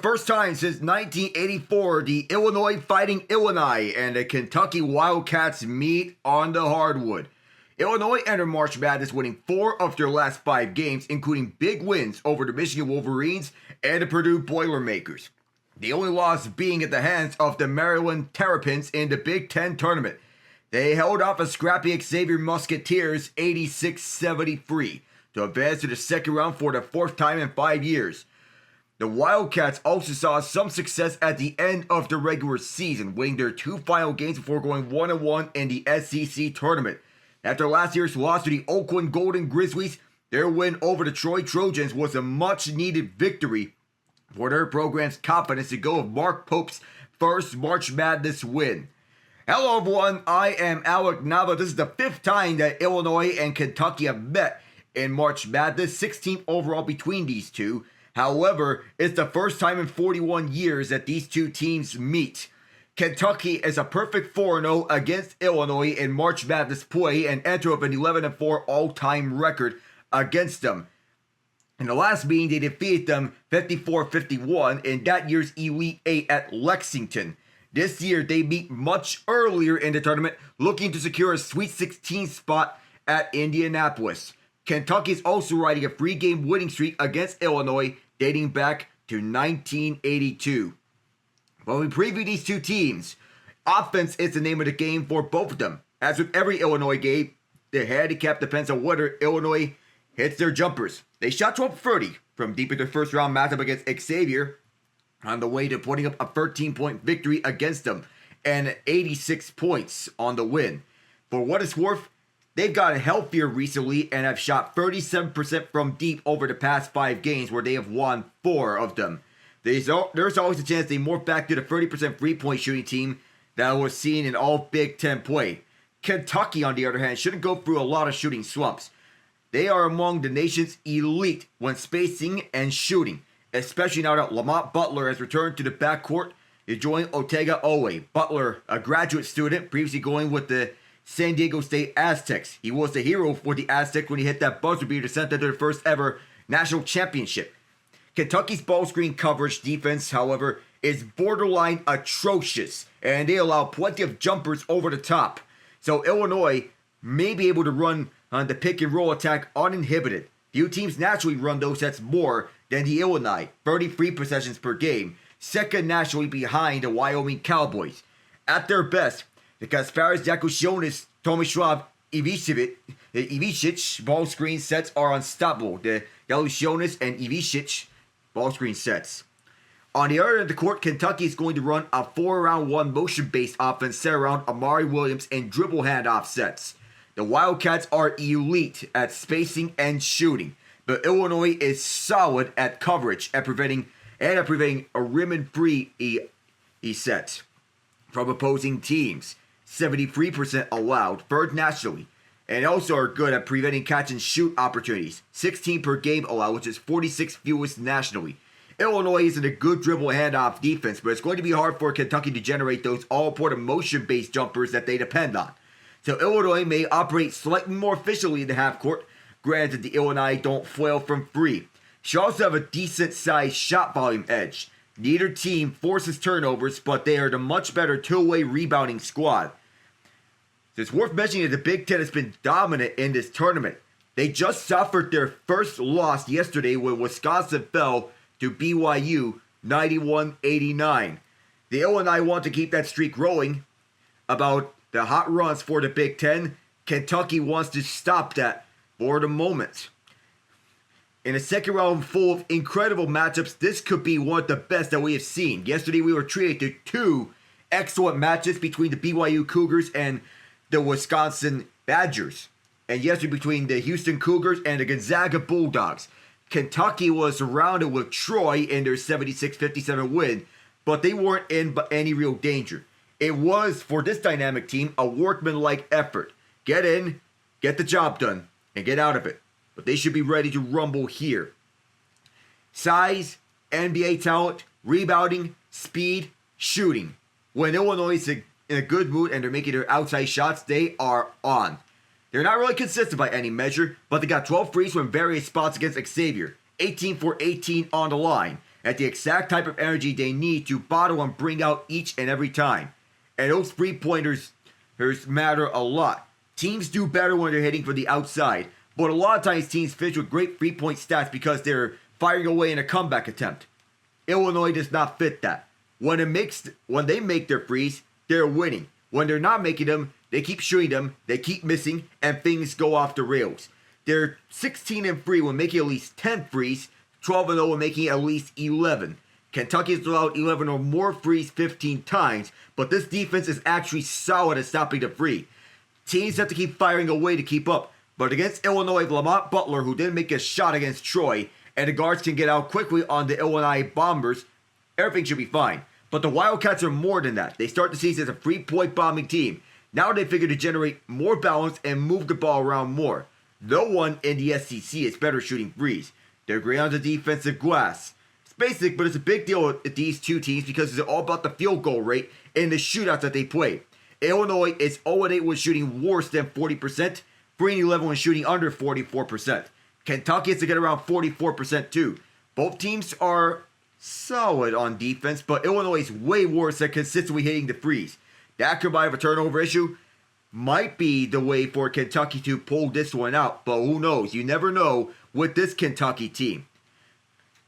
first time since 1984, the Illinois Fighting Illini and the Kentucky Wildcats meet on the hardwood. Illinois entered March Madness winning 4 of their last 5 games, including big wins over the Michigan Wolverines and the Purdue Boilermakers. The only loss being at the hands of the Maryland Terrapins in the Big Ten tournament. They held off a scrappy Xavier Musketeers 86-73 to advance to the second round for the 4th time in 5 years. The Wildcats also saw some success at the end of the regular season, winning their 2 final games before going 1-1 in the SEC tournament. After last year's loss to the Oakland Golden Grizzlies, their win over the Troy Trojans was a much-needed victory for their program's confidence to go with Mark Pope's first March Madness win. Hello everyone, I am Alec Nava. This is the 5th time that Illinois and Kentucky have met in March Madness, 16th overall between these two. However, it's the first time in 41 years that these two teams meet. Kentucky is a perfect 4-0 against Illinois in March Madness play and enter with an 11-4 all-time record against them. In the last meeting, they defeated them 54-51 in that year's Elite 8 at Lexington. This year, they meet much earlier in the tournament, looking to secure a Sweet 16 spot at Indianapolis. Kentucky is also riding a 3-game winning streak against Illinois dating back to 1982. When we preview these two teams, offense is the name of the game for both of them. As with every Illinois game, the handicap depends on whether Illinois hits their jumpers. They shot 12-30 from deep in their first round matchup against Xavier, on the way to putting up a 13-point victory against them and 86 points on the win. For what it's worth, they've gotten healthier recently and have shot 37% from deep over the past 5 games, where they have won 4 of them. There's always a chance they morph back to the 30% three-point shooting team that was seen in all Big Ten play. Kentucky, on the other hand, shouldn't go through a lot of shooting slumps. They are among the nation's elite when spacing and shooting, especially now that Lamont Butler has returned to the backcourt to join Otega Owe. Butler, a graduate student, previously going with the San Diego State Aztecs. He was the hero for the Aztecs when he hit that buzzer beater to send them to their first ever national championship. Kentucky's ball screen coverage defense, however, is borderline atrocious, and they allow plenty of jumpers over the top. So Illinois may be able to run on the pick and roll attack uninhibited. Few teams naturally run those sets more than the Illini, 33 possessions per game, second nationally behind the Wyoming Cowboys. At their best, the Kasparis Jakushonis, Tomislav Ivicic ball screen sets are unstoppable. The Jakushonis and Ivicic ball screen sets. On the other end of the court, Kentucky is going to run a 4-around-1 motion-based offense set around Amari Williams and dribble handoff sets. The Wildcats are elite at spacing and shooting, but Illinois is solid at coverage at preventing a rim and free sets from opposing teams. 73% allowed, third nationally, and also are good at preventing catch and shoot opportunities. 16 per game allowed, which is 46 fewest nationally. Illinois isn't a good dribble handoff defense, but it's going to be hard for Kentucky to generate those all-important motion-based jumpers that they depend on. So Illinois may operate slightly more efficiently in the half court. Granted, the Illini don't flail from free. She also have a decent-sized shot volume edge. Neither team forces turnovers, but they are the much better two-way rebounding squad. So it's worth mentioning that the Big Ten has been dominant in this tournament. They just suffered their first loss yesterday when Wisconsin fell to BYU 91-89. The Illini want to keep that streak rolling. About the hot runs for the Big Ten, Kentucky wants to stop that for the moment. In a second round full of incredible matchups, this could be one of the best that we have seen. Yesterday we were treated to 2 excellent matches between the BYU Cougars and the Wisconsin Badgers. And yesterday between the Houston Cougars and the Gonzaga Bulldogs. Kentucky was surrounded with Troy in their 76-57 win, but they weren't in any real danger. It was, for this dynamic team, a workmanlike effort. Get in, get the job done, and get out of it. But they should be ready to rumble here. Size, NBA talent, rebounding, speed, shooting. When Illinois is in a good mood and they're making their outside shots, they are on. They're not really consistent by any measure, but they got 12 threes from various spots against Xavier. 18 for 18 on the line. at the exact type of energy they need to bottle and bring out each and every time. And those three-pointers matter a lot. Teams do better when they're hitting from the outside, but a lot of times teams finish with great three-point stats because they're firing away in a comeback attempt. Illinois does not fit that. When they make their threes, they're winning. When they're not making them, they keep shooting them, they keep missing, and things go off the rails. They're 16-3 when making at least 10 threes, 12-0 when making at least 11. Kentucky has allowed 11 or more threes 15 times, but this defense is actually solid at stopping the three. Teams have to keep firing away to keep up, but against Illinois, Lamont Butler, who didn't make a shot against Troy, and the guards can get out quickly on the Illinois Bombers, everything should be fine. But the Wildcats are more than that. They start the season as a three-point bombing team. Now they figure to generate more balance and move the ball around more. No one in the SEC is better shooting threes. They're great on the defensive glass. It's basic, but it's a big deal with these two teams because it's all about the field goal rate and the shootouts that they play. Illinois is 0-8 when shooting worse than 40%, 3-11 when shooting under 44%. Kentucky is to get around 44% too. Both teams are solid on defense, but Illinois is way worse at consistently hitting the threes. That combined with a turnover issue might be the way for Kentucky to pull this one out, but who knows? You never know with this Kentucky team.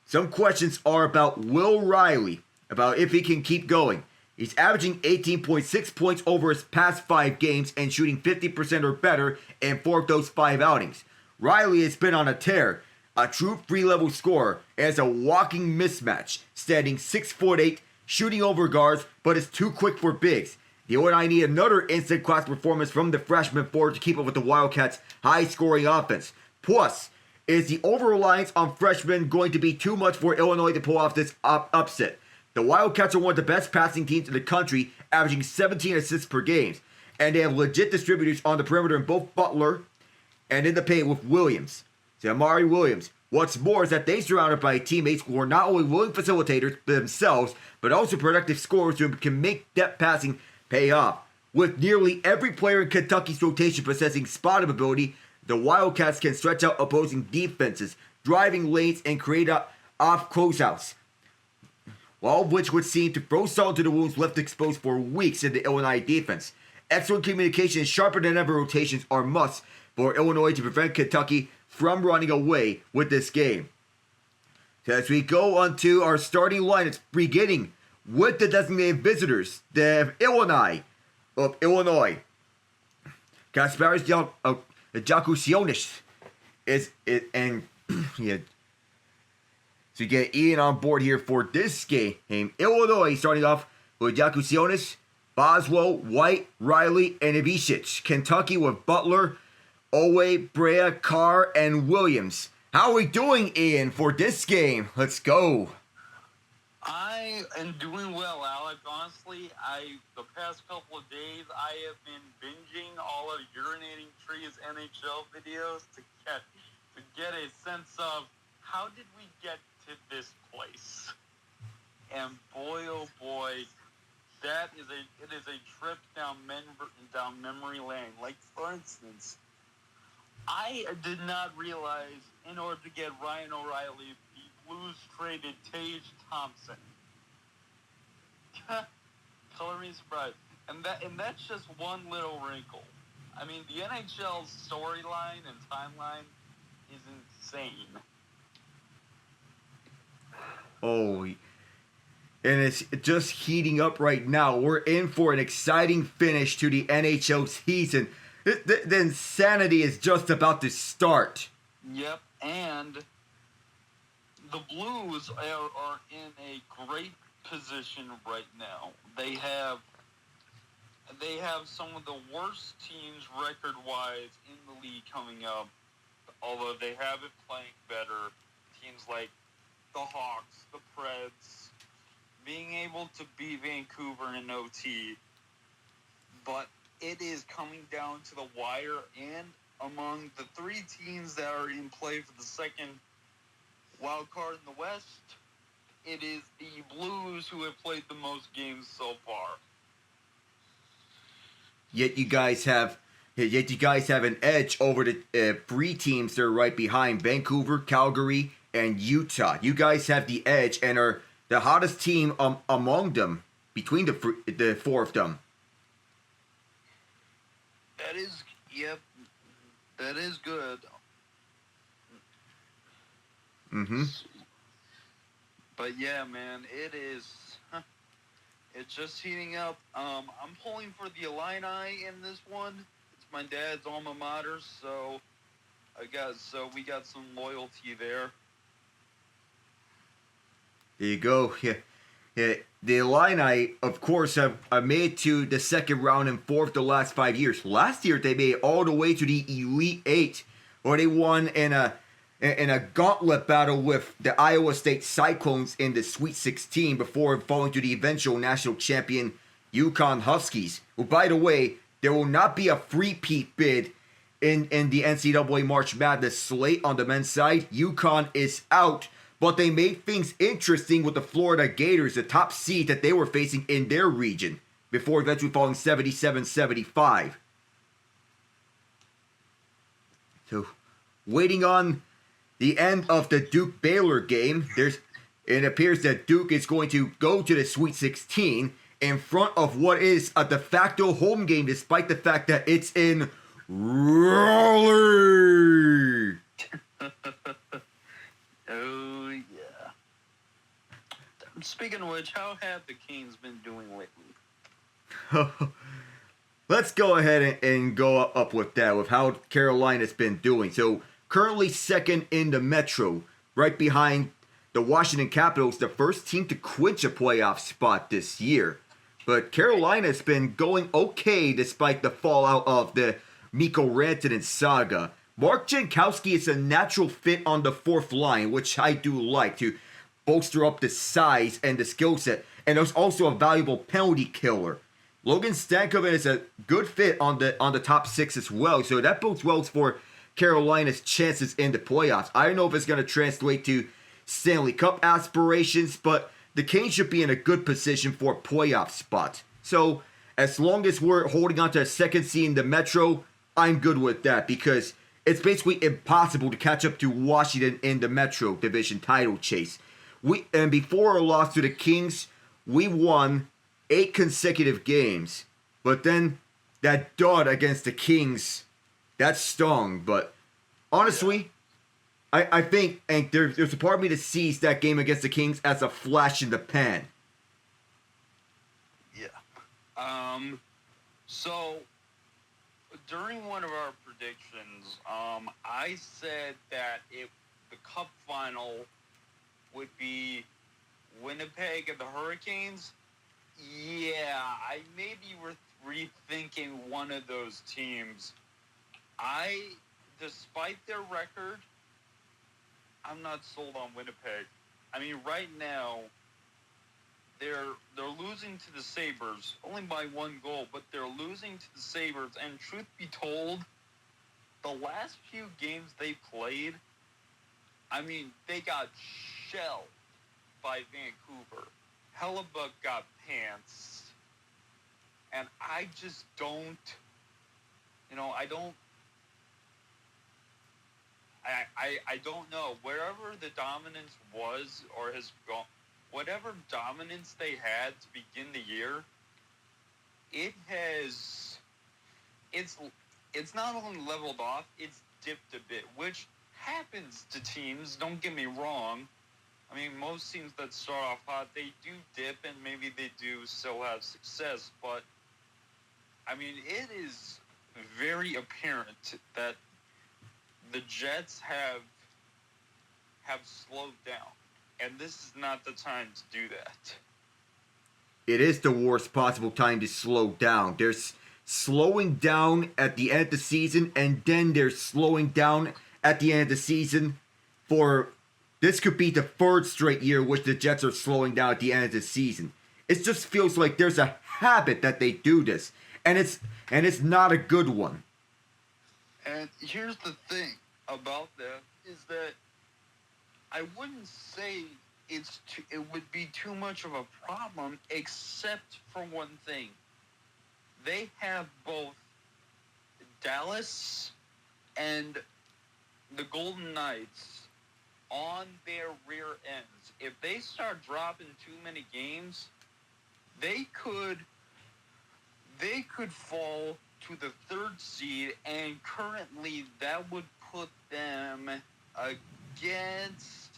Some questions are about Will Riley, about if he can keep going. He's averaging 18.6 points over his past 5 games and shooting 50% or better in 4 of those 5 outings. Riley has been on a tear, a true free-level scorer, and is a walking mismatch, standing 6'8", shooting over guards, but is too quick for bigs. The Illini need another instant-class performance from the freshman forward to keep up with the Wildcats' high-scoring offense. Plus, is the over-reliance on freshmen going to be too much for Illinois to pull off this upset? The Wildcats are one of the best passing teams in the country, averaging 17 assists per game, and they have legit distributors on the perimeter in both Butler and in the paint with Williams. So Amari Williams. What's more is that they surrounded by teammates who are not only willing facilitators themselves, but also productive scorers who can make depth passing pay off. With nearly every player in Kentucky's rotation possessing spot-up ability, the Wildcats can stretch out opposing defenses, driving lanes, and create off closeouts. All of which would seem to throw salt into the wounds left exposed for weeks in the Illinois defense. Excellent communication and sharper than ever rotations are musts for Illinois to prevent Kentucky from running away with this game. So as we go on to our starting line, it's beginning with the designated visitors, the Illinois of Illinois. Kasparis Jakusionis and yeah. So you get Ian on board here for this game. Illinois starting off with Jakusionis, Boswell, White, Riley, and Ivicic. Kentucky with Butler, Owe, Brea, Carr, and Williams. How are we doing, Ian, for this game? Let's go. I am doing well, Alec. Honestly, the past couple of days, I have been binging all of Urinating Trees NHL videos to get a sense of how did we get to this place. And boy, oh boy, it is a trip down memory lane. Like, for instance, I did not realize in order to get Ryan O'Reilly, the Blues traded Tage Thompson. Color me surprised. And that's just one little wrinkle. I mean, the NHL's storyline and timeline is insane. Oh, and it's just heating up right now. We're in for an exciting finish to the NHL season. The insanity is just about to start. Yep, and the Blues are in a great position right now. They have some of the worst teams record-wise in the league coming up, although they have it playing better. Teams like the Hawks, the Preds, being able to beat Vancouver in OT, but it is coming down to the wire, and among the 3 teams that are in play for the second wild card in the West, it is the Blues who have played the most games so far. Yet you guys have an edge over the 3 teams that are right behind: Vancouver, Calgary, and Utah. You guys have the edge and are the hottest team among them, between the four of them. That is, yep, that is good. Mm-hmm. But yeah, man, it is. It's just heating up. I'm pulling for the Illini in this one. It's my dad's alma mater, so we got some loyalty there. There you go. Yeah. The Illini, of course, have made to the second round and fourth the last 5 years. Last year, they made it all the way to the Elite Eight, where they won in a gauntlet battle with the Iowa State Cyclones in the Sweet 16 before falling to the eventual national champion UConn Huskies. Who, by the way, there will not be a three-peat bid in the NCAA March Madness slate on the men's side. UConn is out. But they made things interesting with the Florida Gators, the top seed that they were facing in their region, before eventually falling 77-75. So, waiting on the end of the Duke-Baylor game, it appears that Duke is going to go to the Sweet 16 in front of what is a de facto home game, despite the fact that it's in Raleigh. Oh, yeah. Speaking of which, how have the Canes been doing lately? Let's go ahead and go up with that, with how Carolina's been doing. So, currently second in the Metro, right behind the Washington Capitals, the first team to clinch a playoff spot this year. But Carolina's been going okay despite the fallout of the Mikko Rantanen saga. Mark Jankowski is a natural fit on the fourth line, which I do like, to bolster up the size and the skill set. And there's also a valuable penalty killer. Logan Stankoven is a good fit on the top six as well, so that bodes well for Carolina's chances in the playoffs. I don't know if it's going to translate to Stanley Cup aspirations, but the Canes should be in a good position for a playoff spot. So, as long as we're holding on to a second seed in the Metro, I'm good with that, because it's basically impossible to catch up to Washington in the Metro Division title chase. And before our loss to the Kings, we won 8 consecutive games. But then that dud against the Kings, that stung. But honestly, yeah. I think and there's a part of me that sees that game against the Kings as a flash in the pan. Yeah. So, during one of our predictions, I said that the Cup final would be Winnipeg and the Hurricanes. Yeah, I maybe were rethinking one of those teams. Despite their record, I'm not sold on Winnipeg. I mean, right now, they're losing to the Sabres, only by 1 goal, but they're losing to the Sabres. And truth be told, the last few games they played, I mean, they got shelled by Vancouver. Hellebuck got pants. And I just don't, I don't know. Wherever the dominance was or has gone, whatever dominance they had to begin the year, it's not only leveled off, it's dipped a bit, which happens to teams, don't get me wrong. I mean, most teams that start off hot, they do dip, and maybe they do still have success, but, I mean, it is very apparent that the Jets have slowed down, and this is not the time to do that. It is the worst possible time to slow down. There's slowing down at the end of the season, and then there's slowing down at the end of the season for... This could be the third straight year which the Jets are slowing down at the end of the season. It just feels like there's a habit that they do this, and it's not a good one. And here's the thing about that is that I wouldn't say it would be too much of a problem, except for one thing. They have both Dallas and the Golden Knights on their rear ends. If they start dropping too many games, they could fall to the 3rd seed, and currently that would put them against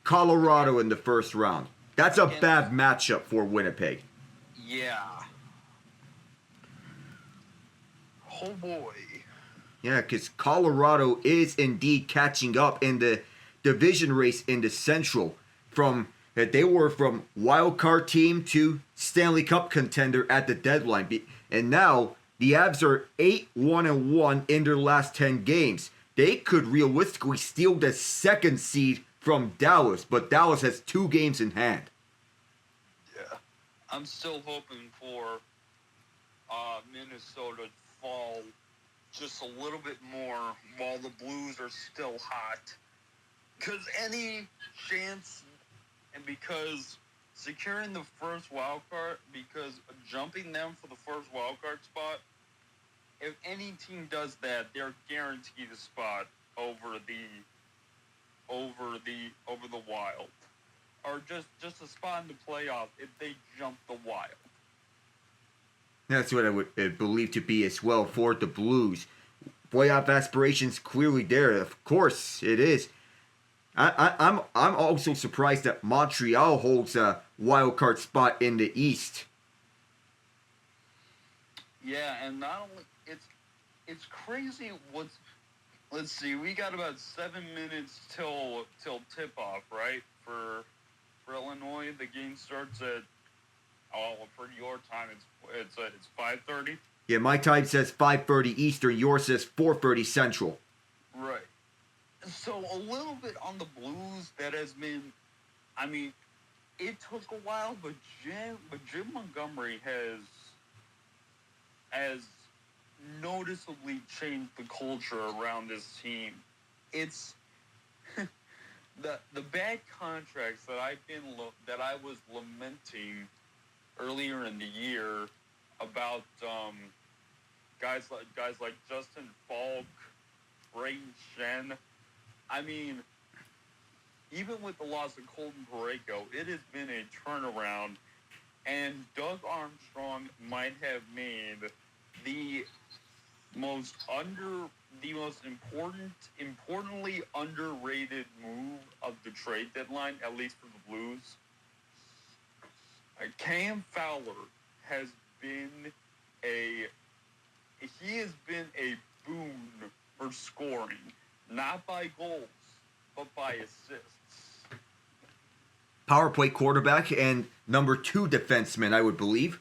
Colorado in the first round. That's a bad matchup for Winnipeg. Yeah. Oh boy. Yeah, because Colorado is indeed catching up in the division race in the Central. They were from wild card team to Stanley Cup contender at the deadline, and now the Avs are 8-1-1 in their last 10 games. They could realistically steal the 2nd seed from Dallas, but Dallas has 2 games in hand. Yeah, I'm still hoping for Minnesota to fall just a little bit more while the Blues are still hot. Because any chance, and because securing the first wild card, because jumping them for the first wild card spot, if any team does that, they're guaranteed a spot over the Wild, or just a spot in the playoffs if they jump the Wild. That's what I would believe to be as well for the Blues. Playoff aspirations clearly there. Of course, it is. I'm also surprised that Montreal holds a wild card spot in the East. Yeah, and not only it's crazy. Let's see, we got about 7 minutes till tip off, right? For Illinois, the game starts at for your time it's 5:30. Yeah, my time says 5:30 Eastern. Yours says 4:30 Central. Right. So a little bit on the Blues that has been. I mean, it took a while, but Jim Montgomery has noticeably changed the culture around this team. It's the bad contracts that I was lamenting earlier in the year about guys like Justin Falk, Brayden Shen. I mean, even with the loss of Colton Parayko, it has been a turnaround, and Doug Armstrong might have made the most importantly underrated move of the trade deadline, at least for the Blues. Cam Fowler has been a boon for scoring, not by goals, but by assists. Power play quarterback and number 2 defenseman, I would believe.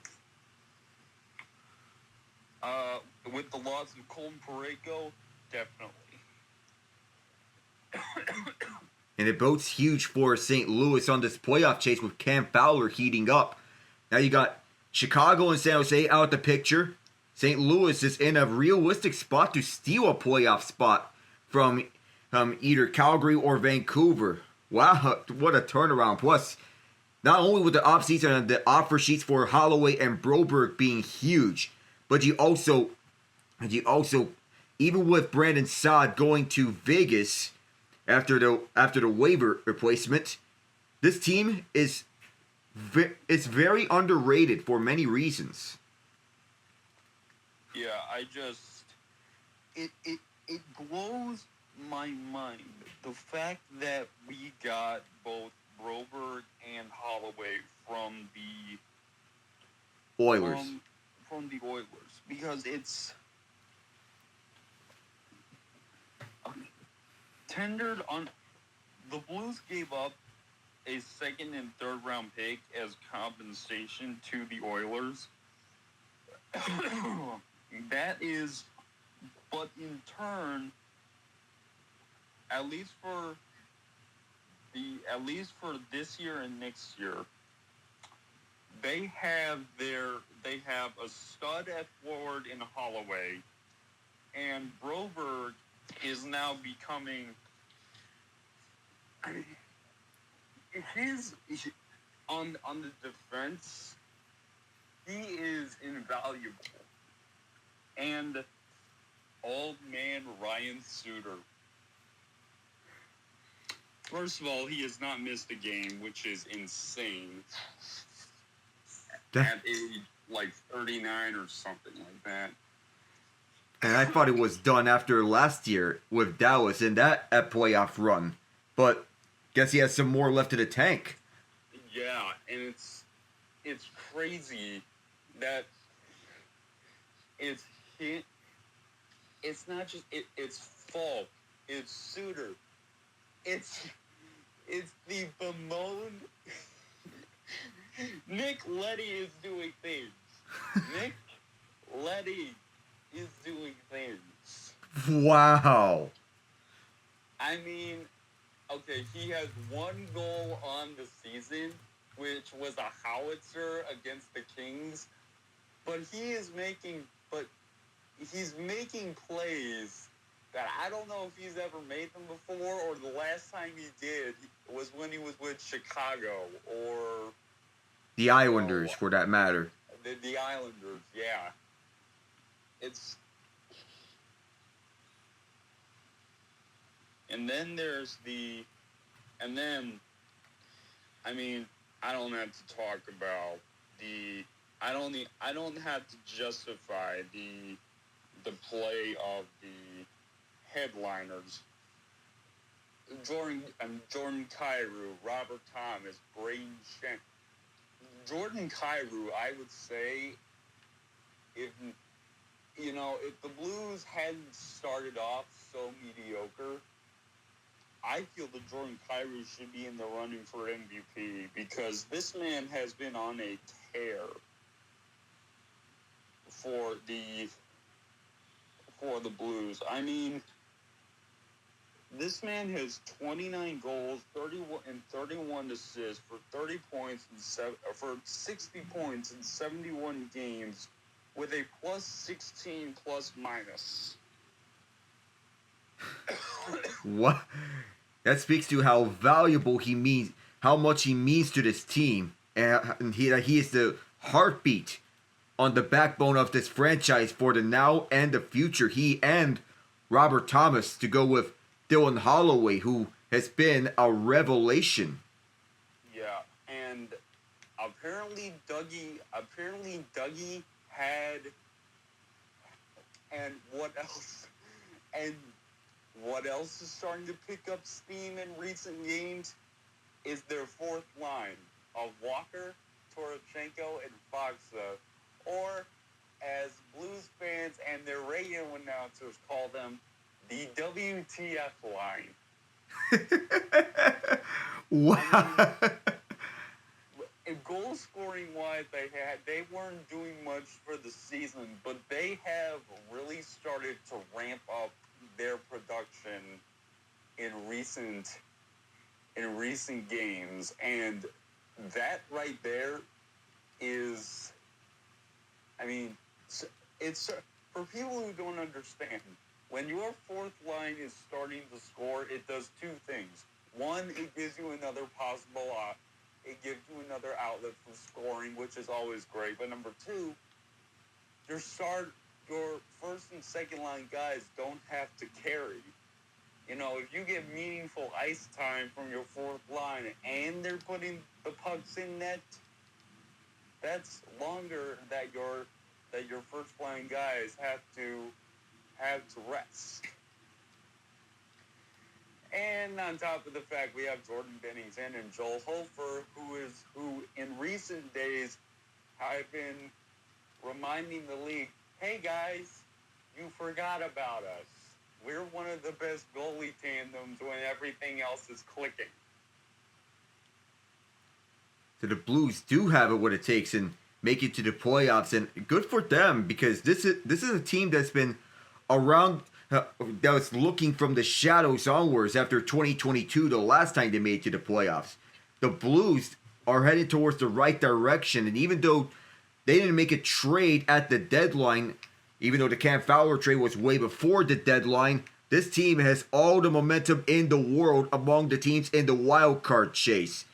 With the loss of Colton Parayko, definitely. And it bodes huge for St. Louis on this playoff chase with Cam Fowler heating up. Now you got Chicago and San Jose out of the picture. St. Louis is in a realistic spot to steal a playoff spot from either Calgary or Vancouver. Wow, what a turnaround. Plus, not only with the offseason and the offer sheets for Holloway and Broberg being huge, but you also, even with Brandon Saad going to Vegas after the waiver replacement, this team is very underrated for many reasons. Yeah, it blows my mind the fact that we got both Broberg and Holloway from the Oilers. From the Oilers, because it's tendered on. The Blues gave up a 2nd and 3rd round pick as compensation to the Oilers. That is, but in turn, at least for this year and next year, they have a stud at forward in Holloway, and Broberg is now becoming on the defense. He is invaluable. And old man Ryan Suter. First of all, he has not missed a game, which is insane. That- At age, like, 39 or something like that. And I thought it was done after last year with Dallas in that playoff run. But guess he has some more left in the tank. Yeah, and it's crazy that it's not just it's Falk, it's Suter, it's the bemoaned Nick Leddy is doing things. Nick Leddy is doing things. Wow. I mean, okay, he has one goal on the season, which was a howitzer against the Kings, but he's making plays that I don't know if he's ever made them before, or the last time he did was when he was with Chicago or The Islanders, for that matter. the Islanders. Yeah, it's. And then I mean, I don't have to talk about I don't have to justify the play of the headliners. Jordan Kyrou, Robert Thomas, Braden Shen. Jordan Kyrou, I would say, if the Blues hadn't started off so mediocre, I feel that Jordan Kyrou should be in the running for MVP because this man has been on a tear for the Blues. I mean, this man has 29 goals, 31 assists for 30 points for 60 points in 71 games with a plus 16 plus minus. What? That speaks to how valuable he means, how much he means to this team, and he is the heartbeat on the backbone of this franchise for the now and the future. He and Robert Thomas, to go with Dylan Holloway, who has been a revelation. Yeah, and apparently Dougie had, and what else? And what else is starting to pick up steam in recent games is their fourth line of Walker, Torochenko, and Foxa, or as Blues fans and their radio announcers call them, the WTF line. Wow. Goal scoring wise, they weren't doing much for the season, but they have really started to ramp up their production in recent games, and that right there is, I mean, it's for people who don't understand. When your fourth line is starting to score, it does two things. One, it gives you another possible it gives you another outlet for scoring, which is always great. But number two, your first and second line guys don't have to carry. If you get meaningful ice time from your fourth line and they're putting the pucks in net, that's longer that your first line guys have to rest. And on top of the fact we have Jordan Bennington and Joel Hofer, who in recent days have been reminding the league, hey guys, you forgot about us. We're one of the best goalie tandems when everything else is clicking. So the Blues do have it what it takes and make it to the playoffs, and good for them because this is a team that's been around, that was looking from the shadows onwards after 2022, the last time they made it to the playoffs. The Blues are headed towards the right direction, and even though they didn't make a trade at the deadline, even though the Cam Fowler trade was way before the deadline, this team has all the momentum in the world among the teams in the wild card chase.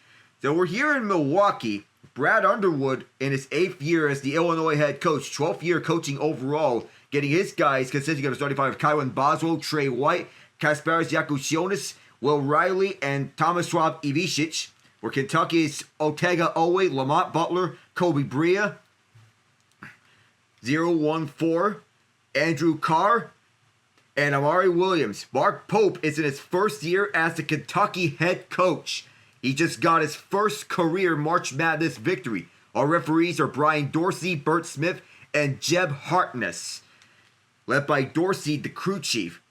So we're here in Milwaukee. Brad Underwood, in his 8th year as the Illinois head coach, 12th year coaching overall, getting his guys consisting of the starting five of Kylan Boswell, Trey White, Kasparis Yakutionis, Will Riley and Tomislav Ivicic. For Kentucky, it's Otega Owe, Lamont Butler, Kobe Brea. 0-1-4, Andrew Carr, and Amari Williams. Mark Pope is in his first year as the Kentucky head coach. He just got his first career March Madness victory. Our referees are Brian Dorsey, Bert Smith, and Jeb Hartness, led by Dorsey, the crew chief.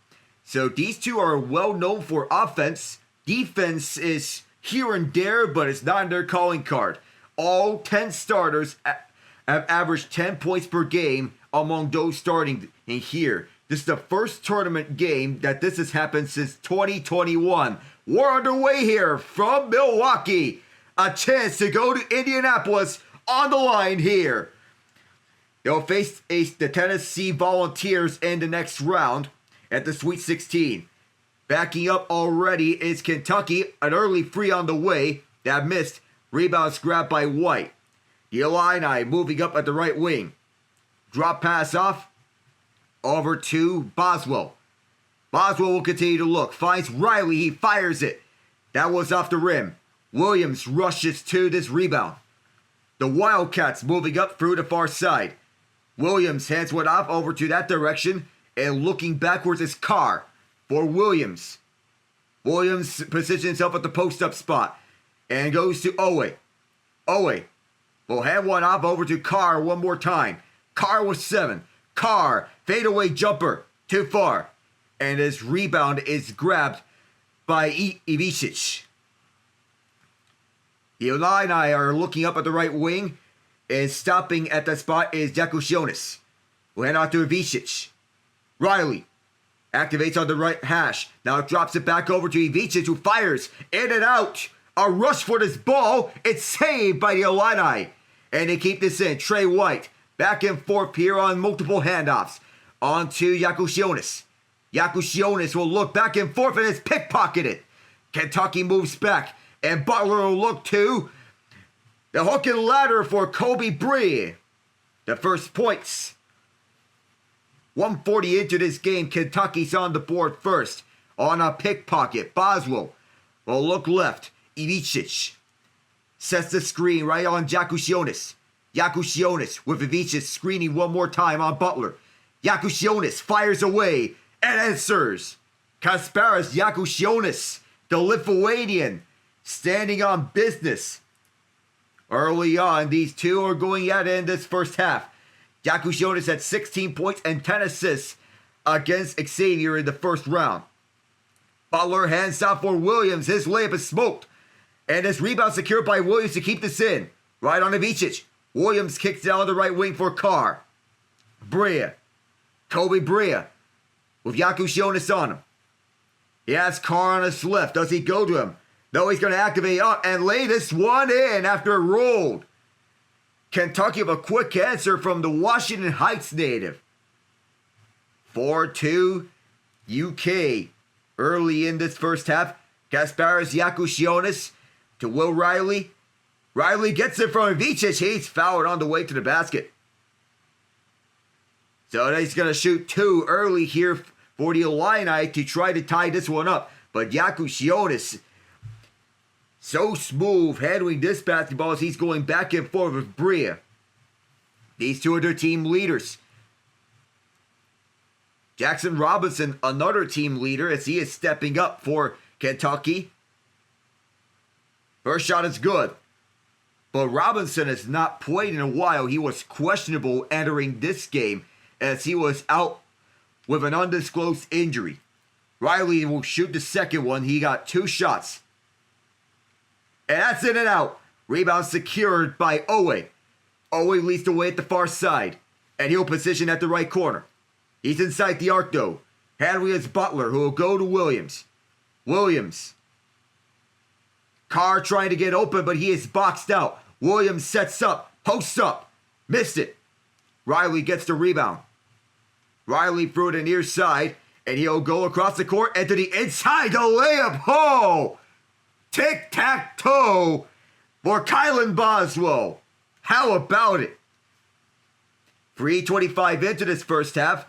So these two are well known for offense. Defense is here and there, but it's not in their calling card. All 10 starters have averaged 10 points per game among those starting in here. This is the first tournament game that this has happened since 2021. We're underway here from Milwaukee. A chance to go to Indianapolis on the line here. They'll face the Tennessee Volunteers in the next round at the Sweet 16. Backing up already is Kentucky, an early free on the way that missed. Rebounds grabbed by White. The Illini moving up at the right wing. Drop pass off. Over to Boswell. Boswell will continue to look. Finds Riley. He fires it. That was off the rim. Williams rushes to this rebound. The Wildcats moving up through the far side. Williams hands one off over to that direction. And looking backwards is Carr for Williams. Williams positions himself at the post-up spot. And goes to Owe. Owe will hand one off over to Carr one more time. Carr with 7. Carr, fadeaway jumper, too far. And his rebound is grabbed by Ivicic. The Illini are looking up at the right wing. And stopping at that spot is Jakusionis. Will hand out to Ivicic. Riley activates on the right hash. Now drops it back over to Ivicic, who fires in and out. A rush for this ball. It's saved by the Illini. And they keep this in. Trey White back and forth here on multiple handoffs. On to Jakusionis. Jakusionis will look back and forth and is pickpocketed. Kentucky moves back. And Butler will look to the hook and ladder for Kobe Brea. The first points. 1:40 into this game. Kentucky's on the board first. On a pickpocket. Boswell will look left. Ivicic sets the screen right on Jakusionis. Jakusionis with Ivicic screening one more time on Butler. Jakusionis fires away and answers. Kasparas Jakusionis, the Lithuanian, standing on business. Early on, these two are going at it in this first half. Jakusionis had 16 points and 10 assists against Xavier in the first round. Butler hands off for Williams. His layup is smoked. And his rebound secured by Williams to keep this in. Right on Ivicic. Williams kicks down the right wing for Carr. Brea. Kobe Brea. With Jakusionis on him. He has Carr on his left. Does he go to him? No, he's going to activate up and lay this one in after it rolled. Kentucky with a quick answer from the Washington Heights native. 4-2 UK. Early in this first half. Kasparas Jakusionis to Will Riley. Riley gets it from Ivicic. He's fouled on the way to the basket. So he's going to shoot 2 early here for the Illini to try to tie this one up. But Jakusionis, so smooth handling this basketball as he's going back and forth with Brea. These two are their team leaders. Jackson Robinson, another team leader, as he is stepping up for Kentucky. First shot is good. But Robinson has not played in a while. He was questionable entering this game as he was out with an undisclosed injury. Riley will shoot the second one. He got 2 shots. And that's in and out. Rebound secured by Owe. Owe leads the way at the far side. And he'll position at the right corner. He's inside the arc though. Handling is Butler, who will go to Williams. Williams. Carr trying to get open, but he is boxed out. Williams sets up, posts up. Missed it. Riley gets the rebound. Riley through the near side, and he'll go across the court and to the inside. The layup. Oh! Tic-tac-toe for Kylan Boswell. How about it? 3:25 into this first half.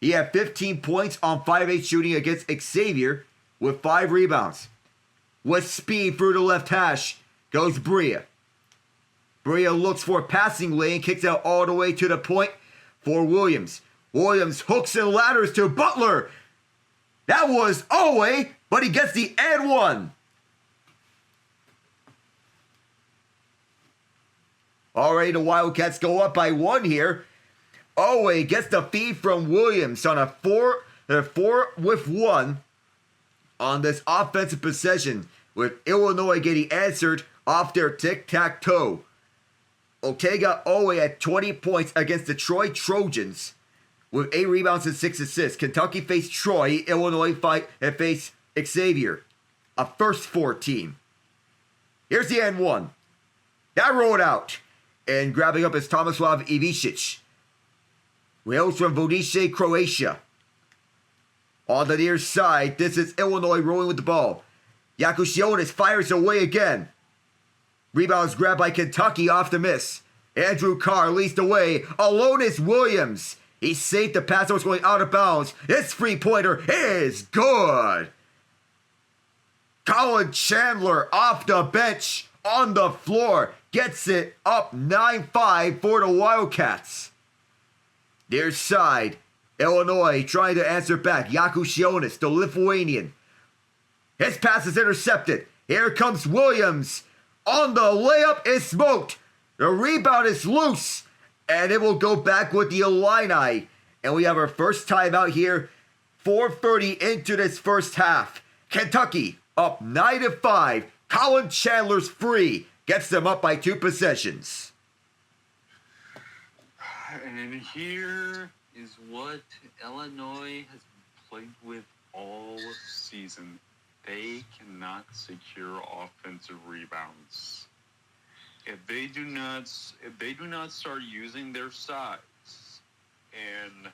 He had 15 points on 5-8 shooting against Xavier. with 5 rebounds. With speed through the left hash goes Bria. Bria looks for a passing lane, kicks out all the way to the point for Williams. Williams hooks and ladders to Butler. That was Owe, but he gets the and one. Already the Wildcats go up by 1 here. Owe gets the feed from Williams on a 4 with 1 on this offensive possession, with Illinois getting answered off their tic-tac-toe. Ortega Owe at 20 points against the Troy Trojans with 8 rebounds and 6 assists. Kentucky faced Troy. Illinois faced Xavier, a first 4 team. Here's the N1. That rolled out. And grabbing up is Tomislav Ivicic. Wales from Vodice, Croatia. On the near side, this is Illinois rolling with the ball. Yakushionis fires away again. Rebounds grabbed by Kentucky off the miss. Andrew Carr leads the way. Alone is Williams. He saved the pass that was going out of bounds. His three-pointer is good. Colin Chandler off the bench on the floor. Gets it up 9-5 for the Wildcats. Near side, Illinois trying to answer back. Yakushionis, the Lithuanian. His pass is intercepted. Here comes Williams. On the layup is smoked. The rebound is loose. And it will go back with the Illini. And we have our first timeout here. 4:30 into this first half. Kentucky up 9-5. Colin Chandler's free. Gets them up by 2 possessions. And here is what Illinois has played with all season. They cannot secure offensive rebounds. If they do not start using their size and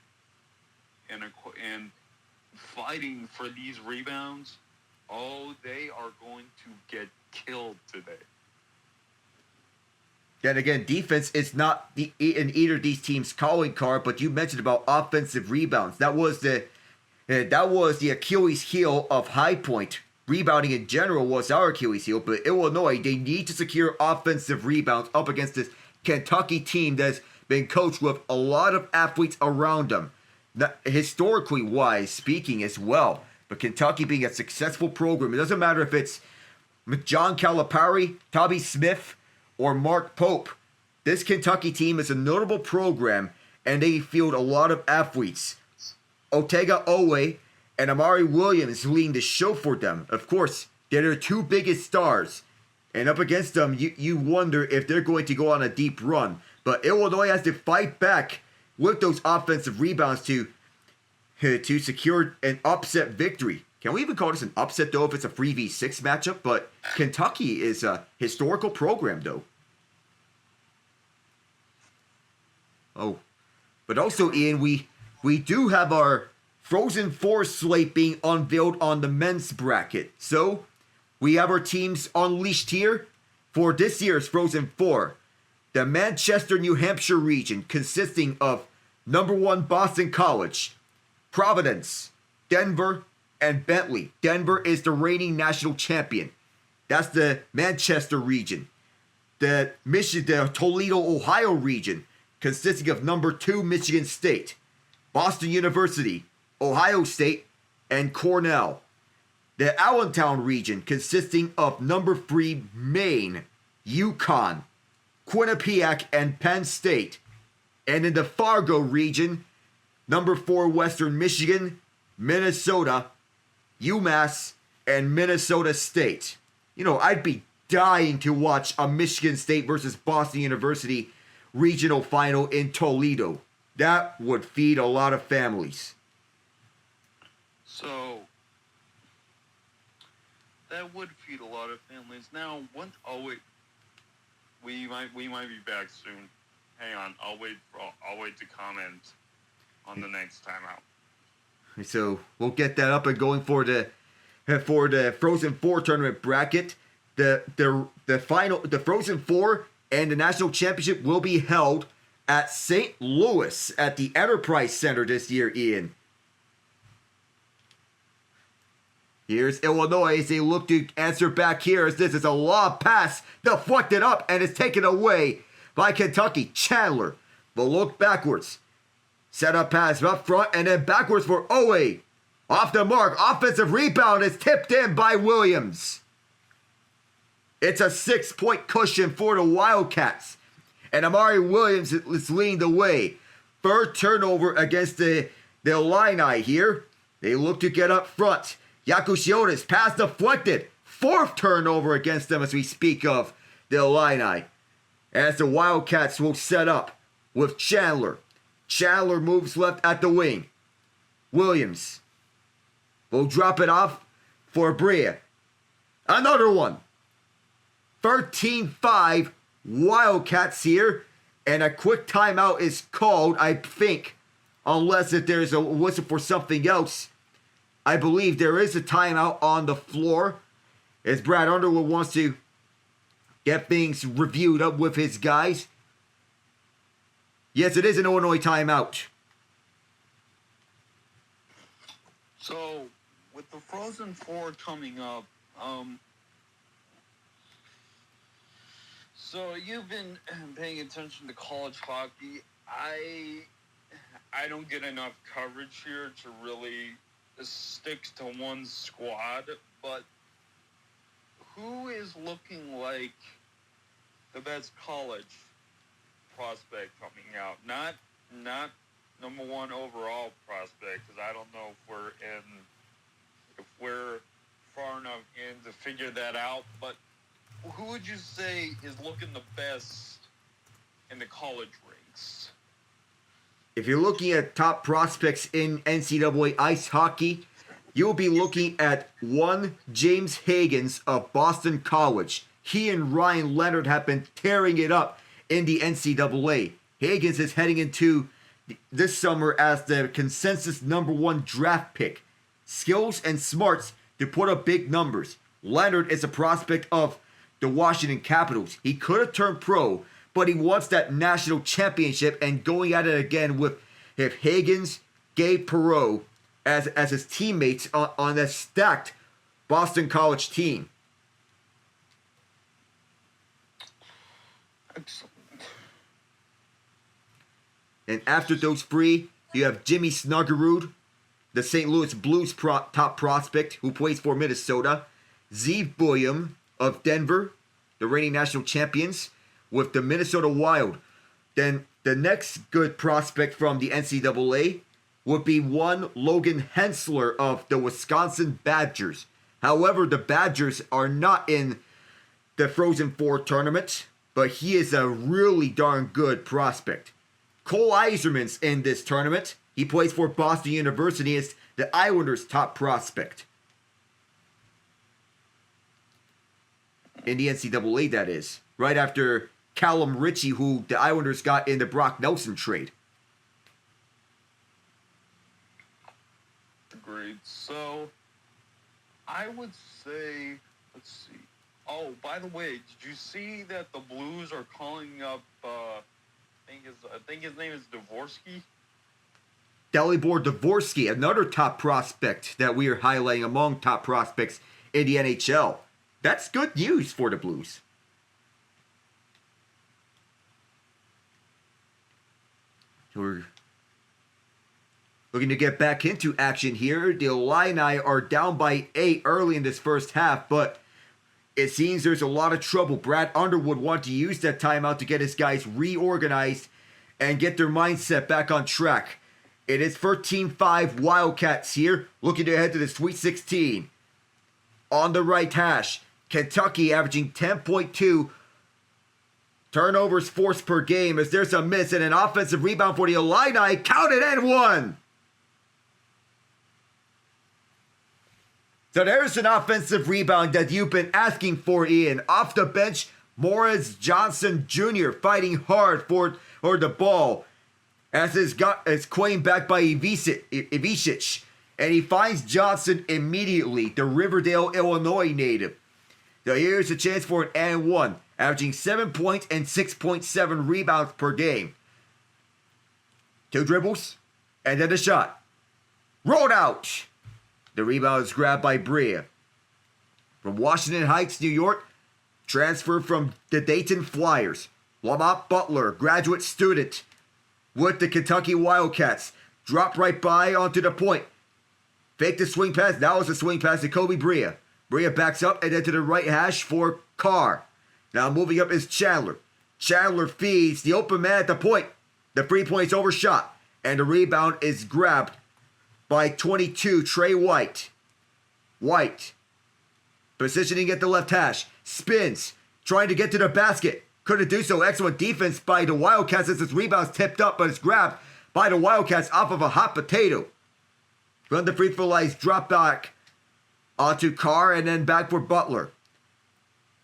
fighting for these rebounds, they are going to get killed today. Then again, defense is not in either of these teams' calling card, but you mentioned about offensive rebounds. That was the Achilles heel of High Point. Rebounding in general was our Achilles heel, but Illinois, they need to secure offensive rebounds up against this Kentucky team that's been coached with a lot of athletes around them. Historically wise speaking as well. But Kentucky being a successful program, it doesn't matter if it's John Calipari, Tubby Smith, or Mark Pope. This Kentucky team is a notable program, and they field a lot of athletes. Ortega Owe and Amari Williams leading the show for them. Of course, they're their 2 biggest stars. And up against them, you wonder if they're going to go on a deep run. But Illinois has to fight back with those offensive rebounds to secure an upset victory. Can we even call this an upset, though, if it's a 3v6 matchup? But Kentucky is a historical program, though. Oh, but also, Ian, we do have our Frozen 4 slate being unveiled on the men's bracket. So, we have our teams unleashed here for this year's Frozen 4. The Manchester, New Hampshire region, consisting of number 1 Boston College, Providence, Denver, and Bentley. Denver is the reigning national champion. That's the Manchester region. The Toledo, Ohio region, consisting of number 2 Michigan State, Boston University, Ohio State, and Cornell. The Allentown region, consisting of number 3 Maine, UConn, Quinnipiac, and Penn State. And in the Fargo region, number 4 Western Michigan, Minnesota, UMass, and Minnesota State. You know, I'd be dying to watch a Michigan State versus Boston University regional final in Toledo. That would feed a lot of families. So, that would feed a lot of families. Now, we might be back soon. Hang on, I'll wait to comment on the next timeout. So we'll get that up and going for the Frozen 4 tournament bracket. The Frozen 4 and the national championship will be held at St. Louis at the Enterprise Center this year, Ian. Here's Illinois as they look to answer back here as this is a lob pass deflected up and is taken away by Kentucky. Chandler will look backwards. Set up pass up front and then backwards for Owe. Off the mark. Offensive rebound is tipped in by Williams. It's a 6-point cushion for the Wildcats. And Amari Williams is leading the way. Third turnover against the Illini here. They look to get up front. Yakushiona's pass deflected. Fourth turnover against them as we speak of the Illini. As the Wildcats will set up with Chandler. Chandler moves left at the wing. Williams will drop it off for Brea. Another one. 13-5 Wildcats here. And a quick timeout is called, I think. Unless if there's a whistle for something else. I believe there is a timeout on the floor. As Brad Underwood wants to get things reviewed up with his guys. Yes, it is an Illinois timeout. So, with the Frozen Four coming up, so you've been paying attention to college hockey. I don't get enough coverage here to really stick to one squad, but who is looking like the best college prospect coming out? Not number one overall prospect, because I don't know if we're far enough in to figure that out. But who would you say is looking the best in the college ranks? If you're looking at top prospects in NCAA ice hockey, you'll be looking at one James Higgins of Boston College. He and Ryan Leonard have been tearing it up in the NCAA. Higgins is heading into this summer as the consensus number one draft pick. Skills and smarts to put up big numbers. Leonard is a prospect of the Washington Capitals. He could have turned pro, but he wants that national championship and going at it again with Higgins, Gabe Perreault as his teammates on that stacked Boston College team. Excellent. And after those three, you have Jimmy Snuggerud, the St. Louis Blues top prospect who plays for Minnesota. Zeev Buium of Denver, the reigning national champions, with the Minnesota Wild. Then the next good prospect from the NCAA would be one Logan Hensler of the Wisconsin Badgers. However, the Badgers are not in the Frozen Four tournament, but he is a really darn good prospect. Cole Eiserman's in this tournament. He plays for Boston University as the Islanders' top prospect. In the NCAA, that is. Right after Callum Ritchie, who the Islanders got in the Brock Nelson trade. Agreed. So, I would say, let's see. Oh, by the way, did you see that the Blues are calling up, I think his name is Dvorsky? Dalibor Dvorsky, another top prospect that we are highlighting among top prospects in the NHL. That's good news for the Blues. We're looking to get back into action here. The Illini are down by 8 early in this first half, but it seems there's a lot of trouble. Brad Underwood wanted to use that timeout to get his guys reorganized and get their mindset back on track. It is 13-5 Wildcats here, looking to head to the Sweet 16. On the right hash, Kentucky averaging 10.2 turnovers forced per game as there's a miss and an offensive rebound for the Illini. Counted and one. So there's an offensive rebound that you've been asking for, Ian. Off the bench, Morris Johnson Jr. fighting hard for the ball as is claimed back by Ivicic. And he finds Johnson immediately, the Riverdale, Illinois native. So here's a chance for an and one, averaging 7 points and 6.7 rebounds per game. 2 dribbles, and then a shot. Rolled out. The rebound is grabbed by Brea. From Washington Heights, New York, transfer from the Dayton Flyers. Lamont Butler, graduate student with the Kentucky Wildcats. Drop right by onto the point. Fake the swing pass. Now it's a swing pass to Kobe Brea. Brea backs up and then to the right hash for Carr. Now moving up is Chandler. Chandler feeds the open man at the point. The 3 points overshot. And the rebound is grabbed by 22, Trey White. White. Positioning at the left hash. Spins. Trying to get to the basket. Couldn't do so. Excellent defense by the Wildcats as this rebound's tipped up, but it's grabbed by the Wildcats off of a hot potato. Run the free throw lines, drop back onto Carr and then back for Butler.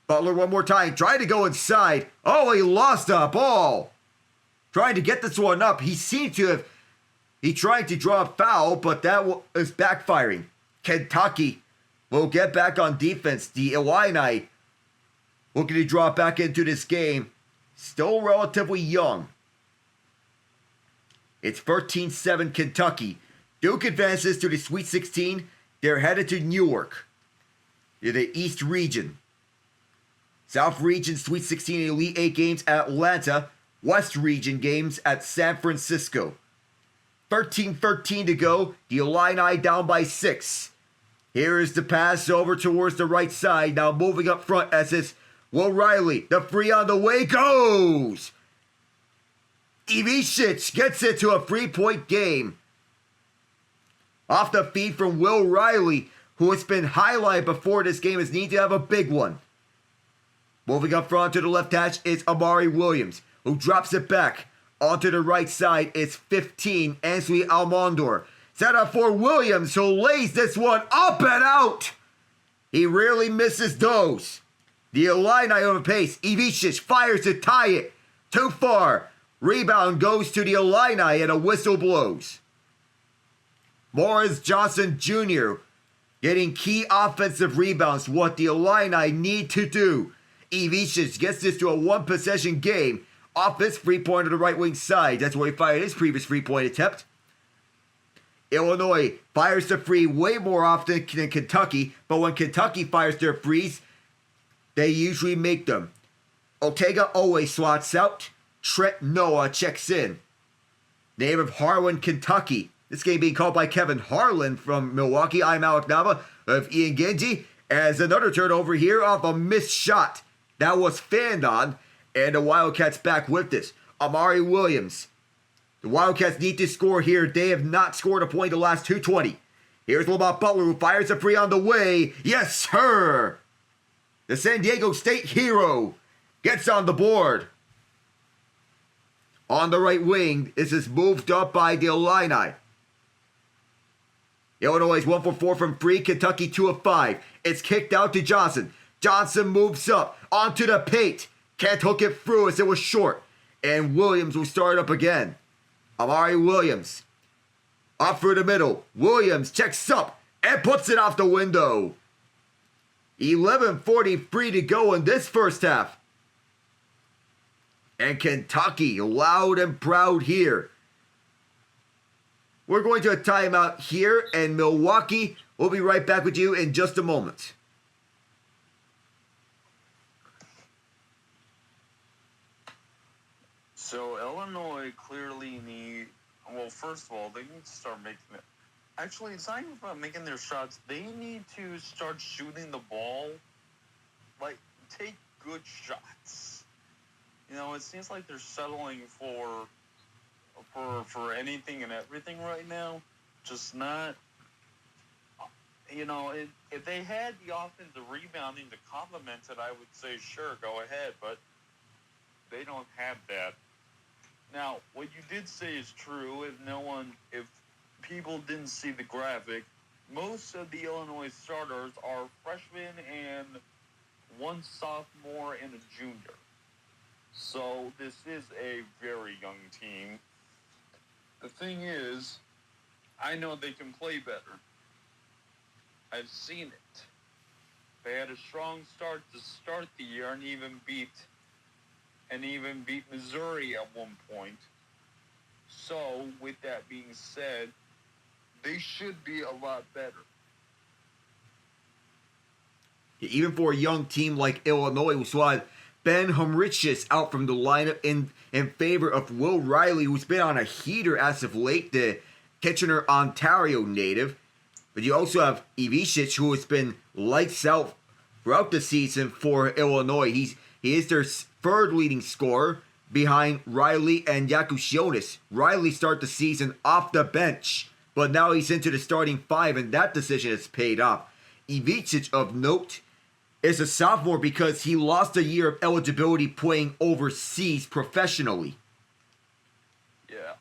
Butler one more time, trying to go inside. Oh, he lost the ball. Trying to get this one up. He seemed to have, he tried to draw a foul, but that was backfiring. Kentucky will get back on defense. The Illini looking to draw back into this game. Still relatively young. It's 13-7 Kentucky. Duke advances to the Sweet 16. They're headed to Newark. They're the East Region. South Region Sweet 16 Elite 8 games at Atlanta. West Region games at San Francisco. 13-13 to go. The Illini down by 6. Here is the pass over towards the right side. Now moving up front as it's Will Riley. The free on the way goes. Ivic gets it to a 3-point game. Off the feed from Will Riley, who has been highlighted before this game, is need to have a big one. Moving up front to the left hash is Amari Williams, who drops it back. Onto the right side is 15, Anthony Almondor. Set up for Williams, who lays this one up and out. He rarely misses those. The Illini over pace. Ivic fires to tie it. Too far. Rebound goes to the Illini and a whistle blows. Morris Johnson Jr. getting key offensive rebounds, what the Illini need to do. Ivic gets this to a one-possession game off his three-pointer to the right wing side. That's where he fired his previous three-point attempt. Illinois fires the free way more often than Kentucky, but when Kentucky fires their frees, they usually make them. Ortega always slots out. Trent Noah checks in. Name of Harlan, Kentucky. This game being called by Kevin Harlan from Milwaukee. I'm Alec Nava of Ian Genge. As another turnover here off a missed shot. That was fanned on. And the Wildcats back with this. Amari Williams. The Wildcats need to score here. They have not scored a point the last 2:20. Here's Lamont Butler who fires a free on the way. Yes, sir! The San Diego State hero gets on the board. On the right wing, this is moved up by the Illini. Illinois is 1 for 4 from free. Kentucky 2 of 5. It's kicked out to Johnson. Johnson moves up onto the paint. Can't hook it through as it was short. And Williams will start up again. Amari Williams. Up through the middle. Williams checks up and puts it off the window. 11:43 to go in this first half. And Kentucky loud and proud here. We're going to a timeout here, and Milwaukee will be right back with you in just a moment. So Illinois clearly well, first of all, they need to start making it. Actually, it's not even about making their shots. They need to start shooting the ball. Like, take good shots. You know, it seems like they're settling for anything and everything right now. Just not, you know, if they had the offensive rebounding to complement it, I would say, sure, go ahead. But they don't have that. Now, what you did say is true. If people didn't see the graphic, most of the Illinois starters are freshmen and one sophomore and a junior. So this is a very young team. The thing is, I know they can play better. I've seen it. They had a strong start to start the year and even beat Missouri at one point. So, with that being said, they should be a lot better. Even for a young team like Illinois, who still had Ben Humrichis out from the lineup in favor of Will Riley, who's been on a heater as of late, the Kitchener, Ontario native. But you also have Ivicic, who has been lights out throughout the season for Illinois. He is their third leading scorer behind Riley and Yakushionis. Riley started the season off the bench, but now he's into the starting five, and that decision has paid off. Ivicic, of note, is a sophomore because he lost a year of eligibility playing overseas professionally. Yeah,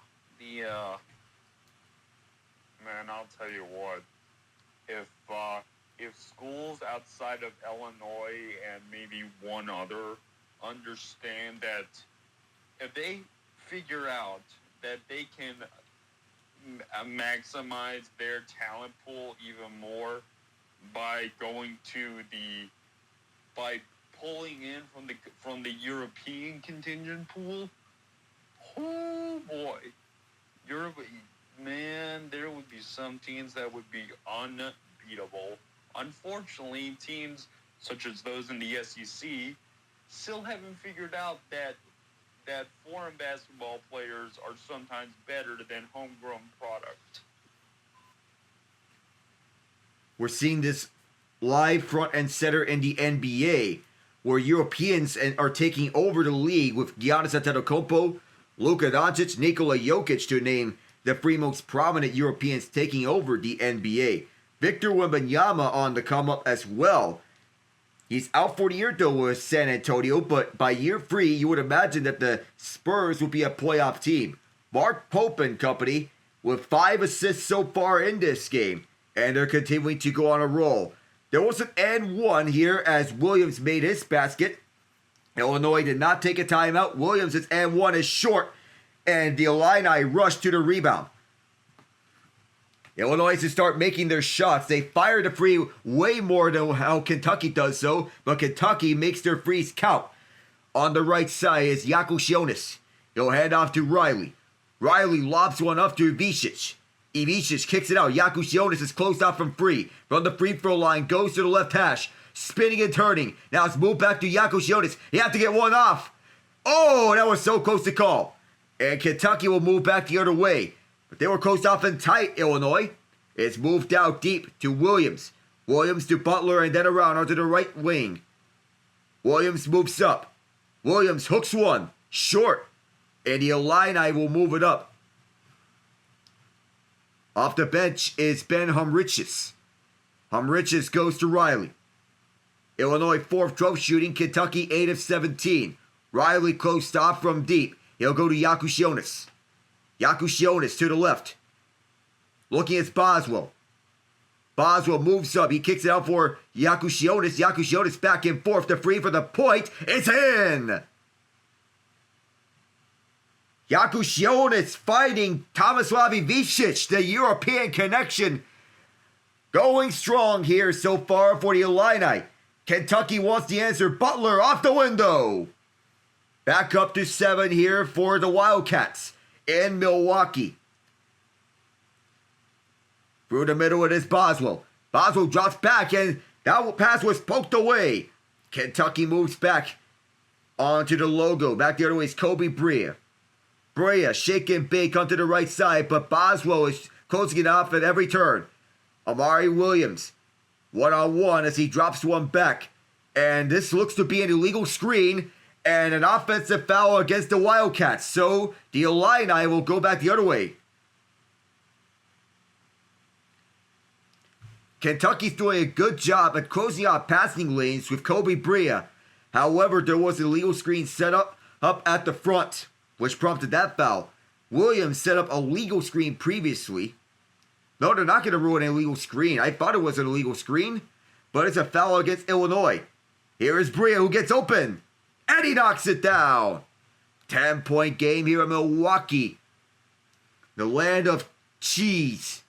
man, I'll tell you what. If schools outside of Illinois and maybe one other understand that if they figure out that they can maximize their talent pool even more by pulling in from the European contingent pool, oh boy, there would be some teams that would be unbeatable. Unfortunately, teams such as those in the SEC still haven't figured out that foreign basketball players are sometimes better than homegrown product. We're seeing this live front and center in the NBA, where Europeans are taking over the league with Giannis Antetokounmpo, Luka Doncic, Nikola Jokic, to name the three most prominent Europeans taking over the NBA. Victor Wembanyama on the come up as well. He's out for the year though with San Antonio, but by year 3, you would imagine that the Spurs would be a playoff team. Mark Pope and company with 5 assists so far in this game, and they're continuing to go on a roll. There was an and one here as Williams made his basket. Illinois did not take a timeout. Williams' and one is short, and the Illini rushed to the rebound. Illinois to start making their shots. They fire the free way more than how Kentucky does so, but Kentucky makes their frees count. On the right side is Yakushionis. He'll hand off to Riley. Riley lobs one up to Ivicic. Ivicic kicks it out. Yakushionis is closed out from free. From the free throw line, goes to the left hash. Spinning and turning. Now it's moved back to Yakushionis. He had to get one off. Oh, that was so close to call. And Kentucky will move back the other way. But they were closed off and tight, Illinois. It's moved out deep to Williams. Williams to Butler and then around onto the right wing. Williams moves up. Williams hooks one. Short. And the Illini will move it up. Off the bench is Ben Humrichis. Humrichis goes to Riley. Illinois 4th drop shooting. Kentucky 8 of 17. Riley closed off from deep. He'll go to Yakushionis. Yakushionis to the left. Looking at Boswell. Boswell moves up. He kicks it out for Yakushionis. Yakushionis back and forth. The free for the point. It's in! Yakushionis fighting Tomislav Ivicic, the European connection. Going strong here so far for the Illini. Kentucky wants the answer. Butler off the window. Back up to 7 here for the Wildcats in Milwaukee. Through the middle it is Boswell. Boswell drops back and that pass was poked away. Kentucky moves back onto the logo. Back the other way is Kobe Brea. Brea shaking big onto the right side, but Boswell is closing it off at every turn. Amari Williams, one-on-one as he drops one back. And this looks to be an illegal screen and an offensive foul against the Wildcats. So the Illini will go back the other way. Kentucky's doing a good job at closing out passing lanes with Kobe Brea. However, there was an illegal screen set up at the front, which prompted that foul. Williams set up a legal screen previously. No, they're not going to ruin an illegal screen. I thought it was an illegal screen, but it's a foul against Illinois. Here is Brea who gets open, and he knocks it down. 10-point game here in Milwaukee, the land of cheese.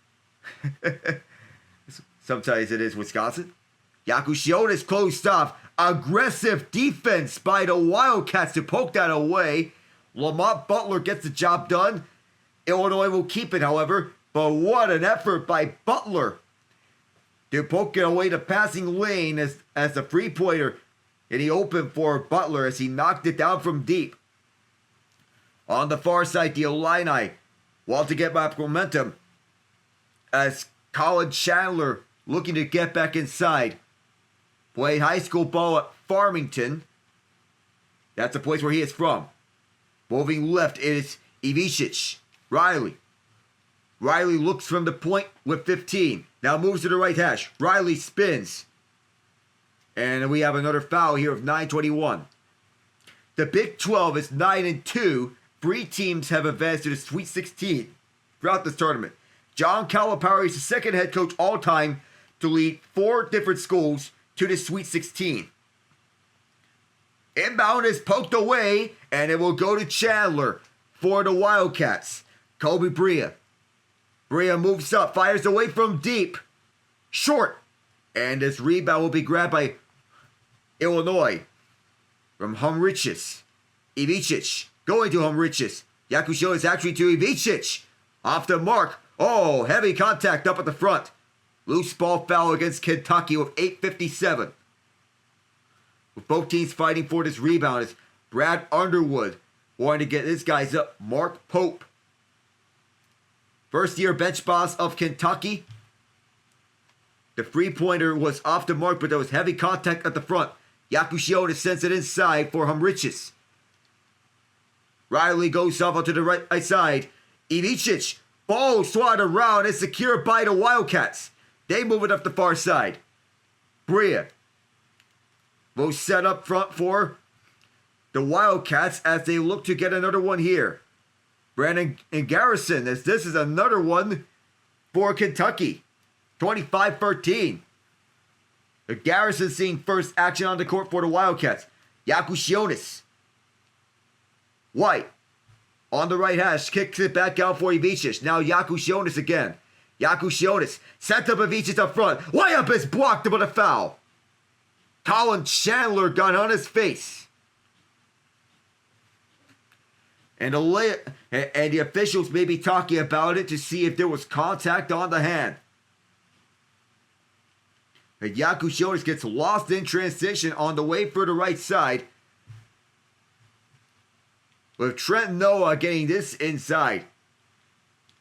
Sometimes it is Wisconsin. Yakushionis closed off. Aggressive defense by the Wildcats to poke that away. Lamont Butler gets the job done. Illinois will keep it, however. But what an effort by Butler. to poke it away the passing lane as the three-pointer, and he opened for Butler as he knocked it down from deep. On the far side, the Illini want to get back momentum as Colin Chandler looking to get back inside. Played high school ball at Farmington. That's the place where he is from. Moving left is Ivicic. Riley. Riley looks from the point with 15. Now moves to the right hash. Riley spins. And we have another foul here of 9:21. The Big 12 is 9-2. 3 teams have advanced to the Sweet 16 throughout this tournament. John Calipari is the second head coach all time to lead 4 different schools to the Sweet 16. Inbound is poked away, and it will go to Chandler for the Wildcats. Kobe Bria. Bria moves up, fires away from deep. Short. And this rebound will be grabbed by Illinois from Humrichis. Ivicic going to Humrichis. Yakusho is actually to Ivicic. Off the mark. Oh, heavy contact up at the front. Loose ball foul against Kentucky with 8:57. With both teams fighting for this rebound is Brad Underwood wanting to get his guys up. Mark Pope. First year bench boss of Kentucky. The three-pointer was off the mark, but there was heavy contact at the front. Yakusho sends it inside for Humrichis. Riley goes up onto the right side. Ivicic, ball swatted around and secured by the Wildcats. They move it up the far side. Bria will set up front for the Wildcats as they look to get another one here. Brandon and Garrison, as this is another one for Kentucky. 25-13. The Garrison seeing first action on the court for the Wildcats. Yakushionis. White on the right hash, kicks it back out for Ivicic. Now Yakushionis again. Yakushionis sent up Ivicic up front. Layup is blocked but a foul. Colin Chandler got on his face. And the officials may be talking about it to see if there was contact on the hand. But Yakushonis gets lost in transition on the way for the right side. With Trent Noah getting this inside.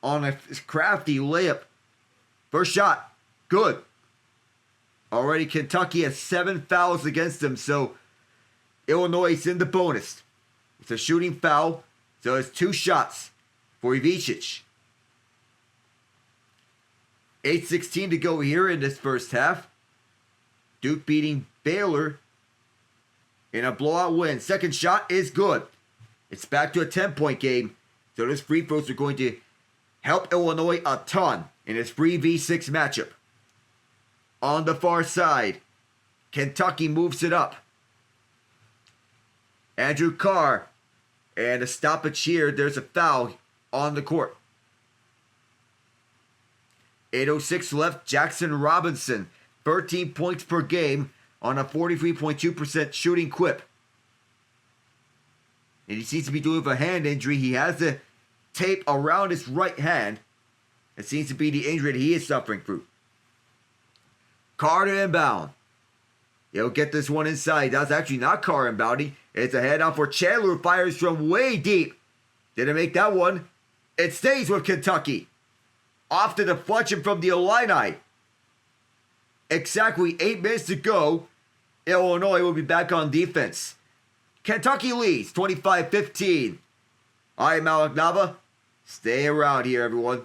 On a crafty layup. First shot. Good. Already Kentucky has 7 fouls against them. So Illinois is in the bonus. It's a shooting foul. So it's 2 shots for Ivicic. 8:16 to go here in this first half. Duke beating Baylor in a blowout win. Second shot is good. It's back to a 10-point game. So those free throws are going to help Illinois a ton in this 3v6 matchup. On the far side, Kentucky moves it up. Andrew Carr. And a stoppage here. There's a foul on the court. 8:06 left. Jackson Robinson. 13 points per game on a 43.2% shooting clip. And he seems to be dealing with a hand injury. He has the tape around his right hand. It seems to be the injury that he is suffering through. Carter inbound. He'll get this one inside. That's actually not Carr inbounding. It's a head out for Chandler, who fires from way deep. Didn't make that one. It stays with Kentucky. Off the deflection from the Illini. Exactly 8 minutes to go. Illinois will be back on defense. Kentucky leads 25-15. I am Alec Nava. Stay around here, everyone.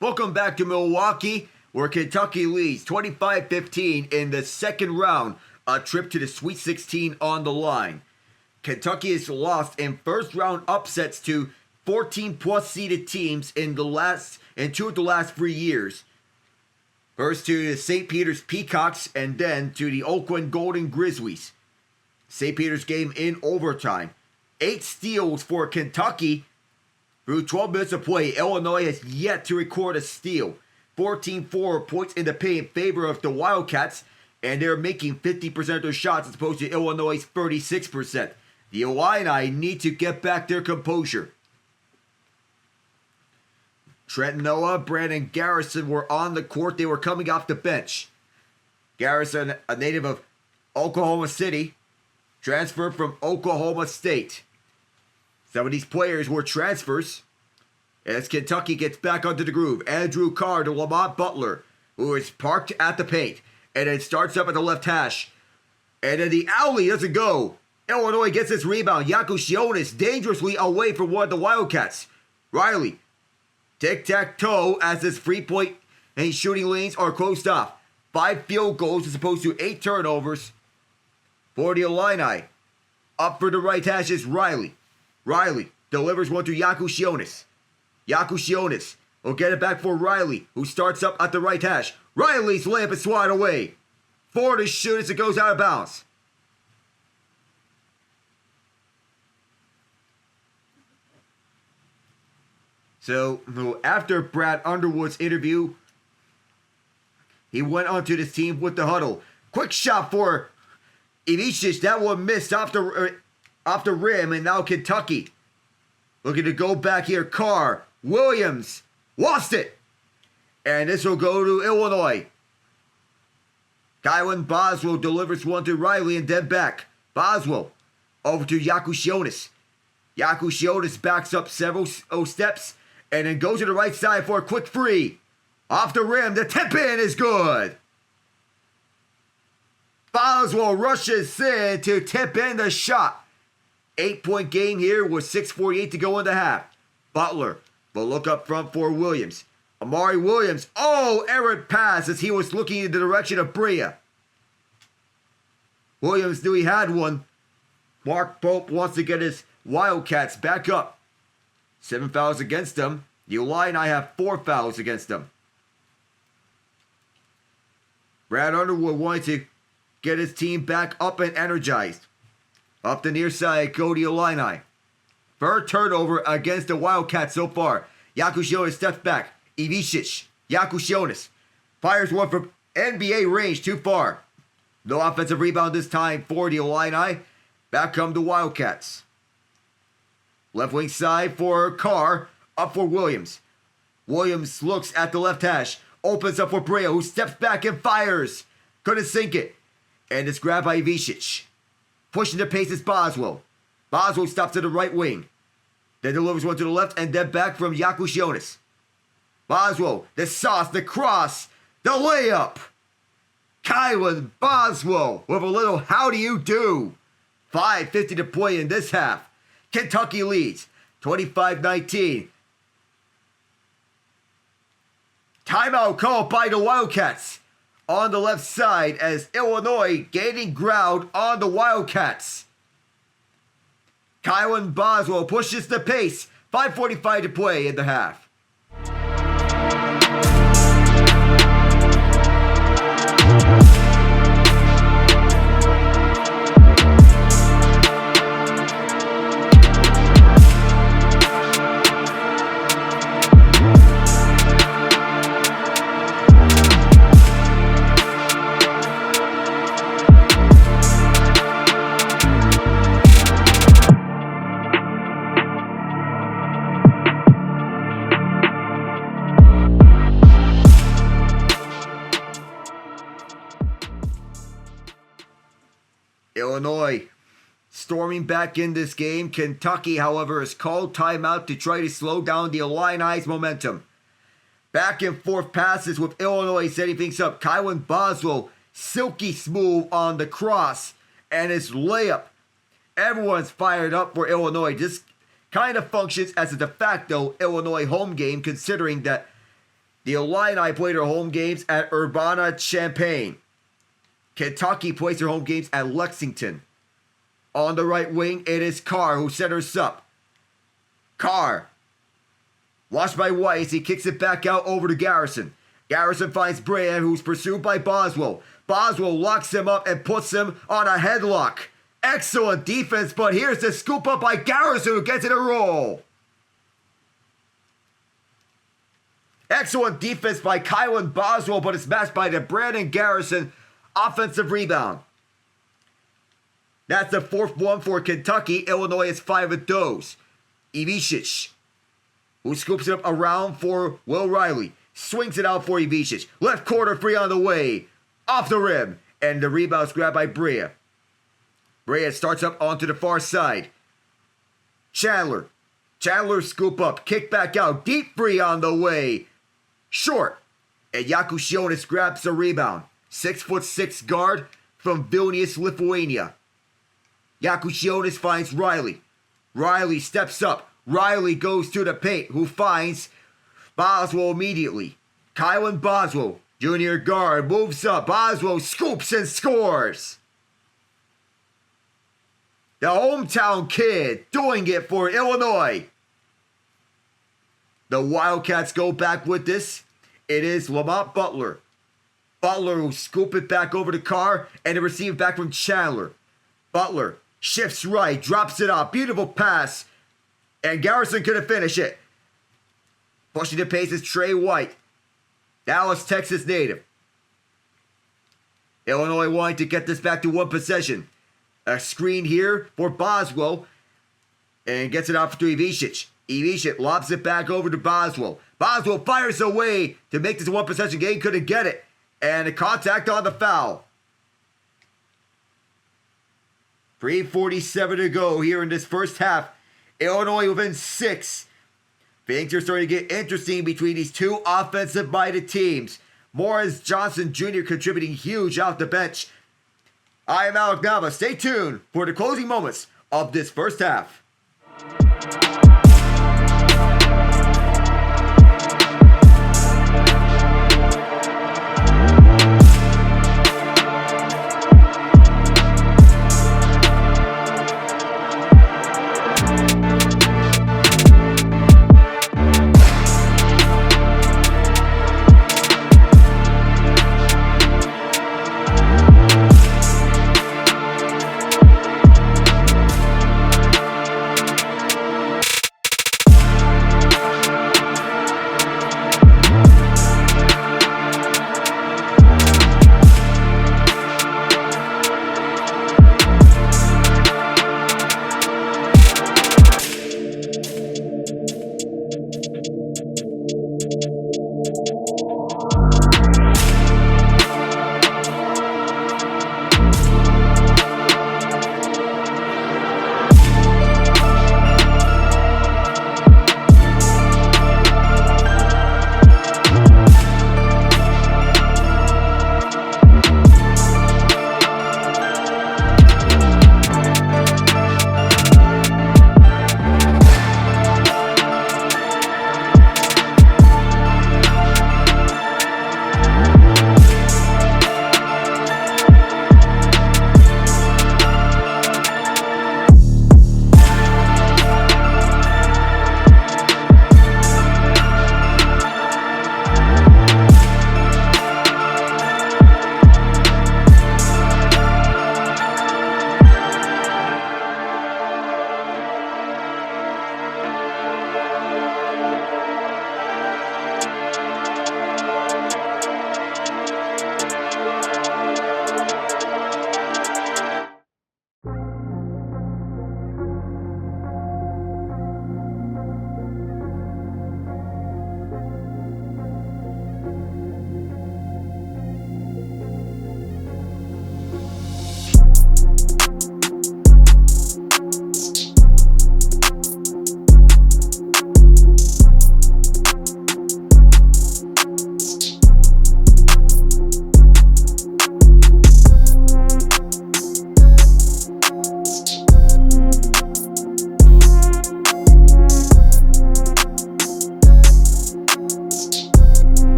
Welcome back to Milwaukee, where Kentucky leads 25-15 in the second round, a trip to the Sweet 16 on the line. Kentucky has lost in first round upsets to 14-plus seeded teams in two of the last 3 years. First to the St. Peter's Peacocks and then to the Oakland Golden Grizzlies. St. Peter's game in overtime. 8 steals for Kentucky. Through 12 minutes of play, Illinois has yet to record a steal. 14-4 points in the paint in favor of the Wildcats, and they're making 50% of their shots as opposed to Illinois' 36%. The Illini need to get back their composure. Trent Noah, Brandon Garrison were on the court. They were coming off the bench. Garrison, a native of Oklahoma City, transferred from Oklahoma State. Some of these players were transfers. As Kentucky gets back onto the groove, Andrew Carr to Lamont Butler, who is parked at the paint, and then starts up at the left hash. And then the alley doesn't go. Illinois gets this rebound. Yakushionis dangerously away from one of the Wildcats. Riley, tic-tac-toe as his free-point and shooting lanes are closed off. 5 field goals as opposed to 8 turnovers for the Illini. Up for the right hash is Riley. Riley delivers one to Yakushionis. Yakushionis will get it back for Riley, who starts up at the right hash. Riley's layup is swatted away. 4 to shoot as it goes out of bounds. So, after Brad Underwood's interview, he went onto this team with the huddle. Quick shot for Ivicic. That one missed off the rim, and now Kentucky looking to go back here. Carr, Williams, lost it. And this will go to Illinois. Kylan Boswell delivers one to Riley and then back. Boswell over to Yakushionis. Yakushionis backs up several steps and then goes to the right side for a quick free. Off the rim, the tip-in is good. Boswell rushes in to tip in the shot. 8-point game here with 6:48 to go in the half. Butler will look up front for Williams. Amari Williams, errant pass as he was looking in the direction of Brea. Williams knew he had one. Mark Pope wants to get his Wildcats back up. 7 fouls against them. The Illini have 4 fouls against them. Brad Underwood wanted to get his team back up and energized. Up the near side go the Illini. Third turnover against the Wildcats so far. Yakushionis steps back. Ivicic. Yakushionis fires one from NBA range too far. No offensive rebound this time for the Illini. Back come the Wildcats. Left wing side for Carr. Up for Williams. Williams looks at the left hash. Opens up for Brea, who steps back and fires. Couldn't sink it. And it's grabbed by Ivicic. Pushing the pace is Boswell. Boswell stops to the right wing. Then delivers one to the left and then back from Yakushionis. Boswell, the sauce, the cross, the layup. Kylan Boswell with a little how do you do. 5:50 to play in this half. Kentucky leads 25-19. Timeout called by the Wildcats on the left side as Illinois gaining ground on the Wildcats. Kylan Boswell pushes the pace. 5:45 to play in the half. Illinois storming back in this game. Kentucky, however, has called timeout to try to slow down the Illini's momentum. Back and forth passes with Illinois setting things up. Kylan Boswell, silky smooth on the cross and his layup. Everyone's fired up for Illinois. This kind of functions as a de facto Illinois home game, considering that The Illini play their home games at Urbana-Champaign. Kentucky plays their home games at Lexington. On the right wing, it is Carr who centers up. Carr, watched by White as he kicks it back out over to Garrison. Garrison finds Brea, who's pursued by Boswell. Boswell locks him up and puts him on a headlock. Excellent defense, but here's the scoop up by Garrison, who gets in a roll. Excellent defense by Kylan Boswell, but it's matched by the Brandon Garrison offensive rebound. That's the fourth one for Kentucky. Illinois is 5 of those. Ivicic, who scoops it up around for Will Riley. Swings it out for Ivicic. Left corner free on the way. Off the rim. And the rebound's grabbed by Brea. Brea starts up onto the far side. Chandler. Chandler scoop up. Kick back out. Deep free on the way. Short. And Jakušionis grabs the rebound. 6'6" guard from Vilnius, Lithuania. Jakušionis finds Riley. Riley steps up. Riley goes to the paint, who finds Boswell immediately. Kylan Boswell, junior guard, moves up. Boswell scoops and scores. The hometown kid doing it for Illinois. The Wildcats go back with this. It is Lamont Butler. Butler will scoop it back over to Carr and it receives back from Chandler. Butler shifts right, drops it off. Beautiful pass. And Garrison couldn't finish it. Pushing the pace is Trey White. Dallas, Texas native. Illinois wanting to get this back to one possession. A screen here for Boswell. And gets it off to Ivicic. Ivicic lobs it back over to Boswell. Boswell fires away to make this one possession game. Couldn't get it. And a contact on the foul. 3:47 to go here in this first half. Illinois within 6. Things are starting to get interesting between these two offensive-minded teams. Morris Johnson Jr. contributing huge off the bench. I am Alec Nava. Stay tuned for the closing moments of this first half.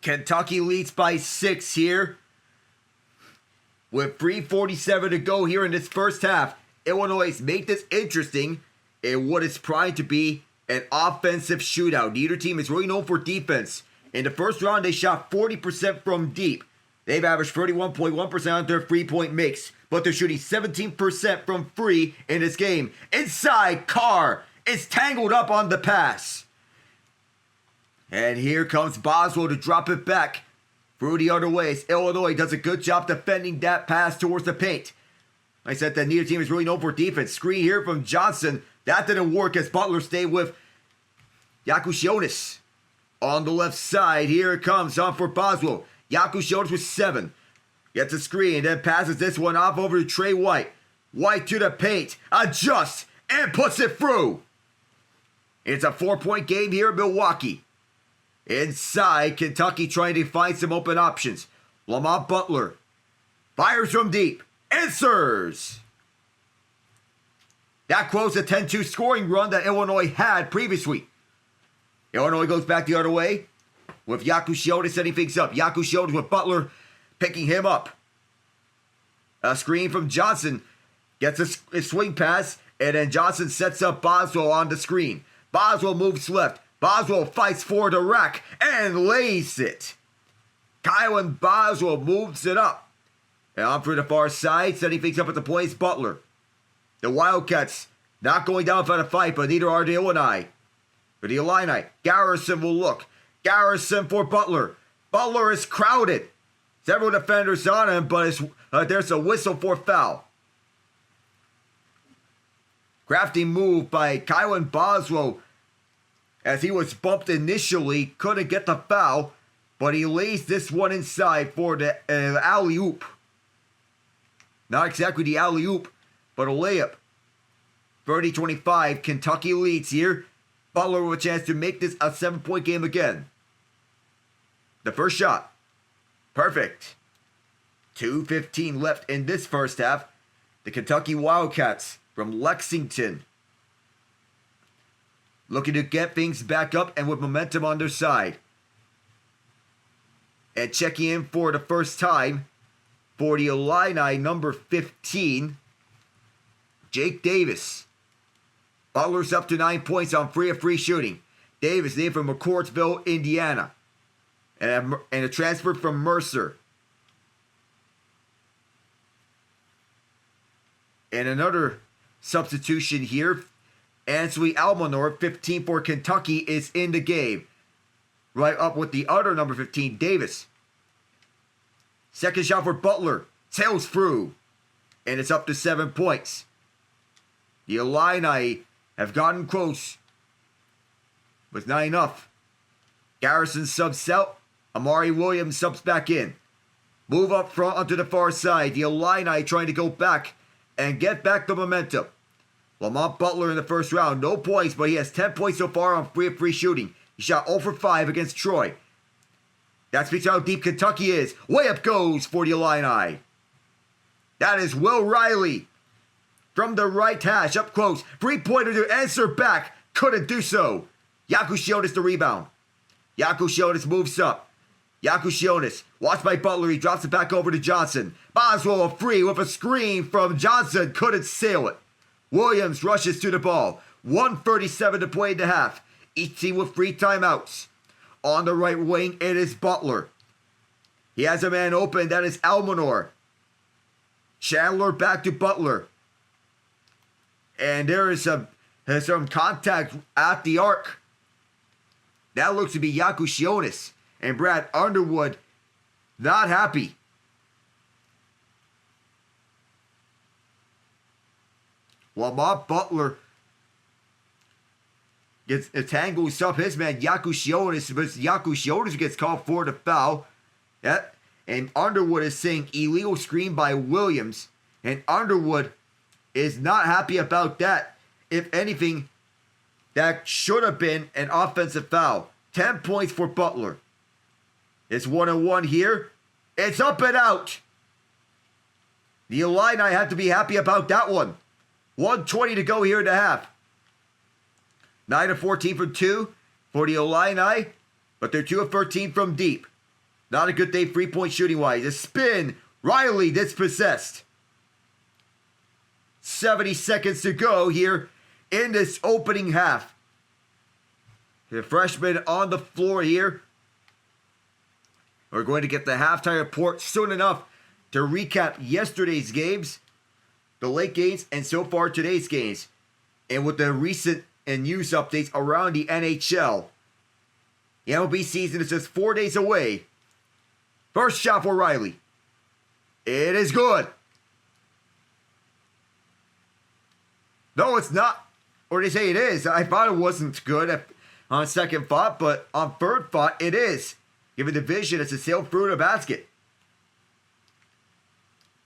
Kentucky leads by 6 here. With 3:47 to go here in this first half, Illinois make this interesting in what is primed to be an offensive shootout. Neither team is really known for defense. In the first round, they shot 40% from deep. They've averaged 31.1% on their three-point makes, but they're shooting 17% from free in this game. Inside, Carr is tangled up on the pass. And here comes Boswell to drop it back through the other way. Illinois does a good job defending that pass towards the paint. I said that neither team is really known for defense. Screen here from Johnson. That didn't work as Butler stayed with Yakushionis. On the left side, here it comes on for Boswell. Yakushionis with 7. Gets a screen, then passes this one off over to Trey White. White to the paint, adjusts, and puts it through. It's a 4-point game here in Milwaukee. Inside, Kentucky trying to find some open options. Lamont Butler fires from deep. Answers. That quotes a 10-2 scoring run that Illinois had previously. Illinois goes back the other way with Yakushionis setting things up. Yakushionis with Butler picking him up. A screen from Johnson. Gets a swing pass, and then Johnson sets up Boswell on the screen. Boswell moves left. Boswell fights for the rack and lays it. Kylan Boswell moves it up. And on for the far side, setting things up at the place, Butler. The Wildcats not going down for the fight, but neither are the Illini. For the Illini, Garrison will look. Garrison for Butler. Butler is crowded. Several defenders on him, but there's a whistle for foul. Crafty move by Kylan Boswell as he was bumped initially. Couldn't get the foul, but he lays this one inside for the alley-oop. Not exactly the alley-oop, but a layup. 30-25, Kentucky leads here. Butler with a chance to make this a 7-point game again. The first shot. Perfect. 2:15 left in this first half. The Kentucky Wildcats from Lexington looking to get things back up and with momentum on their side. And checking in for the first time for the Illini, number 15, Jake Davis. Butler's up to 9 points on free shooting. Davis named from McCourtsville, Indiana. And a transfer from Mercer. And another substitution here. Ansley Almanor, 15 for Kentucky, is in the game. Right up with the other number 15, Davis. Second shot for Butler. Sails through. And it's up to 7 points. The Illini have gotten close. But not enough. Garrison subs out. Amari Williams subs back in. Move up front onto the far side. The Illini trying to go back and get back the momentum. Lamont Butler in the first round. No points, but he has 10 points so far on free shooting. He shot 0 for 5 against Troy. That speaks how deep Kentucky is. Way up goes for the Illini. That is Will Riley. From the right hash, up close. 3-pointer to answer back. Couldn't do so. Yakushionis the rebound. Yakushionis moves up. Yakushionis, watched by Butler, he drops it back over to Johnson. Boswell free with a screen from Johnson, couldn't sail it. Williams rushes to the ball. 1:37 to play in the half. Each team with 3 timeouts. On the right wing, it is Butler. He has a man open, that is Almanor. Chandler back to Butler. And there is some contact at the arc. That looks to be Yakushionis. And Brad Underwood, not happy. Lamont Butler tangles up his man Yakushionis, but Yakushionis gets called for the foul. And Underwood is saying illegal screen by Williams. And Underwood is not happy about that. If anything, that should have been an offensive foul. 10 points for Butler. It's 1-1 here. It's up and out. The Illini have to be happy about that one. 1:20 to go here in the half. 9 of 14 from 2 for the Illini, but they're 2 of 13 from deep. Not a good day 3-point shooting wise. A spin. Riley dispossessed. 70 seconds to go here in this opening half. The freshman on the floor here. We're going to get the halftime report soon enough to recap yesterday's games, the late games, and so far today's games. And with the recent and news updates around the NHL. The MLB season is just 4 days away. First shot for Riley. It is good. No, it's not. Or they say it is. I thought it wasn't good on second thought, but on third thought, it is. Given the vision, it's a sail through the basket.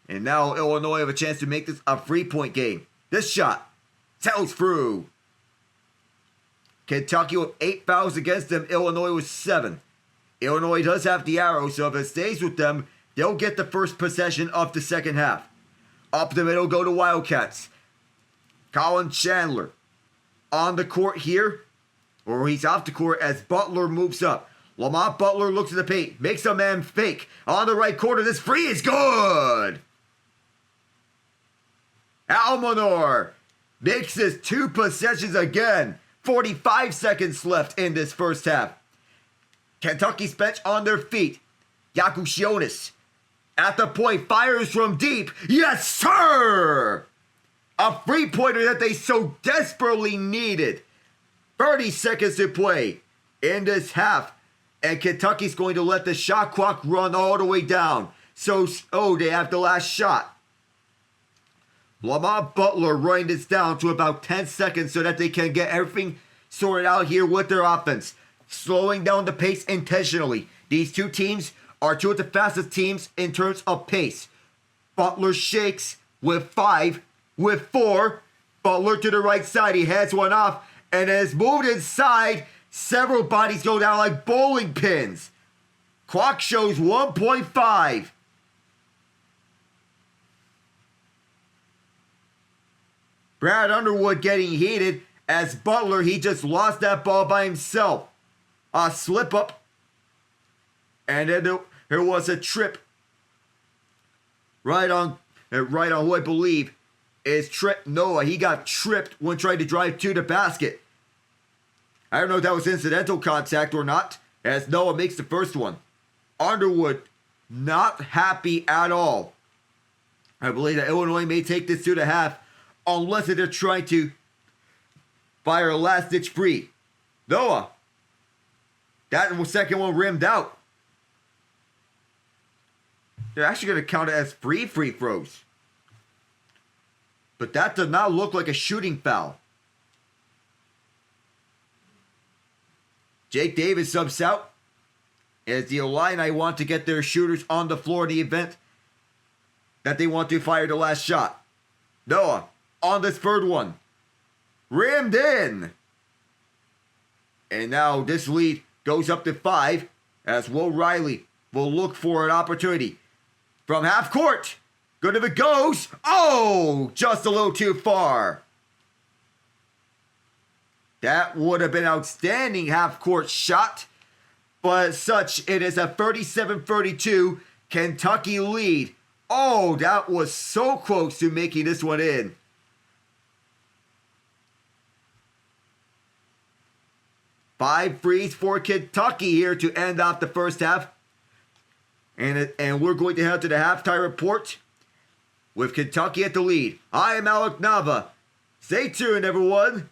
And now Illinois have a chance to make this a 3-point game. This shot sails through. Kentucky with 8 fouls against them. Illinois with 7. Illinois does have the arrow, so if it stays with them, they'll get the first possession of the second half. Up the middle go to Wildcats. Colin Chandler on the court here, or he's off the court as Butler moves up. Lamont Butler looks at the paint, makes a man fake. On the right corner, this free is good. Almanor makes this 2 possessions again. 45 seconds left in this first half. Kentucky's bench on their feet. Yakushionis at the point, fires from deep. Yes, sir! A 3-pointer that they so desperately needed. 30 seconds to play in this half. And Kentucky's going to let the shot clock run all the way down. So, they have the last shot. Lamont Butler running this down to about 10 seconds so that they can get everything sorted out here with their offense. Slowing down the pace intentionally. These two teams are two of the fastest teams in terms of pace. Butler shakes with 5, with 4. Butler to the right side. He heads one off and has moved inside. Several bodies go down like bowling pins. Clock shows 1.5. Brad Underwood getting heated as Butler, he just lost that ball by himself. A slip up. And then there was a trip. Right on who I believe is Trip Noah. He got tripped when trying to drive to the basket. I don't know if that was incidental contact or not, as Noah makes the first one. Underwood not happy at all. I believe that Illinois may take this to the half unless they're trying to fire a last-ditch free. Noah. That second one rimmed out. They're actually going to count it as free throws. But that does not look like a shooting foul. Jake Davis subs out as the Illini want to get their shooters on the floor in the event that they want to fire the last shot. Noah on this third one. Rimmed in. And now this lead goes up to 5 as Will Riley will look for an opportunity. From half court. Good if it goes. Oh, just a little too far. That would have been an outstanding half-court shot. But as such, it is a 37-32 Kentucky lead. Oh, that was so close to making this one in. Five threes for Kentucky here to end off the first half. And we're going to head to the halftime report with Kentucky at the lead. I am Alec Nava. Stay tuned, everyone.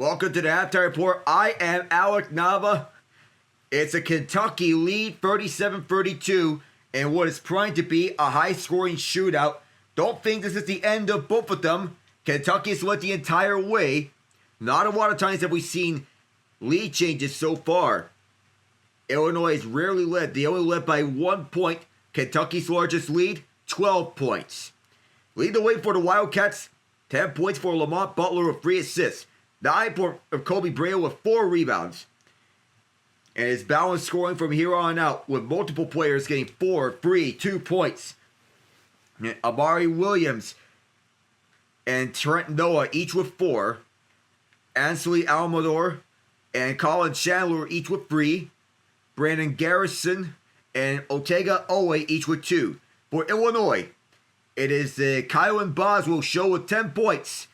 Welcome to the Halftime Report. I am Alec Nava. It's a Kentucky lead, 37-32, and what is primed to be a high-scoring shootout. Don't think this is the end of both of them. Kentucky has led the entire way. Not a lot of times have we seen lead changes so far. Illinois has rarely led. They only led by 1 point. Kentucky's largest lead, 12 points. Lead the way for the Wildcats, 10 points for Lamont Butler with 3 assists. 9 for Kobe Braille with 4 rebounds. And it's balanced scoring from here on out with multiple players getting 4, 3, 2 points. And Amari Williams and Trent Noah each with 4. Ansley Almador and Colin Chandler each with 3. Brandon Garrison and Otega Owe each with 2. For Illinois, it is the Kylan Boswell show with 10 points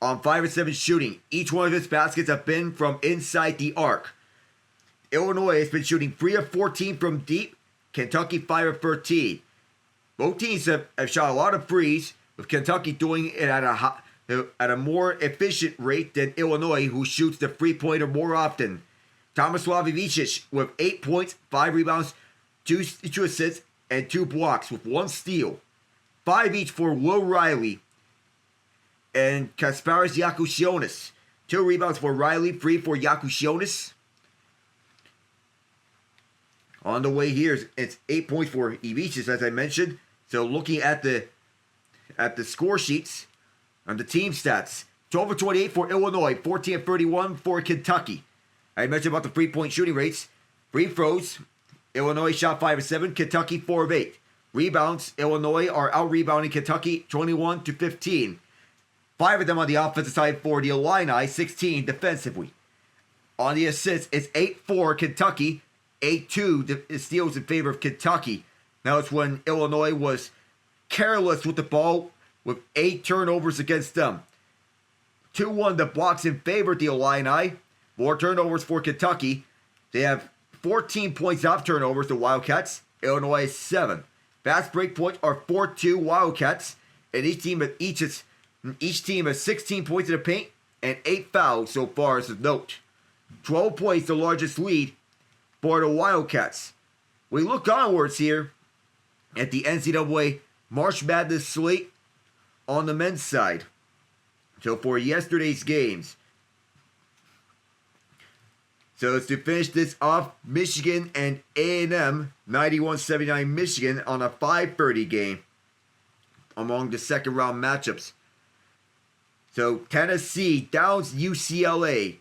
on 5 of 7 shooting. Each one of his baskets have been from inside the arc. Illinois has been shooting 3 of 14 from deep. Kentucky 5 of 13. Both teams have shot a lot of threes, with Kentucky doing it at a more efficient rate than Illinois, who shoots the 3-pointer more often. Tomislav Ivicic with 8 points, 5 rebounds, 2 assists, and 2 blocks with 1 steal. 5 each for Will Riley and Kasparis Yakushonis. 2 rebounds for Riley, 3 for Yakushonis. On the way here, it's 8 points for Ivicic, as I mentioned. So looking at the score sheets on the team stats, 12 of 28 for Illinois, 14 of 31 for Kentucky. I mentioned about the 3-point shooting rates. Free throws, Illinois shot 5 of 7, Kentucky 4 of 8. Rebounds, Illinois are out-rebounding Kentucky 21-15. 5 of them on the offensive side for the Illini, 16 defensively. On the assists, it's 8-4 Kentucky, 8-2 steals in favor of Kentucky. Now it's when Illinois was careless with the ball with 8 turnovers against them. 2-1 the blocks in favor of the Illini. More turnovers for Kentucky. They have 14 points off turnovers, the Wildcats. Illinois has 7. Fast break points are 4-2 Wildcats. And each team has 16 points in the paint and 8 fouls so far as a note. 12 points, the largest lead for the Wildcats. We look onwards here at the NCAA March Madness slate on the men's side. So for yesterday's games. So it's to finish this off, Michigan and A&M, 91-79 Michigan on a 5:30 game among the second round matchups. So Tennessee downs UCLA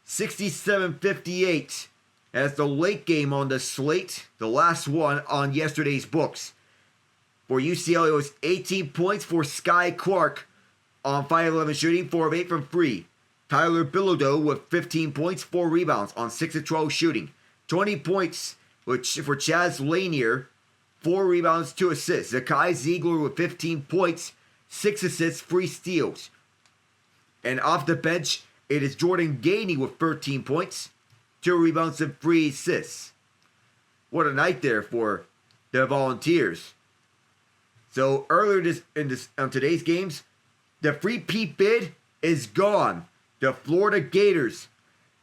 67-58 as the late game on the slate, the last one on yesterday's books. For UCLA, it was 18 points for Sky Clark on 5-11 shooting, 4 of 8 from 3. Tyler Bilodeau with 15 points, 4 rebounds on 6 of 12 shooting. 20 points for Chaz Lanier, 4 rebounds, 2 assists. Zakai Ziegler with 15 points, 6 assists, 3 steals. And off the bench, it is Jordan Gainey with 13 points, 2 rebounds, and 3 assists. What a night there for the Volunteers. So earlier on today's games, the free Pete bid is gone. The Florida Gators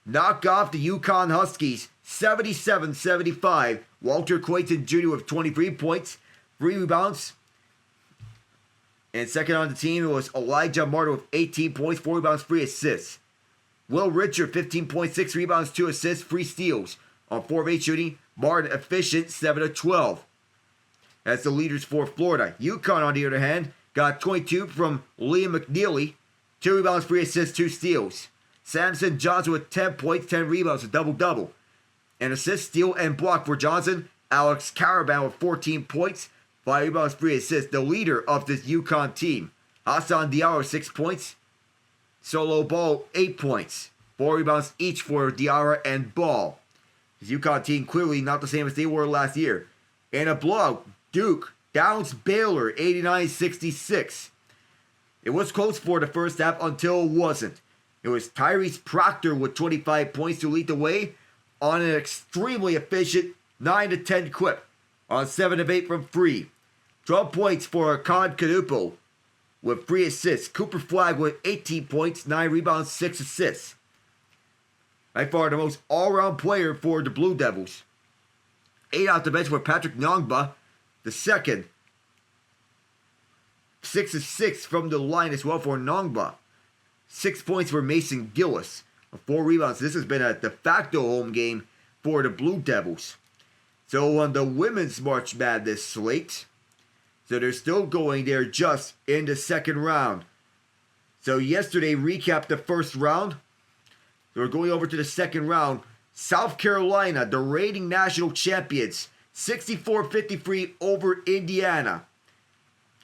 knock off the UConn Huskies 77-75. Walter Clayton Jr. with 23 points, 3 rebounds. And second on the team was Elijah Martin with 18 points, 4 rebounds, 3 assists. Will Richard, 15 points, 6 rebounds, 2 assists, 3 steals. On 4 of 8 shooting, Martin efficient, 7 of 12. That's the leaders for Florida. UConn, on the other hand, got 22 from Liam McNeely, 2 rebounds, 3 assists, 2 steals. Samson Johnson with 10 points, 10 rebounds, a double-double. An assist, steal, and block for Johnson. Alex Caravan with 14 points, 5 rebounds, 3 assists. The leader of this UConn team. Hassan Diallo, 6 points. Solo Ball, 8 points. 4 rebounds each for Diarra and Ball. This UConn team clearly not the same as they were last year. In a blowout, Duke downs Baylor 89-66. It was close for the first half until it wasn't. It was Tyrese Proctor with 25 points to lead the way on an extremely efficient 9-10 clip on 7 of 8 from 3. 12 points for Con Canupo with 3 assists. Cooper Flagg with 18 points, 9 rebounds, 6 assists. by far the most all-around player for the Blue Devils. 8 off the bench for Patrick Nyongba, the second. 6 assists from the line as well for Nyongba. 6 points for Mason Gillis. 4 rebounds. This has been a de facto home game for the Blue Devils. So on the women's March Madness slate, so they're still going there just in the second round. So yesterday recapped the first round. So we're going over to the second round. South Carolina, the reigning national champions, 64-53 over Indiana.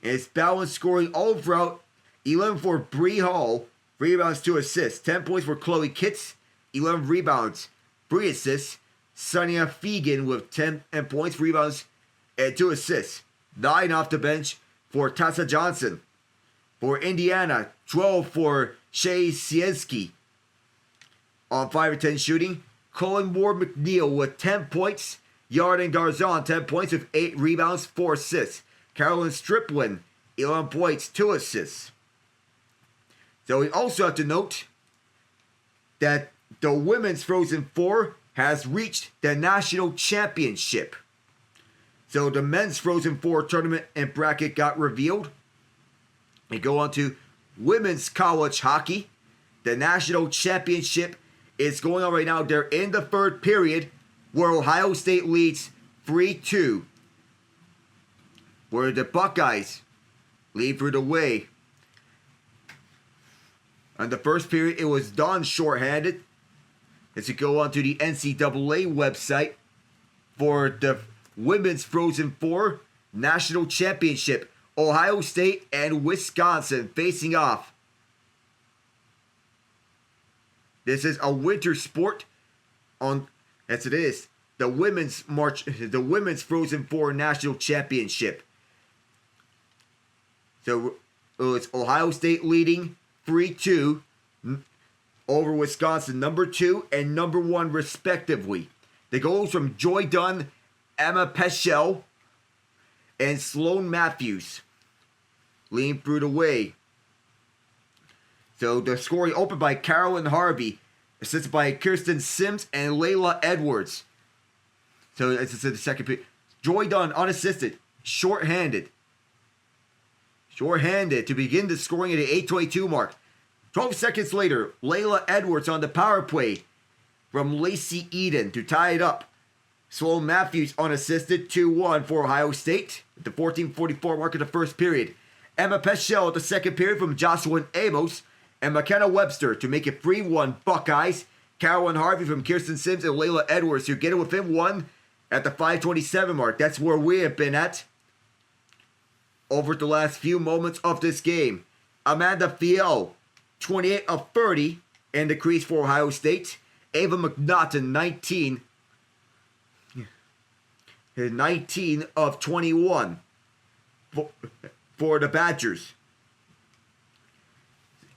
And it's balanced scoring all throughout. 11 for Bree Hall, 3 rebounds, 2 assists. 10 points for Chloe Kitts, 11 rebounds, 3 assists. Sonia Fegan with 10 points, rebounds, and 2 assists. 9 off the bench for Tessa Johnson. For Indiana, 12 for Shea Sienski on 5 of 10 shooting. Colin Ward McNeil with 10 points. Yarden Garzon, 10 points with 8 rebounds, 4 assists. Carolyn Striplin, 11 points, 2 assists. So we also have to note that the women's Frozen Four has reached the national championship. So the men's Frozen Four tournament and bracket got revealed. We go on to women's college hockey. The national championship is going on right now. They're in the third period where Ohio State leads 3-2. Where the Buckeyes lead for the way. On the first period, it was Dawn shorthanded. As you go on to the NCAA website for the women's Frozen Four national championship. Ohio State and Wisconsin facing off. This is a winter sport on, as it is, the women's Frozen Four national championship. So it's Ohio State leading 3-2 over Wisconsin, number 2 and number 1 respectively. The goals from Joy Dunn, Emma Peschel, and Sloan Matthews leading through the way. So the scoring opened by Carolyn Harvey, assisted by Kirsten Sims and Layla Edwards. So it's the second period. Joy Dunn unassisted, shorthanded to begin the scoring at the 8:22 mark. 12 seconds later, Layla Edwards on the power play from Lacey Eden to tie it up. Sloan Matthews unassisted, 2-1 for Ohio State at the 14:44 mark of the first period. Emma Peschel at the second period from Jocelyn Amos and McKenna Webster to make it 3-1 Buckeyes. Carolyn Harvey from Kirsten Sims and Layla Edwards to get it within 1 at the 5:27 mark. That's where we have been at over the last few moments of this game. Amanda Fiel, 28 of 30 in the crease for Ohio State. Ava McNaughton, 19 of 21 for the Badgers.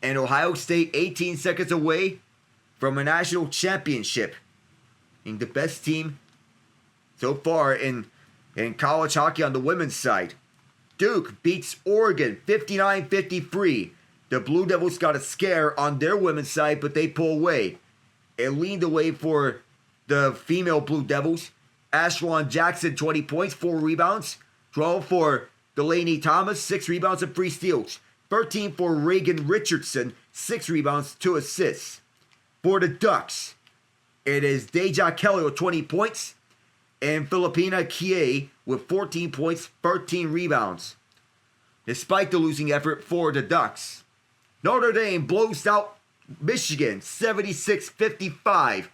And Ohio State 18 seconds away from a national championship. Being the best team so far in college hockey on the women's side. Duke beats Oregon 59-53. The Blue Devils got a scare on their women's side, but they pull away. It leaned away for the female Blue Devils. Ashwan Jackson, 20 points, 4 rebounds. 12 for Delaney Thomas, 6 rebounds and 3 steals. 13 for Reagan Richardson, 6 rebounds, 2 assists. For the Ducks, it is Deja Kelly with 20 points and Filipina Kie with 14 points, 13 rebounds. Despite the losing effort for the Ducks, Notre Dame blows out Michigan 76-55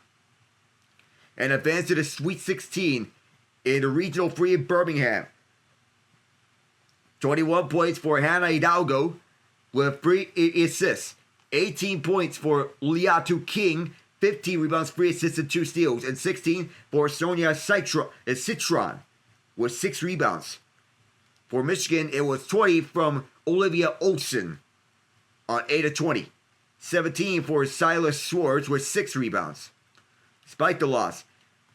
and advanced to the Sweet 16 in the Regional 3 in Birmingham. 21 points for Hannah Hidalgo with 3 assists. 18 points for Liatu King, 15 rebounds, 3 assists, and 2 steals. And 16 for Sonia Citron with 6 rebounds. For Michigan, it was 20 from Olivia Olsen on 8 of 20. 17 for Silas Swords with 6 rebounds. Despite the loss,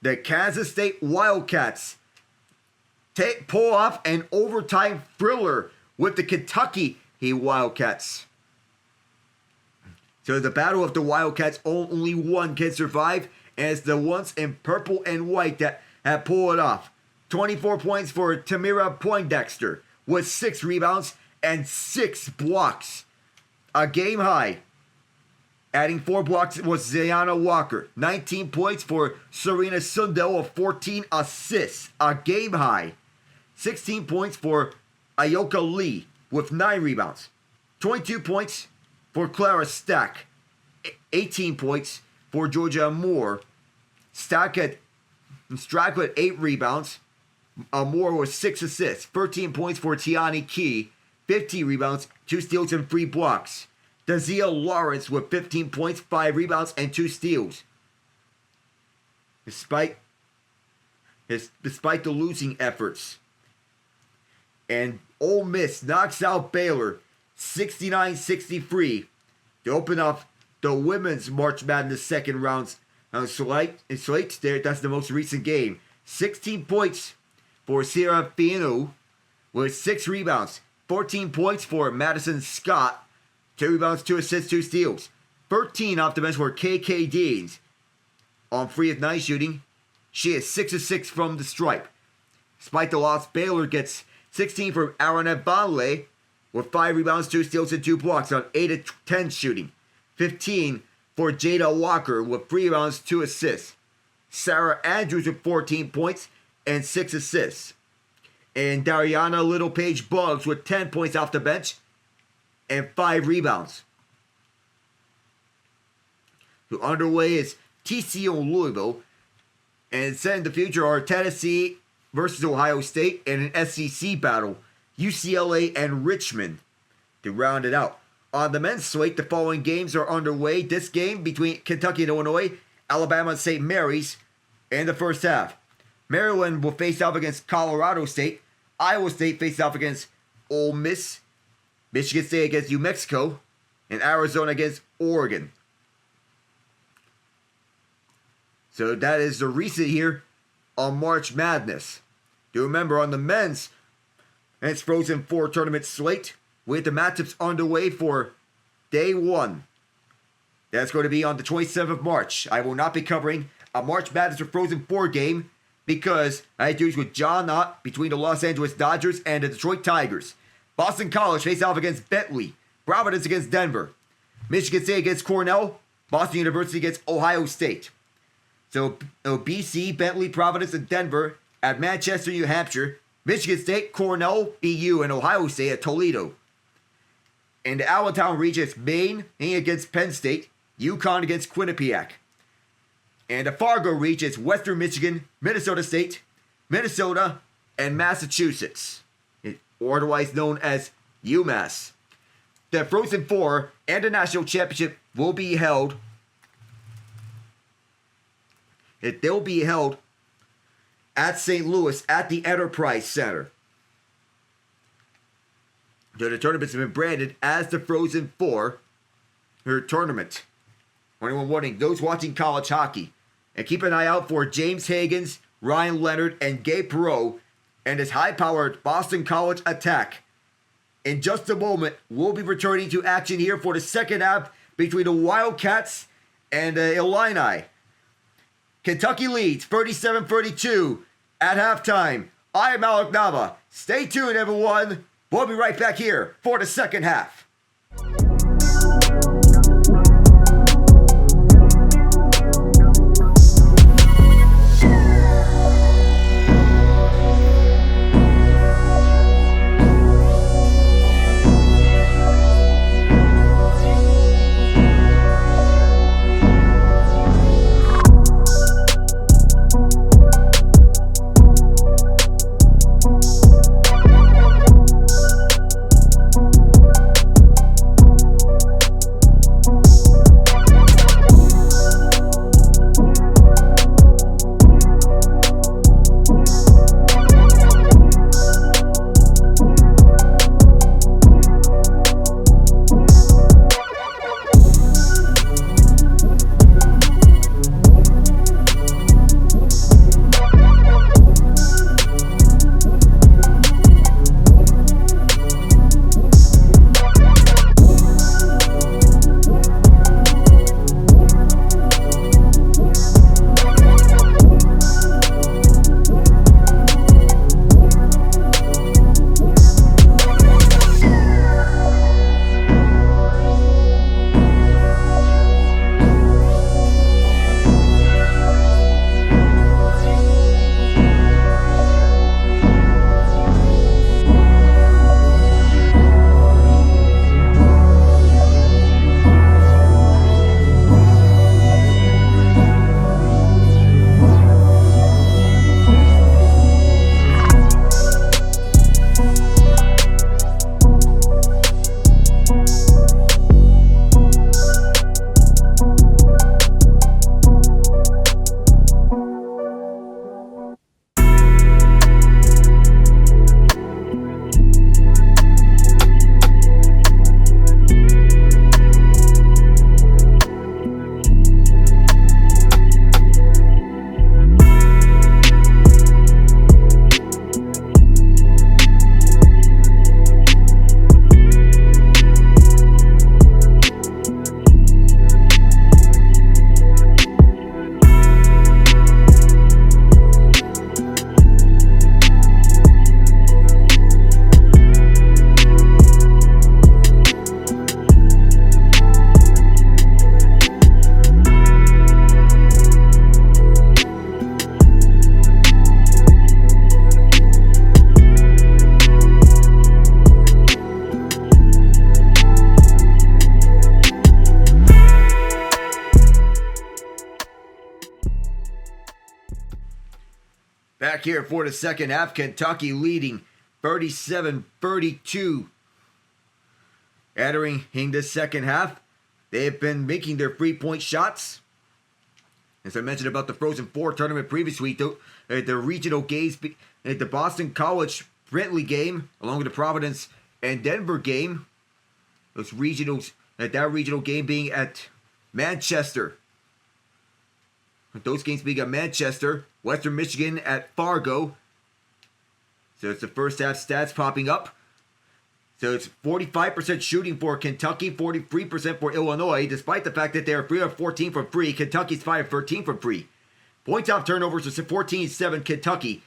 the Kansas State Wildcats pull off an overtime thriller with the Kentucky Wildcats. So the battle of the Wildcats, only one can survive, and it's the ones in purple and white that have pulled it off. 24 points for Tamira Poindexter with 6 rebounds and 6 blocks. A game high. Adding 4 blocks was Zayana Walker. 19 points for Serena Sundell with 14 assists. A game high. 16 points for Ayoka Lee with 9 rebounds. 22 points for Clara Stack. 18 points for Georgia Moore. Stack had 8 rebounds. Moore with 6 assists. 13 points for Tiani Key. 15 rebounds, 2 steals, and 3 blocks. Dazia Lawrence with 15 points, 5 rebounds, and 2 steals. Despite the losing efforts. And Ole Miss knocks out Baylor 69-63 to open up the women's March Madness second round slate there. That's the most recent game. 16 points for Sierra Fino with 6 rebounds. 14 points for Madison Scott. 2 rebounds, 2 assists, 2 steals. 13 off the bench for KK Deans. On free of 9 shooting, she is 6 of 6 from the stripe. Despite the loss, Baylor gets 16 from Aronet Bonley with 5 rebounds, 2 steals, and 2 blocks on 8 of 10 shooting. 15 for Jada Walker with 3 rebounds, 2 assists. Sarah Andrews with 14 points and 6 assists. And Dariana Littlepage Buggs with 10 points off the bench and 5 rebounds. So underway is TCU and Louisville. And set in the future are Tennessee versus Ohio State and an SEC battle, UCLA and Richmond, to round it out. On the men's slate, the following games are underway. This game between Kentucky and Illinois, Alabama and St. Mary's in the first half. Maryland will face off against Colorado State. Iowa State faces off against Ole Miss. Michigan State against New Mexico. And Arizona against Oregon. So that is the recent here on March Madness. Do remember on the men's and it's Frozen 4 tournament slate, with the matchups underway for day 1. That's going to be on the 27th of March. I will not be covering a March Madness or Frozen 4 game because I had duties with John Knott between the Los Angeles Dodgers and the Detroit Tigers. Boston College face off against Bentley. Providence against Denver. Michigan State against Cornell. Boston University against Ohio State. So BC, Bentley, Providence, and Denver at Manchester, New Hampshire. Michigan State, Cornell, BU, and Ohio State at Toledo. In the Allentown region, it's Maine against Penn State. UConn against Quinnipiac. And the Fargo region, it's Western Michigan, Minnesota State, Minnesota, and Massachusetts, or otherwise known as UMass. The Frozen 4 and the National Championship will be held. They'll be held at St. Louis at the Enterprise Center. The tournament's been branded as the Frozen 4 tournament. Anyone wanting, those watching college hockey. And keep an eye out for James Higgins, Ryan Leonard, and Gabe Perreault and his high-powered Boston College attack. In just a moment, we'll be returning to action here for the second half between the Wildcats and the Illini. Kentucky leads 37-32 at halftime. I am Alec Nava. Stay tuned, everyone. We'll be right back here for the second half. Back here for the second half, Kentucky leading 37-32. Entering the second half, they have been making their 3-point shots. As I mentioned about the Frozen Four tournament previous week, the regional games at the Boston College Bentley game, along with the Providence and Denver game, that regional game being at Manchester. Those games being at Manchester, Western Michigan at Fargo. So it's the first half stats popping up. So it's 45% shooting for Kentucky, 43% for Illinois, despite the fact that they are 3 of 14 from free. Kentucky's 5 of 13 from free. Points off turnovers are 14-7 Kentucky,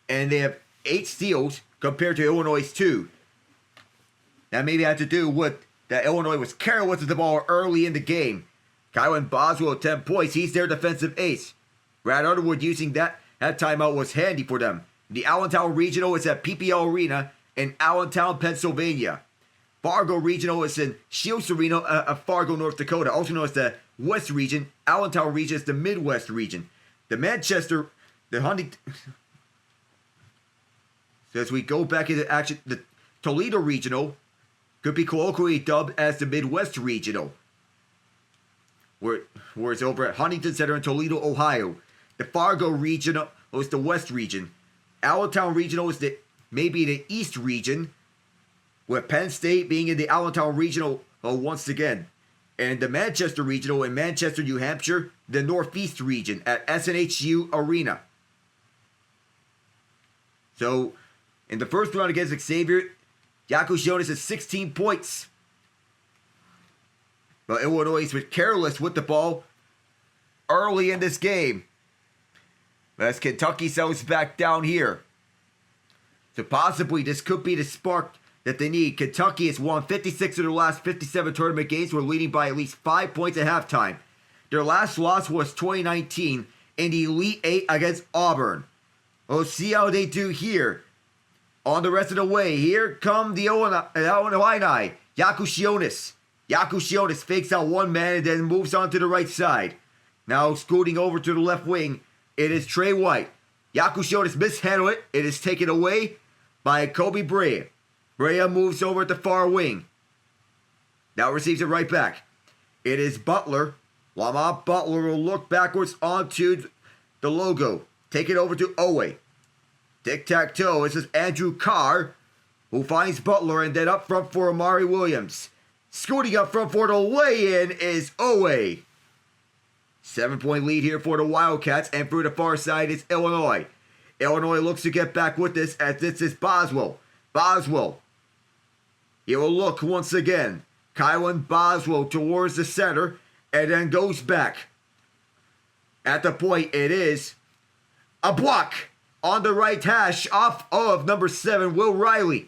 and they have 8 steals compared to Illinois' 2. That maybe had to do with that Illinois was careless with the ball early in the game. Kylan Boswell at 10 points. He's their defensive ace. Brad Underwood using that timeout was handy for them. The Allentown Regional is at PPL Arena in Allentown, Pennsylvania. Fargo Regional is in Shields Arena of Fargo, North Dakota, also known as the West Region. Allentown Region is the Midwest Region. The Huntington... So as we go back into action, the Toledo Regional could be colloquially dubbed as the Midwest Regional, where it's over at Huntington Center in Toledo, Ohio. The Fargo Regional is the West Region. Allentown Regional is maybe the East Region, with Penn State being in the Allentown Regional once again. And the Manchester Regional in Manchester, New Hampshire, the Northeast Region at SNHU Arena. So, in the first round against Xavier, Yaku Jonas has 16 points. But Illinois was careless with the ball early in this game. As Kentucky settles back down here. So possibly this could be the spark that they need. Kentucky has won 56 of their last 57 tournament games. We're leading by at least 5 points at halftime. Their last loss was 2019 in the Elite Eight against Auburn. We'll see how they do here. On the rest of the way, here come the Illini. Yaku Jonas fakes out one man and then moves on to the right side. Now scooting over to the left wing, it is Trey White. Yaku Jonas mishandled it. It is taken away by Kobe Brea. Brea moves over at the far wing. Now receives it right back. It is Butler. Lamont Butler will look backwards onto the logo. Take it over to Owe. Tic-tac-toe. This is Andrew Carr, who finds Butler, and then up front for Amari Williams. Scooting up front for the lay-in is Owe. 7-point lead here for the Wildcats, and through the far side is Illinois. Illinois looks to get back with this, as this is Boswell. He will look once again. Kylan Boswell towards the center, and then goes back. At the point, it is a block on the right hash off of number 7, Will Riley.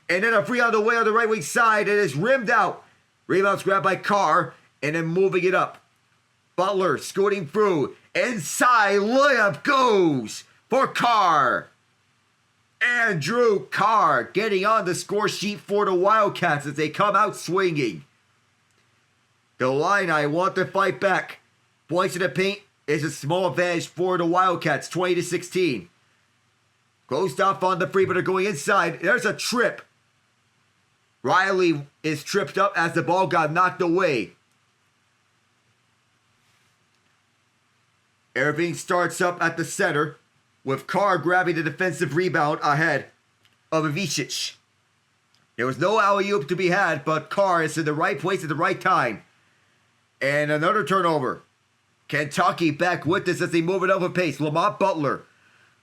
And then a free on the way on the right wing side. It is rimmed out. Rebound's grabbed by Carr, and then moving it up. Butler scooting through. Inside layup goes for Carr. Andrew Carr getting on the score sheet for the Wildcats as they come out swinging. The Illini want to fight back. Points in the paint is a small advantage for the Wildcats, 20-16. Closed off on the free, but they're going inside. There's a trip. Riley is tripped up as the ball got knocked away. Everything starts up at the center, with Carr grabbing the defensive rebound ahead of Ivicic. There was no alley-oop to be had, but Carr is in the right place at the right time. And another turnover. Kentucky back with this as they move it up a pace. Lamont Butler,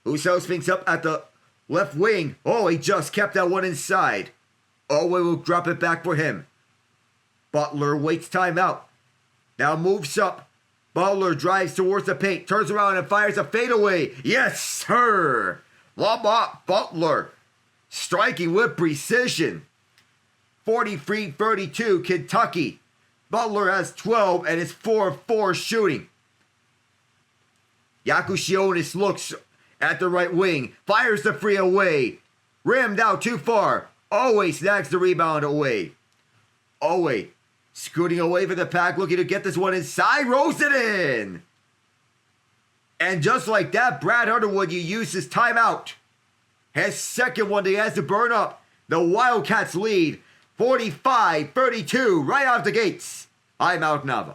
who sells things up at the left wing. Oh, he just kept that one inside. Owe will drop it back for him. Butler waits timeout. Now moves up. Butler drives towards the paint, turns around and fires a fadeaway. Yes, sir. Lamont Butler striking with precision. 43-32, Kentucky. Butler has 12 and is 4 of 4 shooting. Yaku Jonas looks at the right wing, fires the free away. Rimmed out too far. Owe snags the rebound away. Owe scooting away from the pack, looking to get this one inside, rolls it in. And just like that, Brad Underwood, you use his timeout. His second one that he has to burn up. The Wildcats lead 45-32 right out the gates. I'm out Nava.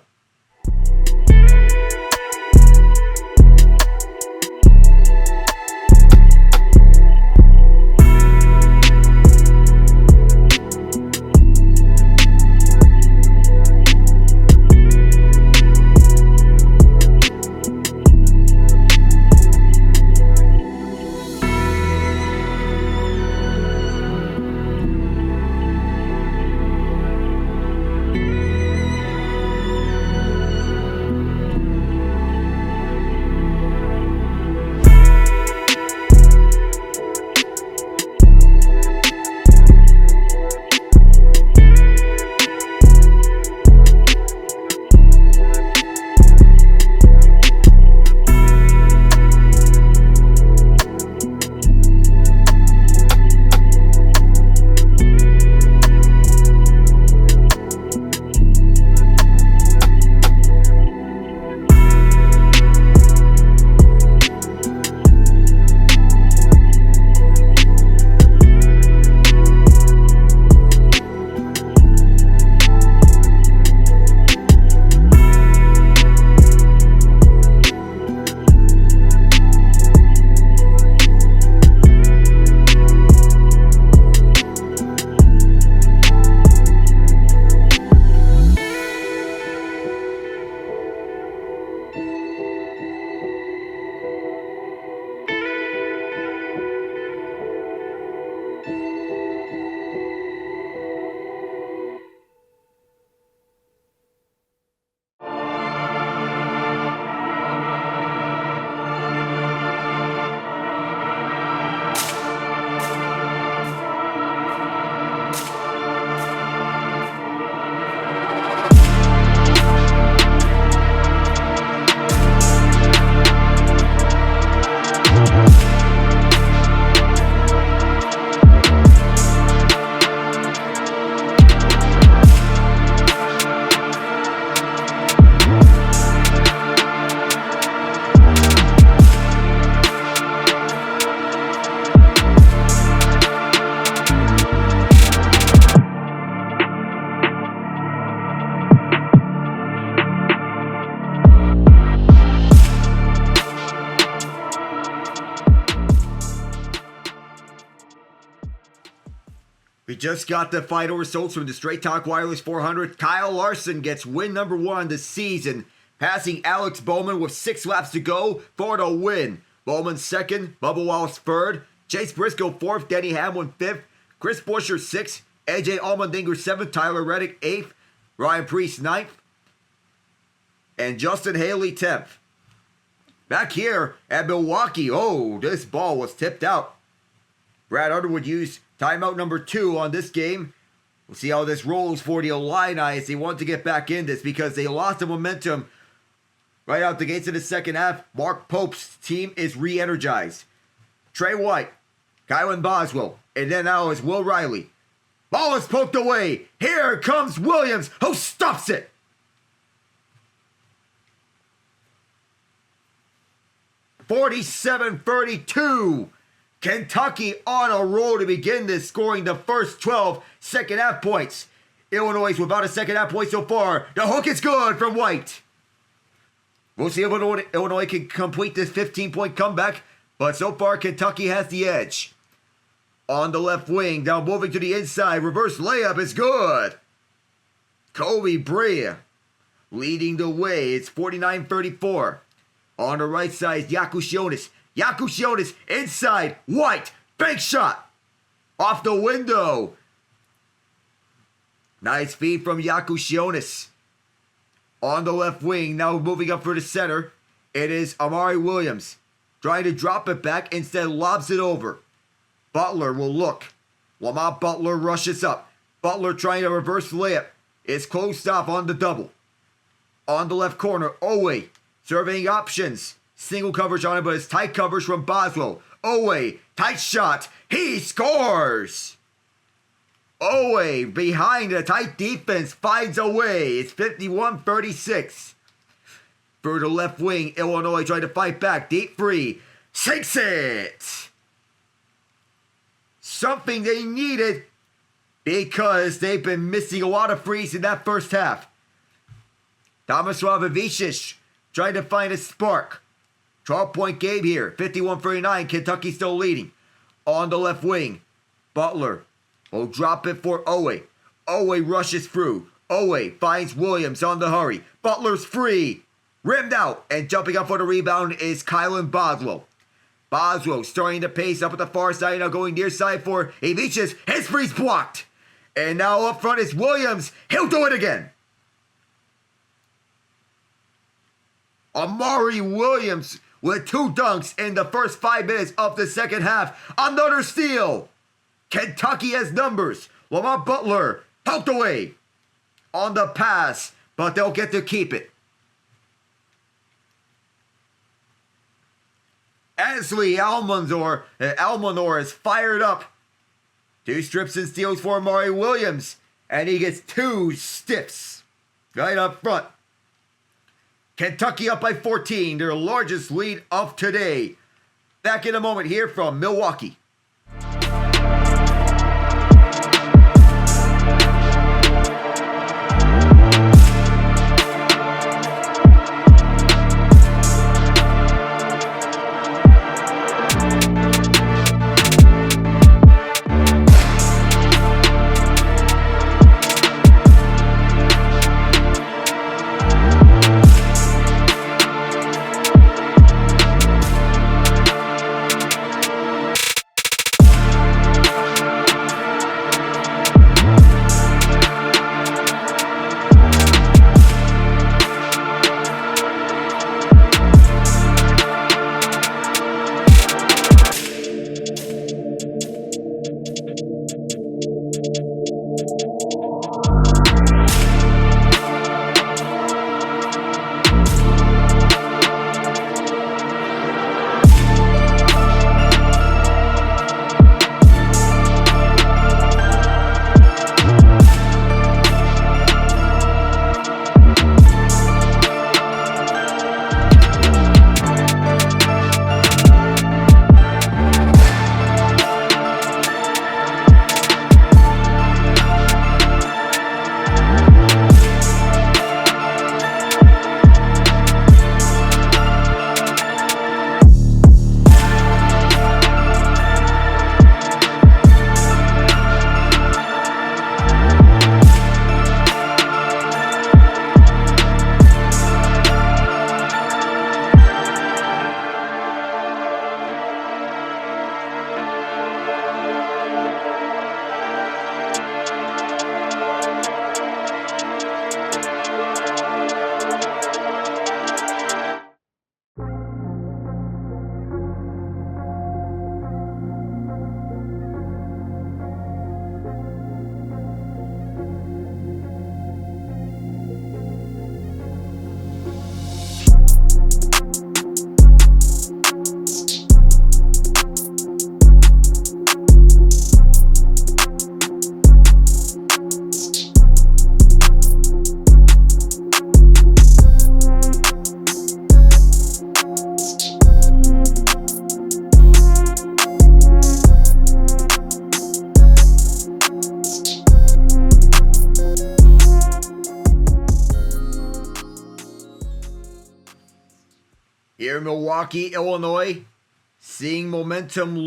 We just got the final results from the Straight Talk Wireless 400. Kyle Larson gets win number 1 this season, passing Alex Bowman with 6 laps to go for the win. Bowman second, Bubba Wallace third, Chase Briscoe fourth, Denny Hamlin fifth, Chris Buescher sixth, AJ Allmendinger seventh, Tyler Reddick eighth, Ryan Priest ninth, and Justin Haley 10th. Back here at Milwaukee, this ball was tipped out. Brad Underwood used timeout number 2 on this game. We'll see how this rolls for the Illini as they want to get back in this because they lost the momentum right out the gates in the second half. Mark Pope's team is re-energized. Trey White, Kylan Boswell, and then now is Will Riley. Ball is poked away. Here comes Williams, who stops it. (47-32). Kentucky on a roll to begin this, scoring the first 12 second half points. Illinois without a second half point so far. The hook is good from White. We'll see if Illinois can complete this 15-point comeback, but so far Kentucky has the edge. On the left wing, now moving to the inside, reverse layup is good. Kobe Brea leading the way. It's 49-34. On the right side, Yakushionis. Yakushionis inside. White. Big shot. Off the window. Nice feed from Yakushionis. On the left wing, now moving up for the center. It is Amari Williams. Trying to drop it back, instead lobs it over. Butler will look. Lamont Butler rushes up. Butler trying to reverse layup. It's closed off on the double. On the left corner, Owe. Surveying options. Single coverage on it, but it's tight coverage from Boswell. Owe, tight shot. He scores! Owe, behind a tight defense, finds a way. It's 51-36. For the left wing, Illinois trying to fight back. Deep free. Sinks it! Something they needed because they've been missing a lot of frees in that first half. Thomas Ravavicic trying to find a spark. 12-point game here. 51-49. Kentucky still leading. On the left wing, Butler will drop it for Owe. Owe rushes through. Owe finds Williams on the hurry. Butler's free. Rimmed out. And jumping up for the rebound is Kylan Boswell. Boswell starting to pace up at the far side. Now going near side for Ivichis. His free's blocked. And now up front is Williams. He'll do it again. Amari Williams with 2 dunks in the first 5 minutes of the second half. Another steal. Kentucky has numbers. Lamont Butler poked away on the pass, but they'll get to keep it. Ashley Almanor is fired up. 2 strips and steals for Amari Williams. And he gets 2 stiffs right up front. Kentucky up by 14, their largest lead of today. Back in a moment here from Milwaukee. Here in Milwaukee, Illinois, seeing momentum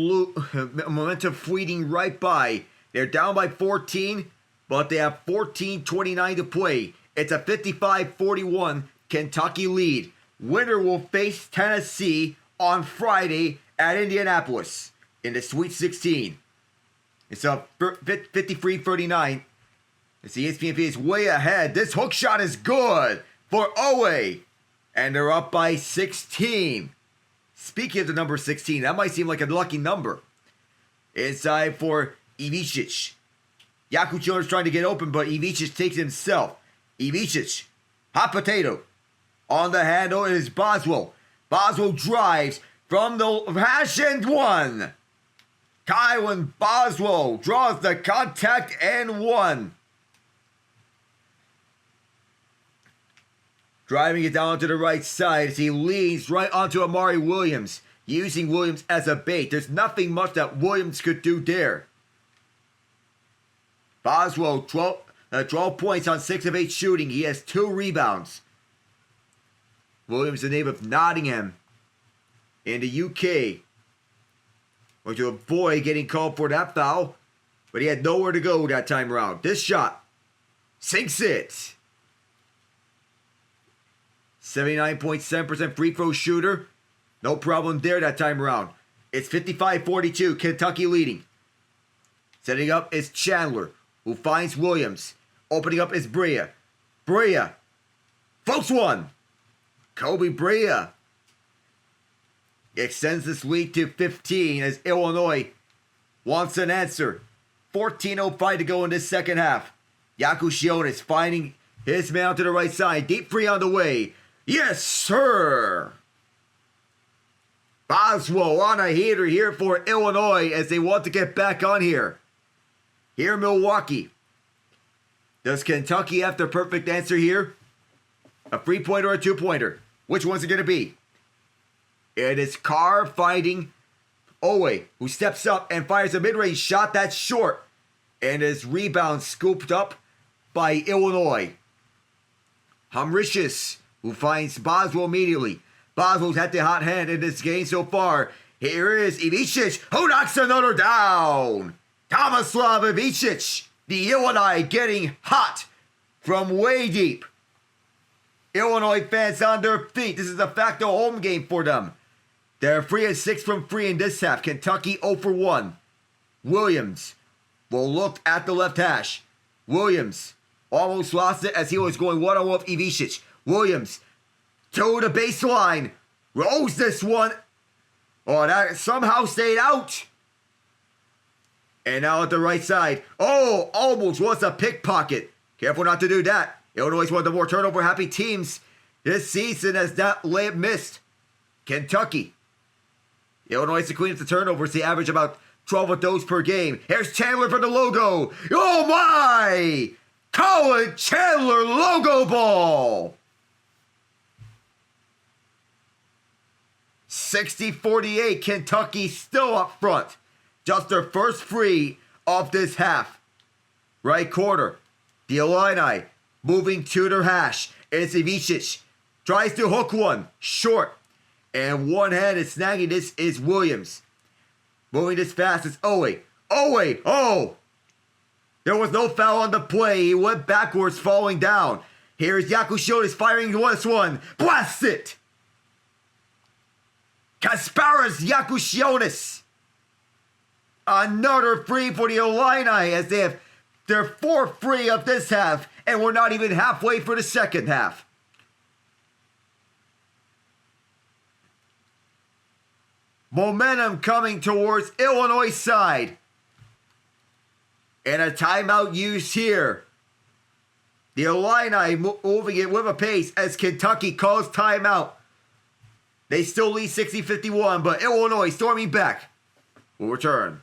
fleeting right by. They're down by 14, but they have 14:29 to play. It's a 55-41 Kentucky lead. Winner will face Tennessee on Friday at Indianapolis in the Sweet 16. It's a 53-39. It's the ESPN is way ahead. This hook shot is good for Owe. And they're up by 16. Speaking of the number 16, that might seem like a lucky number. Inside for Ivichich. Yakuchino is trying to get open, but Ivichich takes it himself. Ivichich, hot potato. On the handle is Boswell. Boswell drives from the hash and one. Kylan Boswell draws the contact and one. Driving it down to the right side as he leans right onto Amari Williams, using Williams as a bait. There's nothing much that Williams could do there. Boswell, 12 points on 6 of 8 shooting. He has 2 rebounds. Williams, the native of Nottingham in the UK. Going to avoid getting called for that foul, but he had nowhere to go that time around. This shot sinks it. 79.7% free throw shooter. No problem there that time around. It's 55-42, Kentucky leading. Setting up is Chandler, who finds Williams. Opening up is Brea. Brea floats one. Kobe Brea extends this lead to 15 as Illinois wants an answer. 14:05 to go in this second half. Yakushionis finding his man to the right side. Deep three on the way. Yes, sir. Boswell on a heater here for Illinois as they want to get back on here. Here, Milwaukee. Does Kentucky have the perfect answer here? A 3-pointer or a 2-pointer? Which one's it going to be? It is Carr finding Owe, who steps up and fires a mid-range shot that's short. And his rebound scooped up by Illinois. Hamricious, who finds Boswell immediately. Boswell's had the hot hand in this game so far. Here is Ivicic, who knocks another down. Tomislav Ivicic, the Illini getting hot from way deep. Illinois fans on their feet. This is a facto home game for them. They're 3 of 6 from 3 in this half. Kentucky 0 for 1. Williams will look at the left hash. Williams almost lost it as he was going one-on-one with Ivicic. Williams to the baseline. Rolls this one. Oh, that somehow stayed out. And now at the right side. Oh, almost was a pickpocket. Careful not to do that. Illinois is one of the more turnover-happy teams this season as that layup missed. Kentucky. Illinois is the queen of the turnovers. They average about 12 of those per game. Here's Chandler for the logo. Oh my! Colin Chandler logo ball. 60-48. Kentucky still up front. Just their first free of this half. Right corner. The Illini moving to their hash. It's Ivicic. Tries to hook one. Short. And one hand is snagging this is Williams. Moving this fast is Owe. Owe! Oh! There was no foul on the play. He went backwards, falling down. Here's Yakushionis firing this one. Blast it! Kasparas Yakushionis. Another free for the Illini as they have their 4th free of this half. And we're not even halfway for the second half. Momentum coming towards Illinois' side. And a timeout used here. The Illini moving it with a pace as Kentucky calls timeout. They still lead 60-51, but Illinois storming back. We'll return.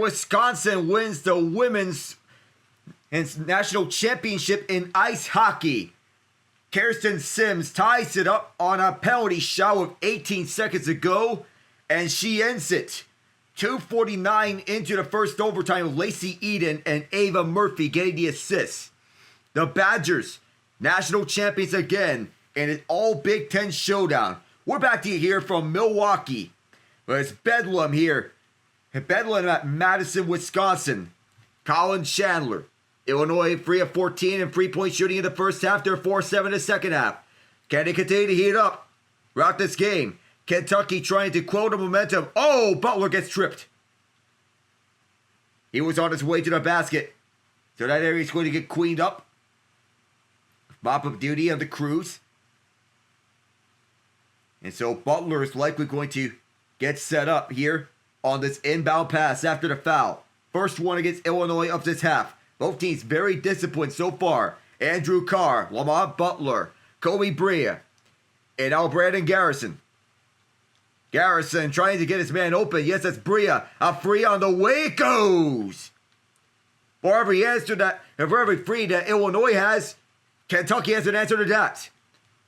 Wisconsin wins the women's national championship in ice hockey. Kirsten Sims ties it up on a penalty shot with 18 seconds to go, and she ends it. 2:49 into the first overtime, Lacey Eden and Ava Murphy getting the assists. The Badgers, national champions again, in an all Big Ten showdown. We're back to hear from Milwaukee. But it's Bedlam here. Bedlam at Madison, Wisconsin. Colin Chandler. Illinois 3 of 14 and 3-point shooting in the first half. They're 4-7 in the second half. Can they continue to heat up throughout this game? Kentucky trying to quell the momentum. Oh, Butler gets tripped. He was on his way to the basket. So that area is going to get cleaned up. Mop-up duty on the Crews. And so Butler is likely going to get set up here on this inbound pass after the foul. First one against Illinois of this half. Both teams very disciplined so far. Andrew Carr, Lamont Butler, Kobe Brea, and now Brandon Garrison. Garrison trying to get his man open. Yes, that's Brea. A free on the way it goes. For every free that Illinois has, Kentucky has an answer to that.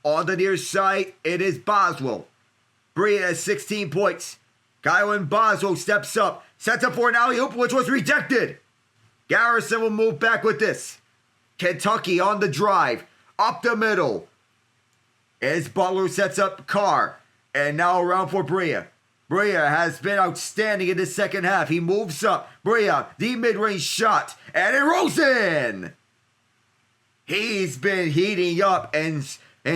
On the near side, it is Boswell. Brea has 16 points. Kylan Boswell steps up, sets up for an alley-oop, which was rejected. Garrison will move back with this. Kentucky on the drive, up the middle. As Butler sets up Carr, and now around for Brea. Brea has been outstanding in the second half. He moves up. Brea, the mid-range shot, and it rolls in. He's been heating up and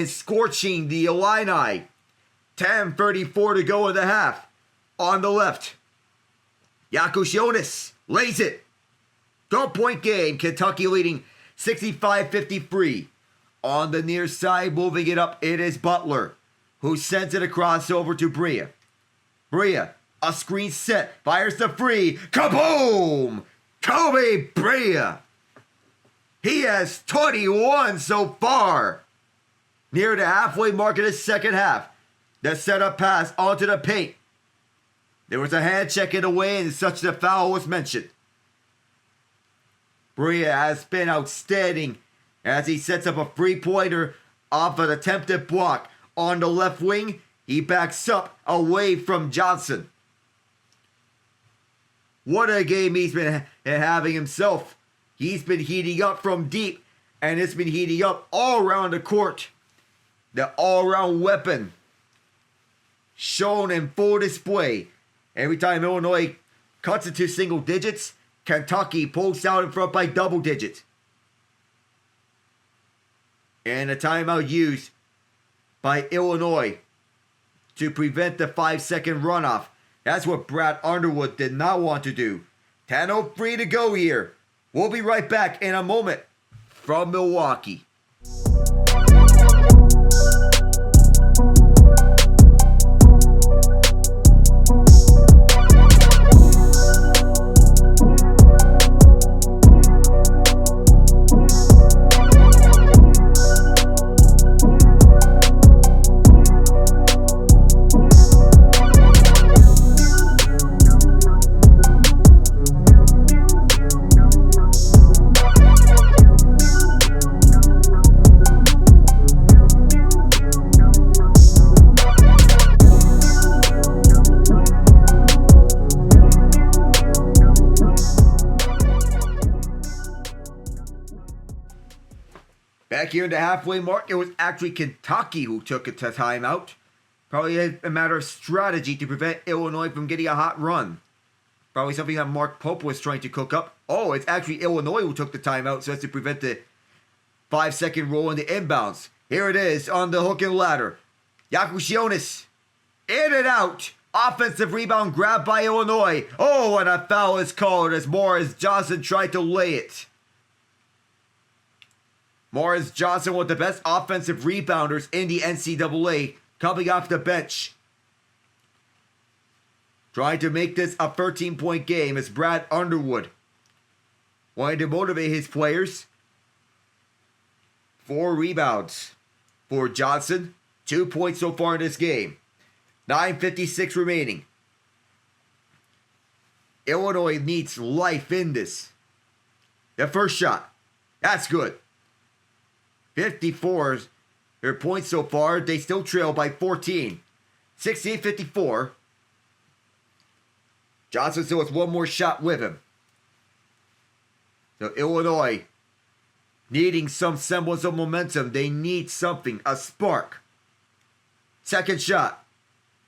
scorching the Illini. 10:34 to go in the half. On the left, Yakushionis lays it. 12-point game, Kentucky leading 65-53. On the near side, moving it up, it is Butler, who sends it across over to Brea. Brea, a screen set, fires the free. Kaboom! Kobe Brea. He has 21 so far. Near the halfway mark of the second half. The setup pass onto the paint. There was a hand check in the way and such the foul was mentioned. Brea has been outstanding as he sets up a three-pointer off an attempted block. On the left wing, he backs up away from Johnson. What a game he's been having himself. He's been heating up from deep, and it's been heating up all around the court. The all-around weapon shown in full display. Every time Illinois cuts into single digits, Kentucky pulls out in front by double digits. And a timeout used by Illinois to prevent the 5-second runoff. That's what Brad Underwood did not want to do. 10:03 to go here. We'll be right back in a moment from Milwaukee. Back here in the halfway mark, it was actually Kentucky who took a timeout. Probably a matter of strategy to prevent Illinois from getting a hot run. Probably something that Mark Pope was trying to cook up. Oh, it's actually Illinois who took the timeout so as to prevent the 5-second roll in the inbounds. Here it is on the hook and ladder. Yakushionis in and out. Offensive rebound grab by Illinois. Oh, and a foul is called as Morris Johnson tried to lay it. Morris Johnson, one of the best offensive rebounders in the NCAA, coming off the bench. Trying to make this a 13-point game is Brad Underwood. Wanting to motivate his players. 4 rebounds for Johnson. 2 points so far in this game. 9:56 remaining. Illinois needs life in this. The first shot. That's good. 54 their points so far. They still trail by 14. 68-54. Johnson still has one more shot with him. So Illinois needing some semblance of momentum. They need something, a spark. Second shot.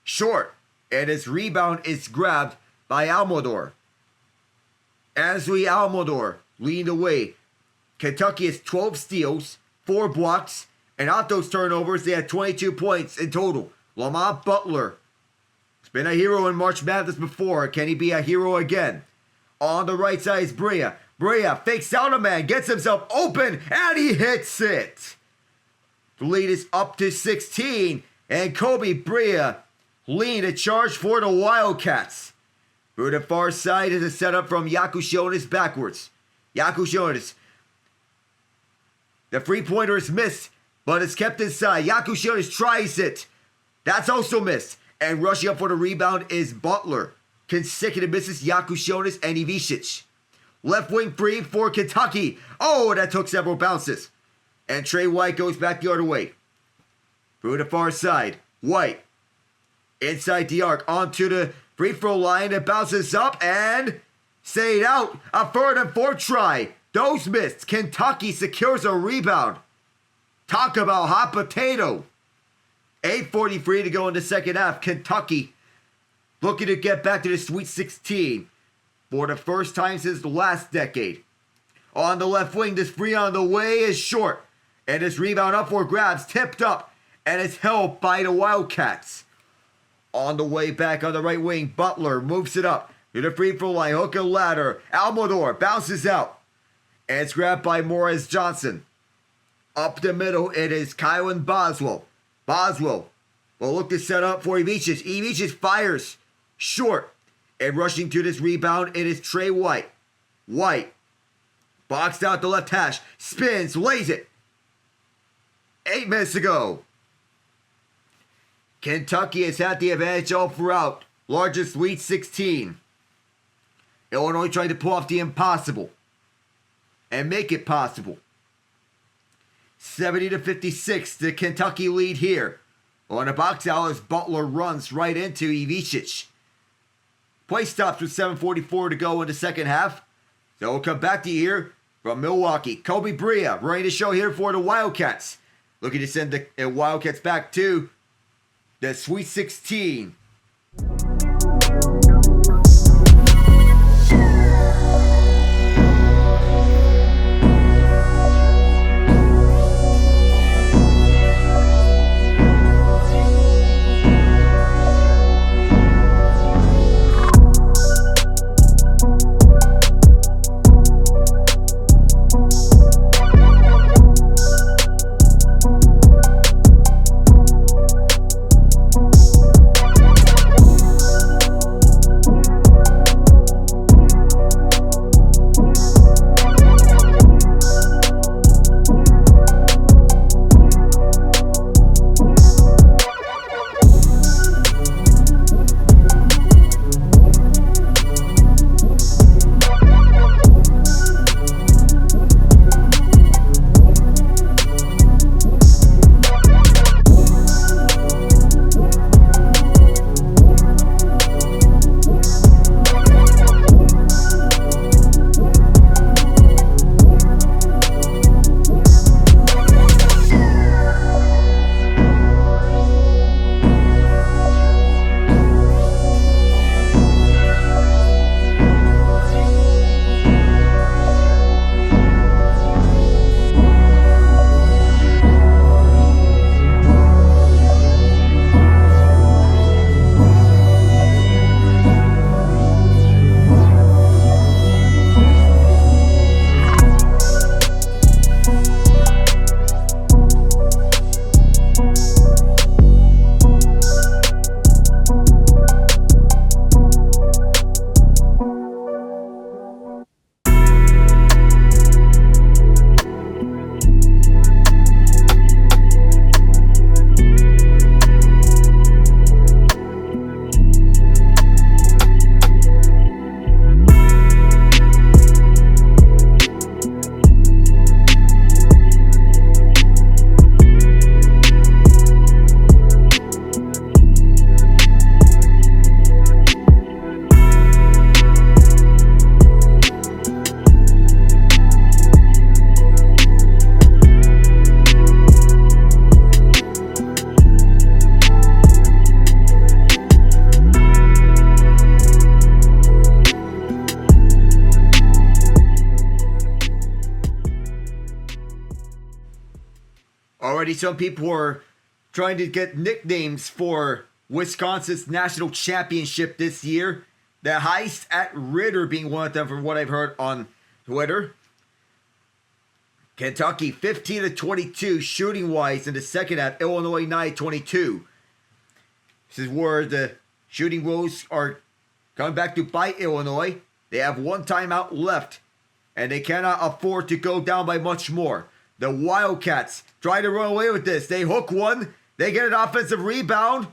Short. And his rebound is grabbed by Almodor. Ansley Almodor leading the way. Kentucky has 12 steals, 4 blocks, and off those turnovers, they had 22 points in total. Lamont Butler has been a hero in March Madness before. Can he be a hero again? On the right side is Brea. Brea fakes out a man, gets himself open, and he hits it. The lead is up to 16, and Kobe Brea leading the charge for the Wildcats. Through the far side is a setup from Yakushonis backwards. Yakushonis. The three-pointer is missed, but it's kept inside. Yakushonis tries it. That's also missed. And rushing up for the rebound is Butler. Consecutive misses, Yakushonis and Ivicic. Left wing free for Kentucky. Oh, that took several bounces. And Trey White goes back the other way. Through the far side. White. Inside the arc. Onto the free throw line. It bounces up and stayed out. A third and fourth try. Those missed. Kentucky secures a rebound. Talk about hot potato. 8:43 to go in the second half. Kentucky looking to get back to the Sweet 16 for the first time since the last decade. On the left wing, this free on the way is short. And this rebound up for grabs, tipped up, and it's held by the Wildcats. On the way back on the right wing, Butler moves it up to the free throw line, hook and ladder. Almodor bounces out. And it's grabbed by Morris Johnson. Up the middle, it is Kylan Boswell. Boswell will look to set up for Ivicic. Ivicic fires short. And rushing to this rebound, it is Trey White. White boxed out the left hash. Spins, lays it. 8 minutes to go. Kentucky has had the advantage all throughout. Largest Sweet 16. Illinois trying to pull off the impossible and make it possible. 70-56, the Kentucky lead here. On the box out as Butler runs right into Ivicic. Play stops with 7:44 to go in the second half. So we'll come back to you here from Milwaukee. Kobe Brea ready to show here for the Wildcats. Looking to send the Wildcats back to the Sweet 16. Already some people are trying to get nicknames for Wisconsin's national championship this year. The heist at Ritter being one of them from what I've heard on Twitter. Kentucky 15-22 shooting-wise in the second half. Illinois 9-22. This is where the shooting woes are coming back to bite Illinois. They have one timeout left, and they cannot afford to go down by much more. The Wildcats try to run away with this. They hook one. They get an offensive rebound.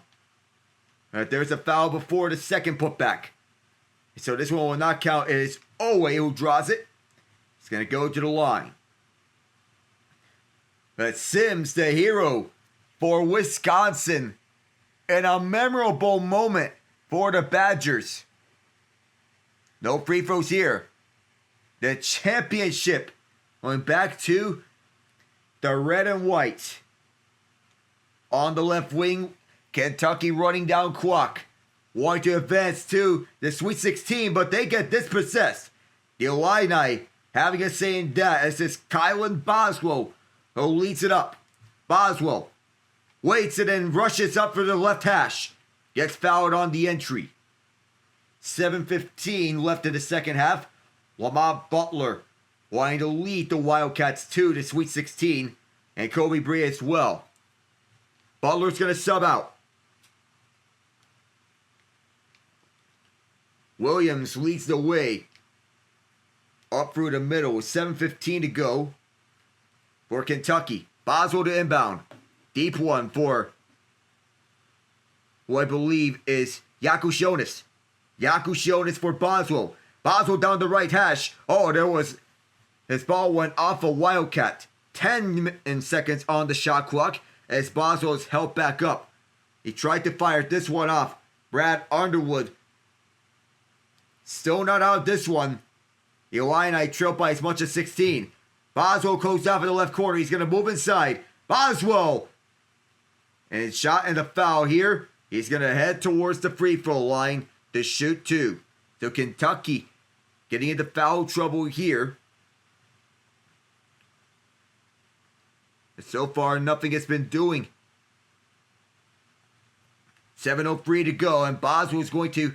Right, there's a foul before the second putback. So this one will not count. It is Owe who draws it. It's going to go to the line. But Sims, the hero for Wisconsin, in a memorable moment for the Badgers. No free throws here. The championship going back to the red and white. On the left wing, Kentucky running down clock. Wanting to advance to the Sweet 16, but they get dispossessed. The Illini having a say in that as this Kylan Boswell who leads it up. Boswell waits and then rushes up for the left hash. Gets fouled on the entry. 7:15 left in the second half. Lamont Butler wanting to lead the Wildcats to the Sweet 16. And Kobe Bree as well. Butler's going to sub out. Williams leads the way. Up through the middle with 7:15 to go for Kentucky. Boswell to inbound. Deep one for who I believe is Yakushonis. Yakushonis for Boswell. Boswell down the right hash. Oh, his ball went off a Wildcat. 10 seconds on the shot clock as Boswell is held back up. He tried to fire this one off. Brad Underwood still not out this one. The Illini trail by as much as 16. Boswell goes off in the left corner. He's going to move inside. Boswell! And it's shot and a foul here. He's going to head towards the free throw line to shoot two. So Kentucky getting into foul trouble here. So far, nothing has been doing. 7:03 to go, and Boswell is going to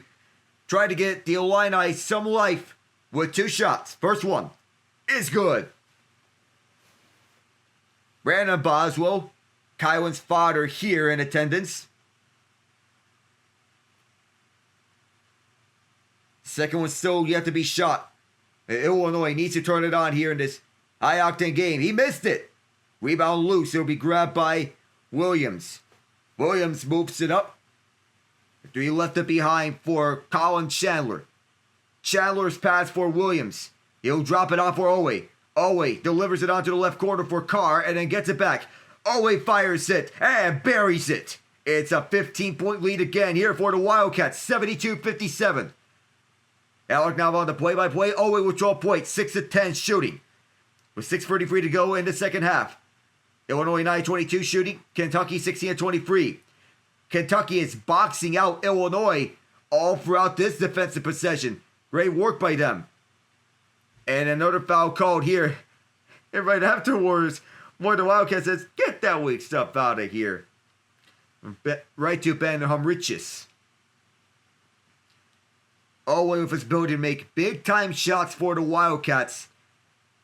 try to get the Illini some life with two shots. First one is good. Brandon Boswell, Kylan's father here in attendance. Second one still yet to be shot. Illinois needs to turn it on here in this high-octane game. He missed it. Rebound loose. It'll be grabbed by Williams. Williams moves it up. He left it behind for Colin Chandler. Chandler's pass for Williams. He'll drop it off for Owe. Owe delivers it onto the left corner for Carr and then gets it back. Owe fires it and buries it. It's a 15-point lead again here for the Wildcats. 72-57. Alec now on the play-by-play. Owe with 12 points. 6-10 shooting. With 6:33 to go in the second half. Illinois 9-22 shooting. Kentucky 16-23. Kentucky is boxing out Illinois all throughout this defensive possession. Great work by them. And another foul called here. And right afterwards, one of the Wildcats says, "Get that weak stuff out of here." Right to Ben Humrichis. Owe with his ability to make big-time shots for the Wildcats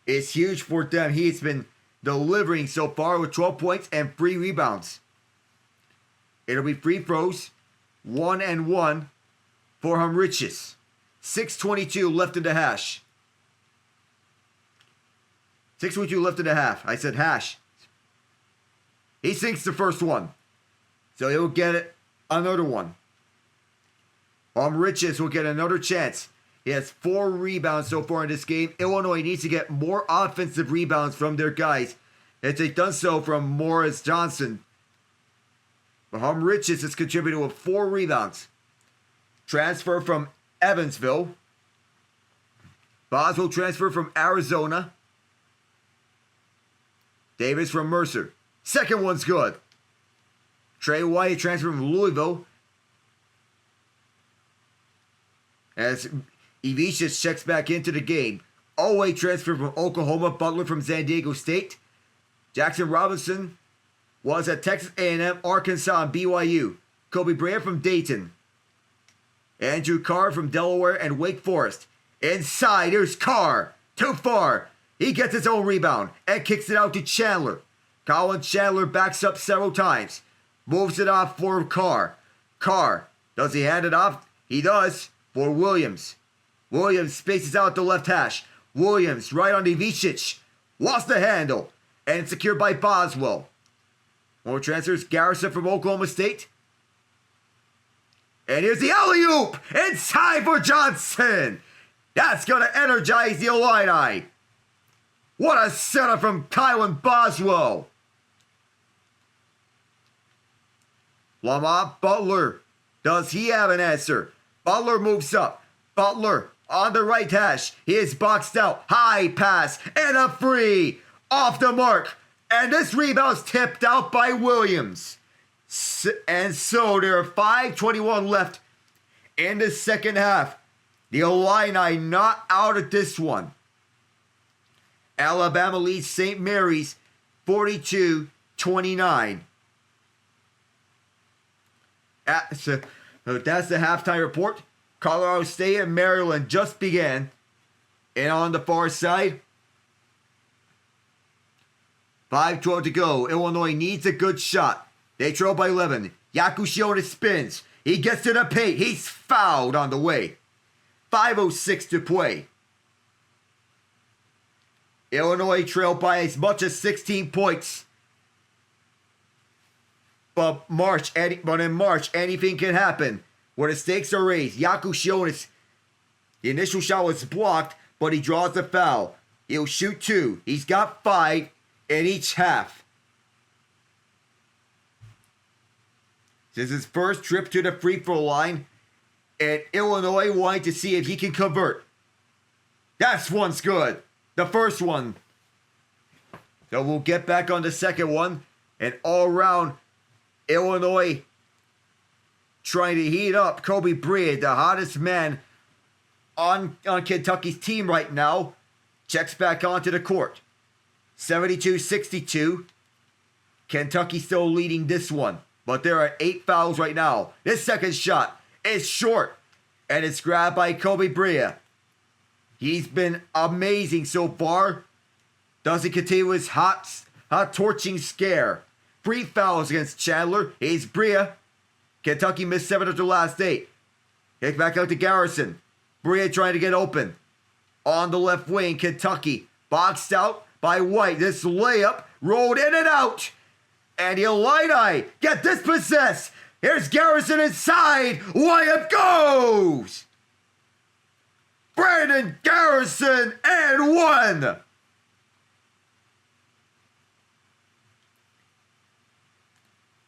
is huge for them. He's been delivering so far with 12 points and 3 rebounds. It'll be free throws, 1 and 1 for Humrichis. 6:22 left in the hash. 6:22 left in the half. I said hash. He sinks the first one. So he'll get it another one. Humrichis will get another chance. He has 4 rebounds so far in this game. Illinois needs to get more offensive rebounds from their guys. As they've done so from Morris Johnson. But Humrichis has contributed with 4 rebounds. Transfer from Evansville. Boswell transfer from Arizona. Davis from Mercer. Second one's good. Trey White transfer from Louisville. As Ivichis checks back into the game. Owe transfer from Oklahoma. Butler from San Diego State. Jackson Robinson was at Texas A&M, Arkansas, and BYU. Kobe Bryant from Dayton. Andrew Carr from Delaware and Wake Forest. Inside, here's Carr. Too far. He gets his own rebound and kicks it out to Chandler. Colin Chandler backs up several times. Moves it off for Carr. Carr, does he hand it off? He does, for Williams. Williams spaces out the left hash. Williams right on Ivicic. Lost the handle. And it's secured by Boswell. More transfers. Garrison from Oklahoma State. And here's the alley-oop. Inside for Johnson. That's going to energize the Illini. What a setup from Kylan Boswell. Lamont Butler. Does he have an answer? Butler moves up. Butler on the right hash. He is boxed out. High pass and a free. Off the mark. And this rebound's tipped out by Williams. And so there are 5:21 left in the second half. The Illini not out of this one. Alabama leads St. Mary's 42-29. So that's the halftime report. Colorado State and Maryland just began. And on the far side, 5:12 to go. Illinois needs a good shot. They trail by 11. Yakushionis spins. He gets to the paint. He's fouled on the way. 5:06 to play. Illinois trail by as much as 16 points. But in March, anything can happen. Where the stakes are raised. Yakushionis, the initial shot was blocked, but he draws the foul. He'll shoot 2. He's got 5 in each half. This is his first trip to the free throw line, and Illinois wanting to see if he can convert. That's one's good. The first one. So we'll get back on the second one, and all around Illinois trying to heat up. Kobe Bryant, the hottest man on Kentucky's team right now, checks back onto the court. 72-62. Kentucky still leading this one. But there are 8 fouls right now. This second shot is short. And it's grabbed by Kobe Bryant. He's been amazing so far. Does he continue his hot torching scare? 3 fouls against Chandler. Here's Bryant. Kentucky missed 7 of the last 8. Kick back out to Garrison. Bryant trying to get open. On the left wing, Kentucky boxed out by White. This layup rolled in and out. And the Illini get dispossessed. Here's Garrison inside. Layup goes. Brandon Garrison and 1.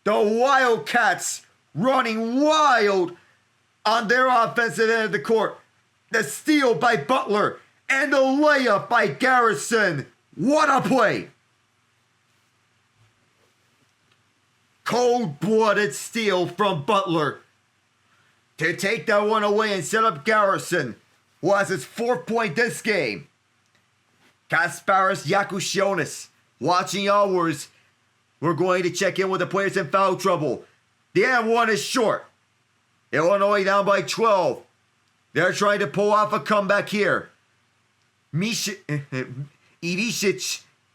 The Wildcats running wild on their offensive end of the court. The steal by Butler and the layup by Garrison. What a play. Cold-blooded steal from Butler to take that one away and set up Garrison, who has his 4th point this game. Kasparis Yakushionis watching ours. We're going to check in with the players in foul trouble. The M1 is short. Illinois down by 12. They're trying to pull off a comeback here. Ivicic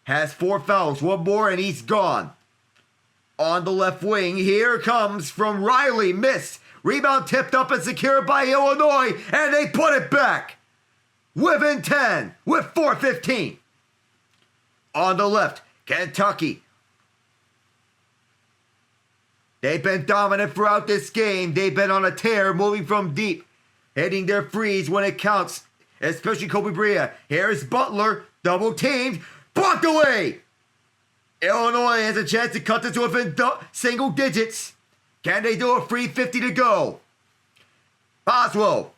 has 4 fouls. One more and he's gone. On the left wing, here comes from Riley. Missed. Rebound tipped up and secured by Illinois. And they put it back. Within 10 with 4:15. On the left, Kentucky. They've been dominant throughout this game. They've been on a tear, moving from deep. Hitting their threes when it counts. Especially Kobe Bryant. Here's Butler. Double teamed. Blocked away. Illinois has a chance to cut this within single digits. Can they do it? 3:50 to go. Boswell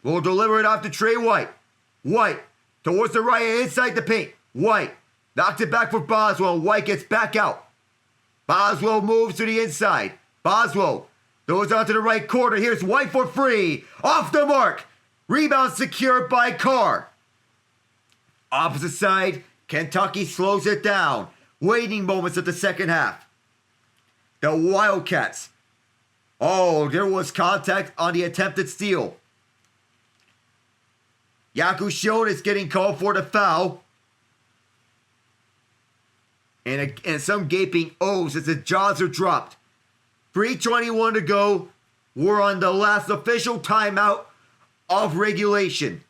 will deliver it off to Trey White. White towards the right inside the paint. White knocks it back for Boswell. White gets back out. Boswell moves to the inside. Boswell goes onto the right corner. Here's White for free. Off the mark. Rebound secured by Carr. Opposite side, Kentucky slows it down. Waiting moments of the second half. the Wildcats. Oh, there was contact on the attempted steal. Yakushon is getting called for the foul. And some gaping O's as the jaws are dropped. 3:21 to go. We're on the last official timeout of regulation.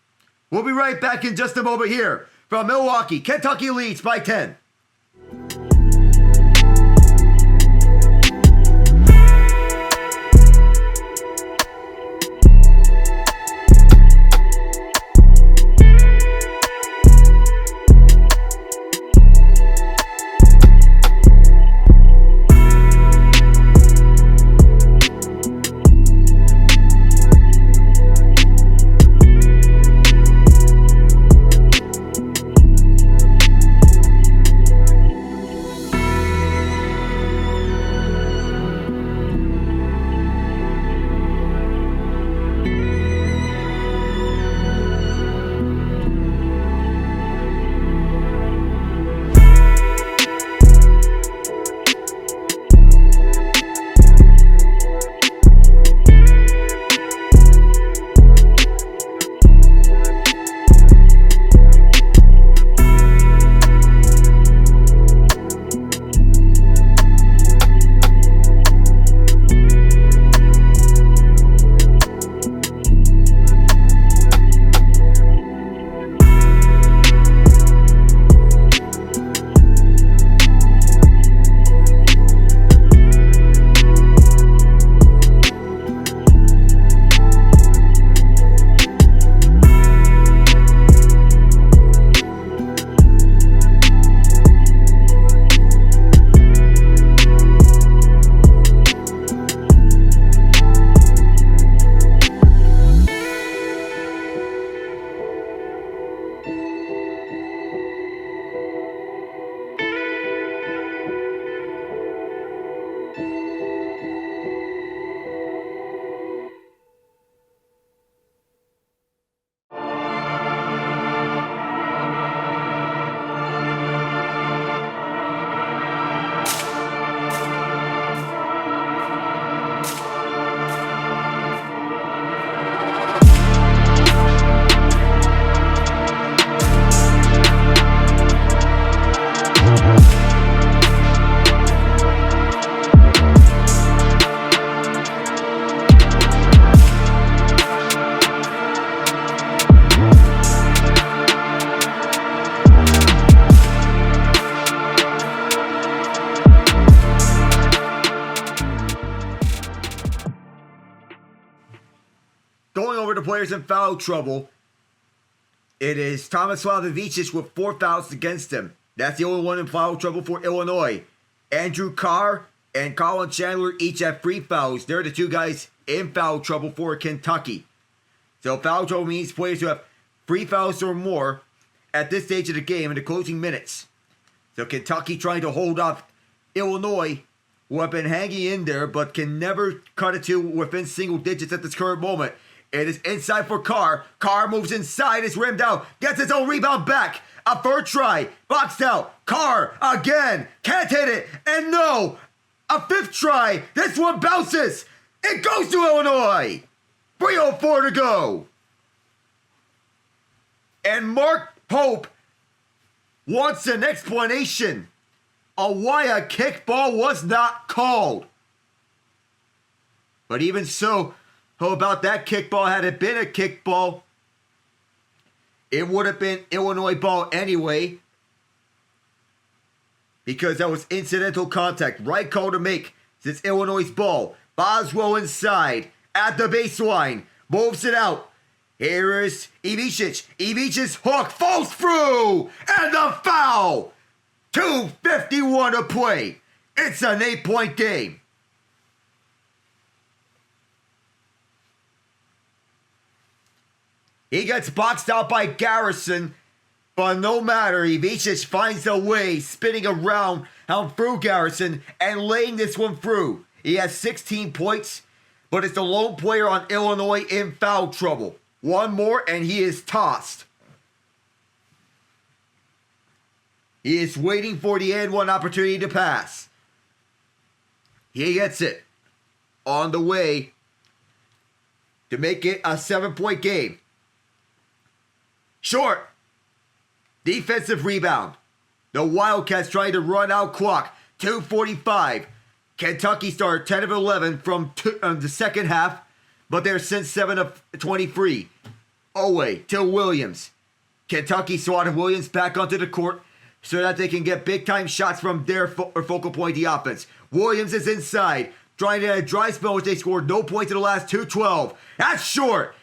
We'll be right back in just a moment here from Milwaukee. Kentucky leads by 10. Going over to players in foul trouble, it is Thomas Slavovicic with 4 fouls against him. That's the only one in foul trouble for Illinois. Andrew Carr and Colin Chandler each have 3 fouls. They're the 2 guys in foul trouble for Kentucky. So foul trouble means players who have 3 fouls or more at this stage of the game in the closing minutes. So Kentucky trying to hold off Illinois, who have been hanging in there but can never cut it to within single digits at this current moment. It is inside for Carr. Carr moves inside, is rimmed out, gets his own rebound back. A third try, boxed out. Carr again, can't hit it, and no! A 5th try, this one bounces. It goes to Illinois. 3:04 to go. And Mark Pope wants an explanation on why a kickball was not called. But even so, how about that kickball? Had it been a kickball, it would have been Illinois ball anyway, because that was incidental contact. Right call to make, since Illinois' ball. Boswell inside at the baseline, moves it out. Here is Ivicic. Ivicic's hook falls through, and the foul. 2:51 to play. It's an 8-point game. He gets boxed out by Garrison, but no matter. Ivicic finds a way, spinning around through Garrison and laying this one through. He has 16 points, but it's the lone player on Illinois in foul trouble. One more and he is tossed. He is waiting for the and one opportunity to pass. He gets it on the way to make it a 7-point game. Short. Defensive rebound. The Wildcats trying to run out clock. 2:45. Kentucky started 10 of 11 from the second half, but they're since 7 of 23. Owe to Williams. Kentucky swatted Williams back onto the court so that they can get big-time shots from their focal point, the offense. Williams is inside, trying to get a dry spell, which they scored no points in the last 2:12. That's short.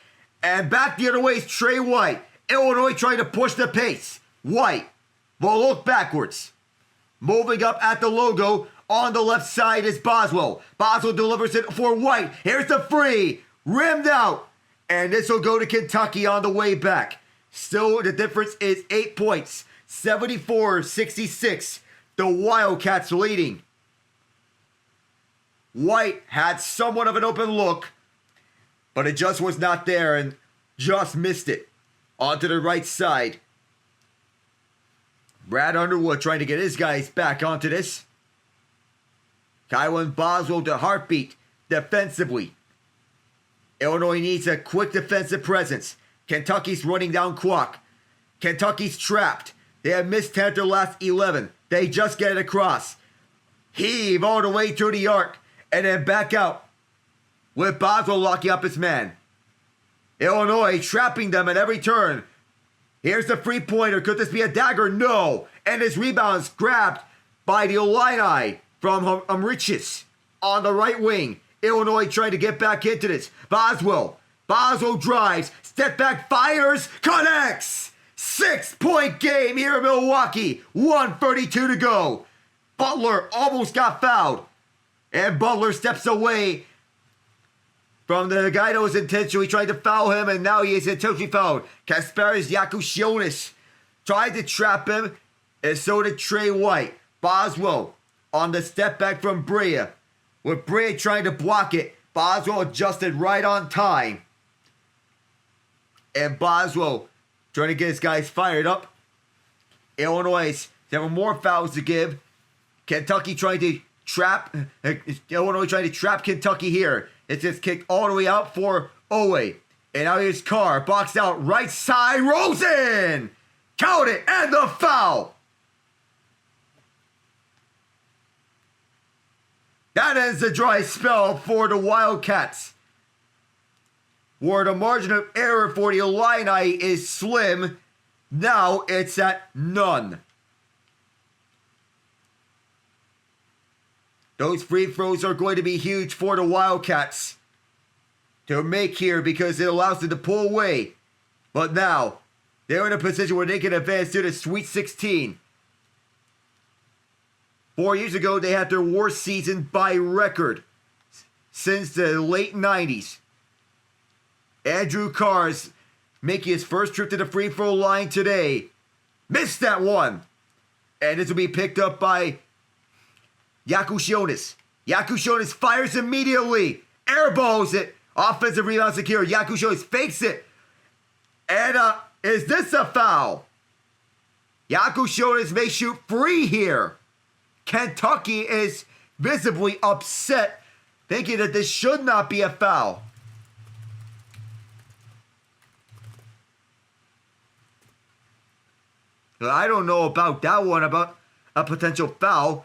And back the other way is Trey White. Illinois trying to push the pace. White will look backwards. Moving up at the logo, on the left side is Boswell. Boswell delivers it for White. Here's the free. Rimmed out. And this will go to Kentucky on the way back. Still, the difference is 8 points. 74-66. The Wildcats leading. White had somewhat of an open look, but it just was not there and just missed it. Onto the right side. Brad Underwood trying to get his guys back onto this. Kylan Boswell to heartbeat defensively. Illinois needs a quick defensive presence. Kentucky's running down clock. Kentucky's trapped. They have missed 10 of their last 11. They just get it across. Heave all the way through the arc. And then back out. With Boswell locking up his man. Illinois trapping them at every turn. Here's the three-pointer. Could this be a dagger? No. And his rebound is grabbed by the Illini from Umrichis on the right wing. Illinois trying to get back into this. Boswell. Boswell drives. Step back, fires, connects. 6-point game here in Milwaukee. 1:32 to go. Butler almost got fouled. And Butler steps away from the guy that was intentionally trying to foul him, and now he is intentionally fouled. Kasparis Yakushionis tried to trap him, and so did Trey White. Boswell on the step back from Brea. With Brea trying to block it, Boswell adjusted right on time. And Boswell trying to get his guys fired up. Illinois have more fouls to give. Kentucky trying to trap. Illinois trying to trap Kentucky here. It's just kicked all the way out for Owe. And now here's Carr. Boxed out right side. Rosen! Count it! And the foul! That ends the dry spell for the Wildcats. Where the margin of error for the Illini is slim, now it's at none. Those free throws are going to be huge for the Wildcats to make here because it allows them to pull away. But now, they're in a position where they can advance to the Sweet 16. 4 years ago, they had their worst season by record since the late 90s. Andrew Carr's making his first trip to the free throw line today. Missed that one. And this will be picked up by Yakushionis. Yakushionis fires immediately. Airballs it. Offensive rebound secure. Yakushionis fakes it. And is this a foul? Yakushionis may shoot free here. Kentucky is visibly upset, thinking that this should not be a foul. I don't know about that one, about a potential foul.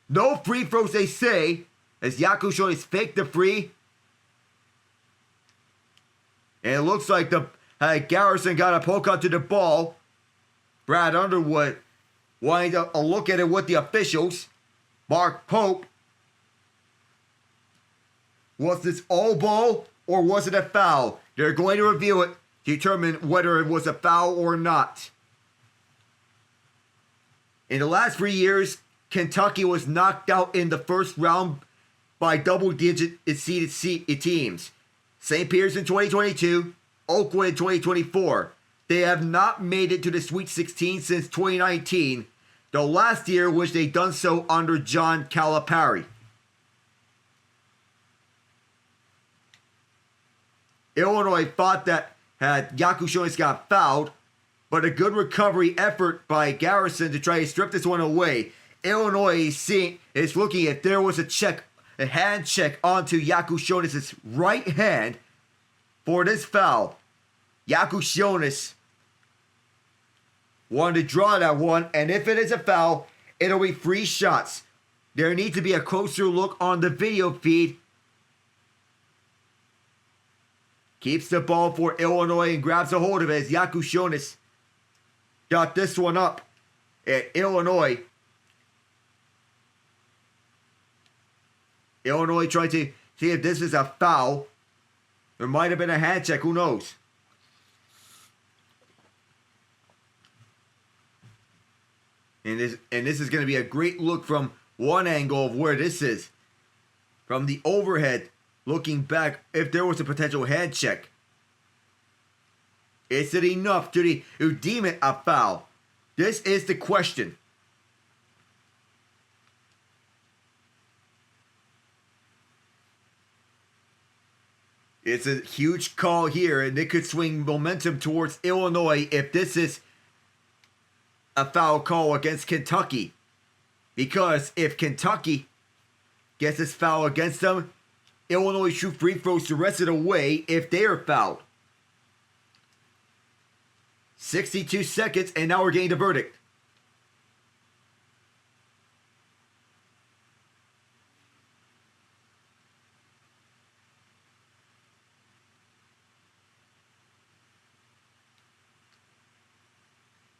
No free throws, they say, as Yakushionis faked the free. And it looks like the Garrison got a poke onto the ball. Brad Underwood wanting a look at it with the officials. Mark Pope. Was this all ball or was it a foul? They're going to review it to determine whether it was a foul or not. In the last 3 years, Kentucky was knocked out in the first round by double-digit seeded teams. St. Peter's in 2022, Oakland in 2024. They have not made it to the Sweet 16 since 2019, the last year which they done so under John Calipari. Illinois thought that had Yakushionis got fouled, but a good recovery effort by Garrison to try to strip this one away. Illinois is looking if there was a check a hand check onto Yakushonis' right hand for this foul. Yakushonis wanted to draw that one, and if it is a foul, it'll be 3 shots. There needs to be a closer look on the video feed. Keeps the ball for Illinois and grabs a hold of it as Yakushonis got this one up at Illinois. Illinois trying to see if this is a foul. There might have been a hand check, who knows? And this is going to be a great look from one angle of where this is. From the overhead, looking back, if there was a potential hand check. Is it enough to deem it a foul? This is the question. It's a huge call here, and it could swing momentum towards Illinois if this is a foul call against Kentucky. Because if Kentucky gets this foul against them, Illinois shoot free throws the rest of the way if they are fouled. 62 seconds, and now we're getting the verdict.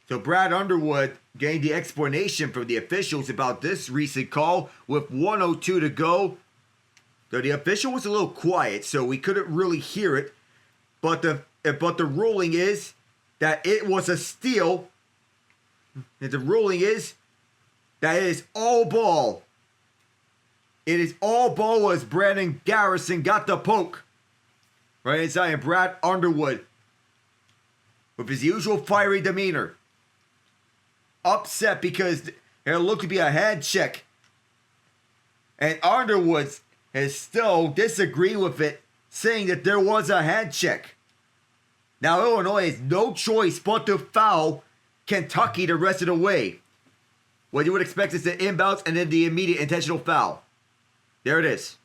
So Brad Underwood gained the explanation from the officials about this recent call with 1:02 to go. So the official was a little quiet, so we couldn't really hear it. But the ruling is that it was a steal. And the ruling is that it is all ball. It is all ball as Brandon Garrison got the poke. Right inside, and Brad Underwood, with his usual fiery demeanor, upset because it looked to be a hand check. And Underwood has still disagreed with it, saying that there was a hand check. Now Illinois has no choice but to foul Kentucky the rest of the way. What you would expect is the inbounds and then the immediate intentional foul. There it is.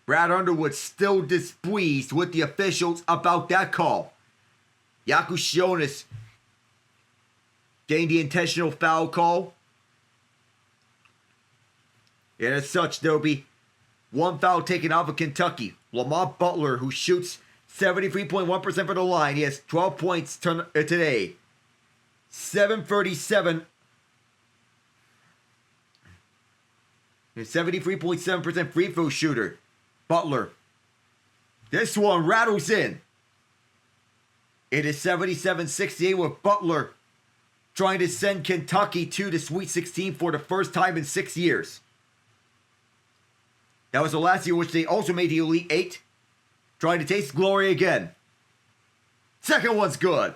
Brad Underwood still displeased with the officials about that call. Yakushonis gained the intentional foul call. And as such, there will be one foul taken off of Kentucky. Lamont Butler, who shoots 73.1% from the line. He has 12 points today. 737. 73.7% free throw shooter. Butler. This one rattles in. It is 77-68 with Butler trying to send Kentucky to the Sweet 16 for the first time in 6 years. That was the last year which they also made the Elite Eight. Trying to taste glory again. Second one's good.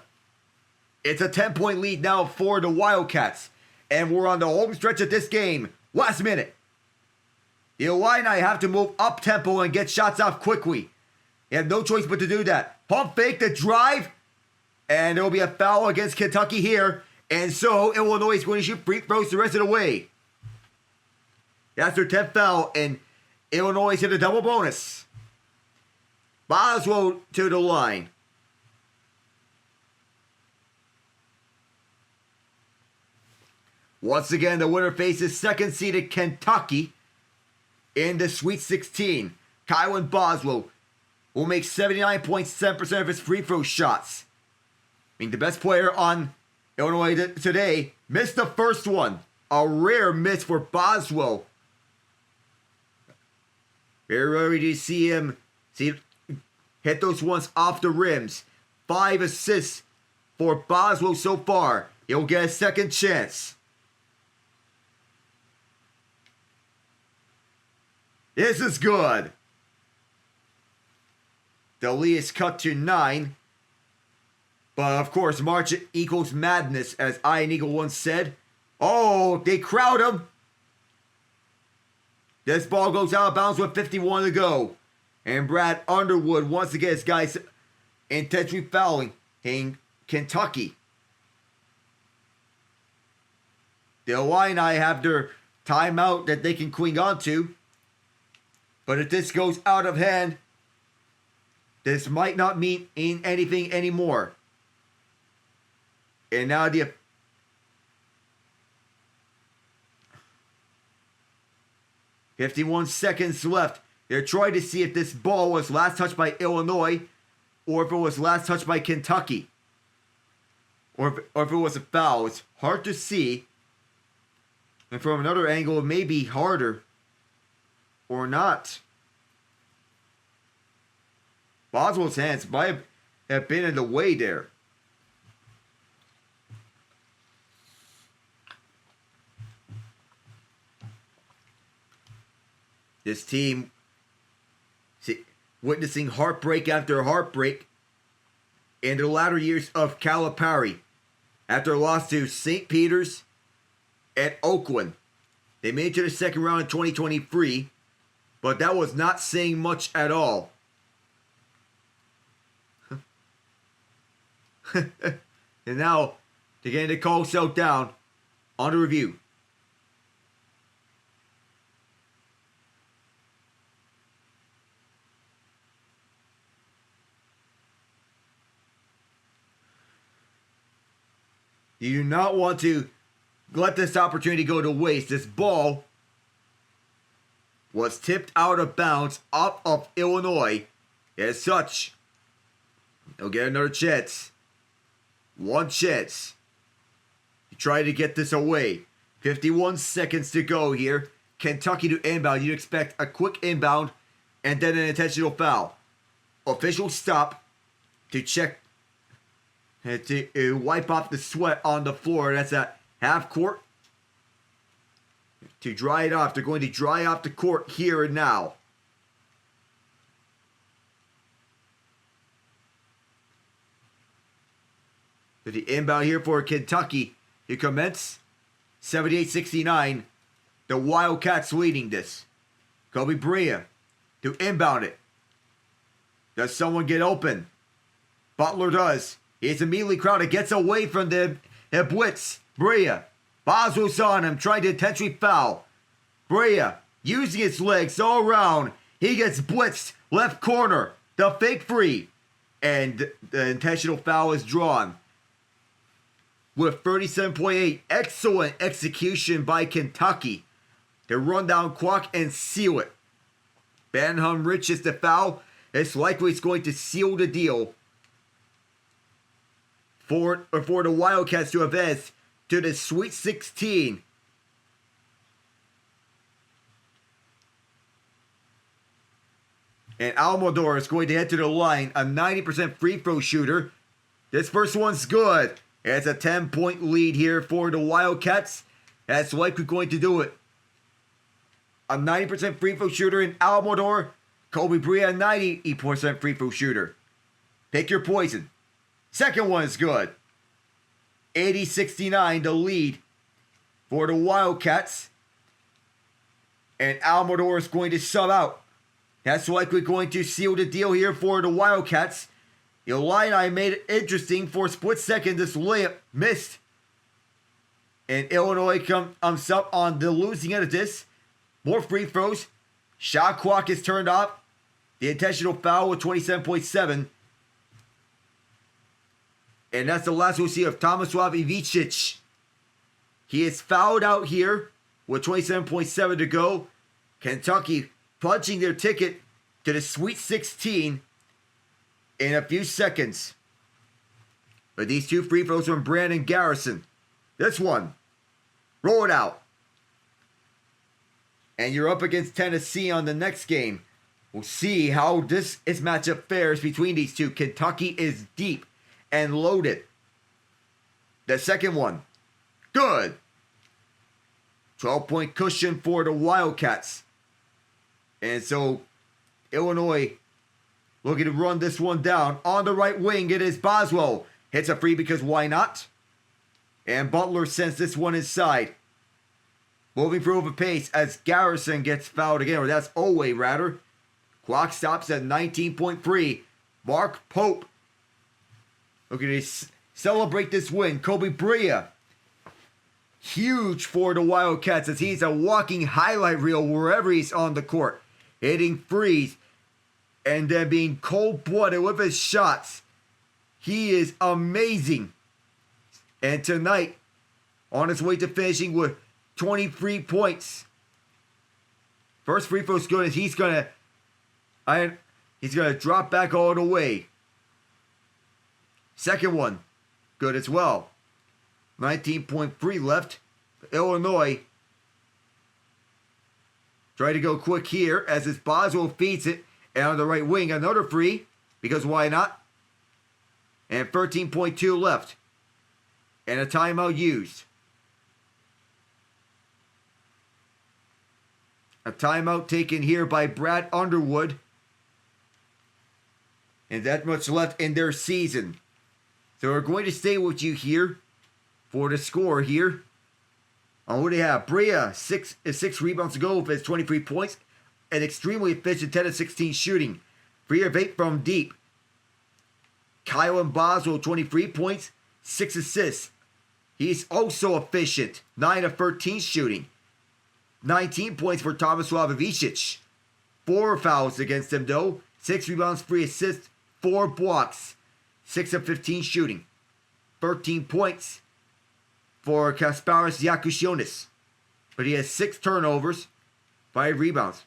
It's a 10-point lead now for the Wildcats. And we're on the home stretch of this game. Last minute. The Illini have to move up-tempo and get shots off quickly. They have no choice but to do that. Pump fake the drive. And there will be a foul against Kentucky here. And so Illinois is going to shoot free throws the rest of the way. That's their 10th foul. And Illinois hit a double bonus. Boswell to the line. Once again, the winner faces second-seeded Kentucky in the Sweet 16. Kylan Boswell will make 79.7% of his free throw shots. I mean, the best player on Illinois today missed the first one. A rare miss for Boswell. Very rarely do you see him hit those ones off the rims. 5 assists for Boswell so far. He'll get a second chance. This is good. The lead is cut to 9. But of course, March equals madness, as Ian Genge once said. Oh, they crowd him. This ball goes out of bounds with 51 to go. And Brad Underwood wants to get his guys intentionally fouling in Kentucky. The Illini have their timeout that they can cling on to. But if this goes out of hand, this might not mean anything anymore. And now the 51 seconds left. They're trying to see if this ball was last touched by Illinois or if it was last touched by Kentucky. Or if it was a foul. It's hard to see. And from another angle, it may be harder. Or not. Boswell's hands might have been in the way there. This team witnessing heartbreak after heartbreak in the latter years of Calipari. After a loss to St. Peter's and Oakland. They made it to the second round in 2023, but that was not saying much at all. And now, they're getting the call cell down on the review. You do not want to let this opportunity go to waste. This ball was tipped out of bounds off of Illinois. As such, they'll get another chance. One chance. You try to get this away. 51 seconds to go here. Kentucky to inbound. You'd expect a quick inbound and then an intentional foul. Official stop to check. To wipe off the sweat on the floor. That's at half court. To dry it off. They're going to dry off the court here and now. To the inbound here for Kentucky. You commence 78-69. The Wildcats leading this. Kobe Brea to inbound it. Does someone get open? Butler does. He's immediately crowded. Gets away from the blitz. Brea. Boswell's on him. Trying to intentionally foul. Brea using his legs all around. He gets blitzed. Left corner. The fake free. And the intentional foul is drawn. With 37.8. Excellent execution by Kentucky. To run down clock and seal it. Benham reaches the foul. It's likely it's going to seal the deal. For the Wildcats to advance to the Sweet 16. And Almodor is going to head to the line, a 90% free throw shooter. This first one's good. It's a 10-point lead here for the Wildcats. That's likely going to do it. A 90% free throw shooter in Almodor. Kobe Brea, a 90% free throw shooter. Pick your poison. Second one is good. 80-69, the lead for the Wildcats. And Almodor is going to sub out. That's likely going to seal the deal here for the Wildcats. Illini made it interesting for a split second. This layup missed. And Illinois comes up on the losing end of this. More free throws. Shot clock is turned off. The intentional foul with 27.7. And that's the last we'll see of Tomislav Ivicic. He is fouled out here with 27.7 to go. Kentucky punching their ticket to the Sweet 16 in a few seconds. But these two free throws from Brandon Garrison. This one. Roll it out. And you're up against Tennessee on the next game. We'll see how this matchup fares between these two. Kentucky is deep and loaded. The second one. Good. 12-point cushion for the Wildcats. And so, Illinois looking to run this one down. On the right wing, it is Boswell. Hits a free because why not? And Butler sends this one inside. Moving through with pace as Garrison gets fouled again. Or that's Owe, rather. Clock stops at 19.3. Mark Pope looking to celebrate this win. Kobe Brea huge for the Wildcats as he's a walking highlight reel wherever he's on the court. Hitting threes and then being cold-blooded with his shots. He is amazing. And tonight, on his way to finishing with 23 points. First free throw's good as he's gonna drop back all the way. Second one, good as well. 19.3 left. Illinois try to go quick here as his Boswell feeds it. And on the right wing, another free, because why not? And 13.2 left. And a timeout used. A timeout taken here by Brad Underwood. And that much left in their season. So we're going to stay with you here for the score here. On what do you have? Brea, six rebounds to go with his 23 points. And extremely efficient 10 of 16 shooting. 3 of 8 from deep. Kyle and Boswell, 23 points, 6 assists. He's also efficient. 9 of 13 shooting. 19 points for Thomas Slavovicic. 4 fouls against him though. 6 rebounds, 3 assists, 4 blocks. 6 of 15 shooting. 13 points for Kasparis Yakushonis. But he has 6 turnovers, 5 rebounds,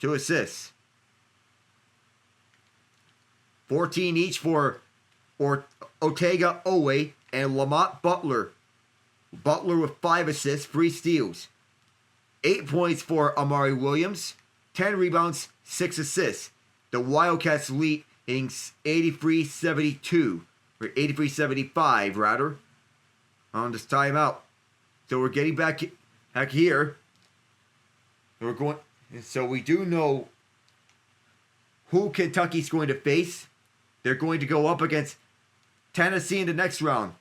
2 assists. 14 each for Otega Owe and Lamont Butler. Butler with 5 assists, 3 steals. 8 points for Amari Williams. 10 rebounds, 6 assists. The Wildcats lead in 83-72. Or 83-75 rather. On this timeout. So we're getting back here. So we do know who Kentucky's going to face. They're going to go up against Tennessee in the next round.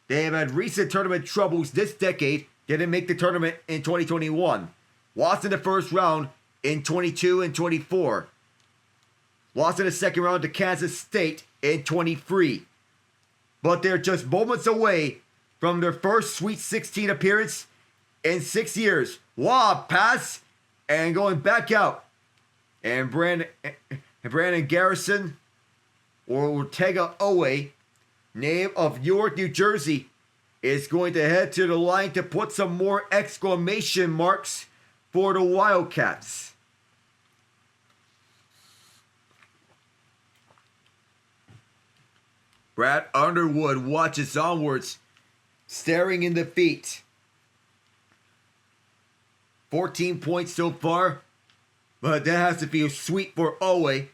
They have had recent tournament troubles this decade. Didn't make the tournament in 2021. Lost in the first round in 22 and 24. Lost in the second round to Kansas State in 23. But they're just moments away from their first Sweet 16 appearance in 6 years. Lob pass and going back out. And Brandon Garrison or Ortega Owe, native of Newark, New Jersey, is going to head to the line to put some more exclamation marks for the Wildcats. Brad Underwood watches onwards, staring in defeat. 14 points so far, but that has to feel sweet for Owe,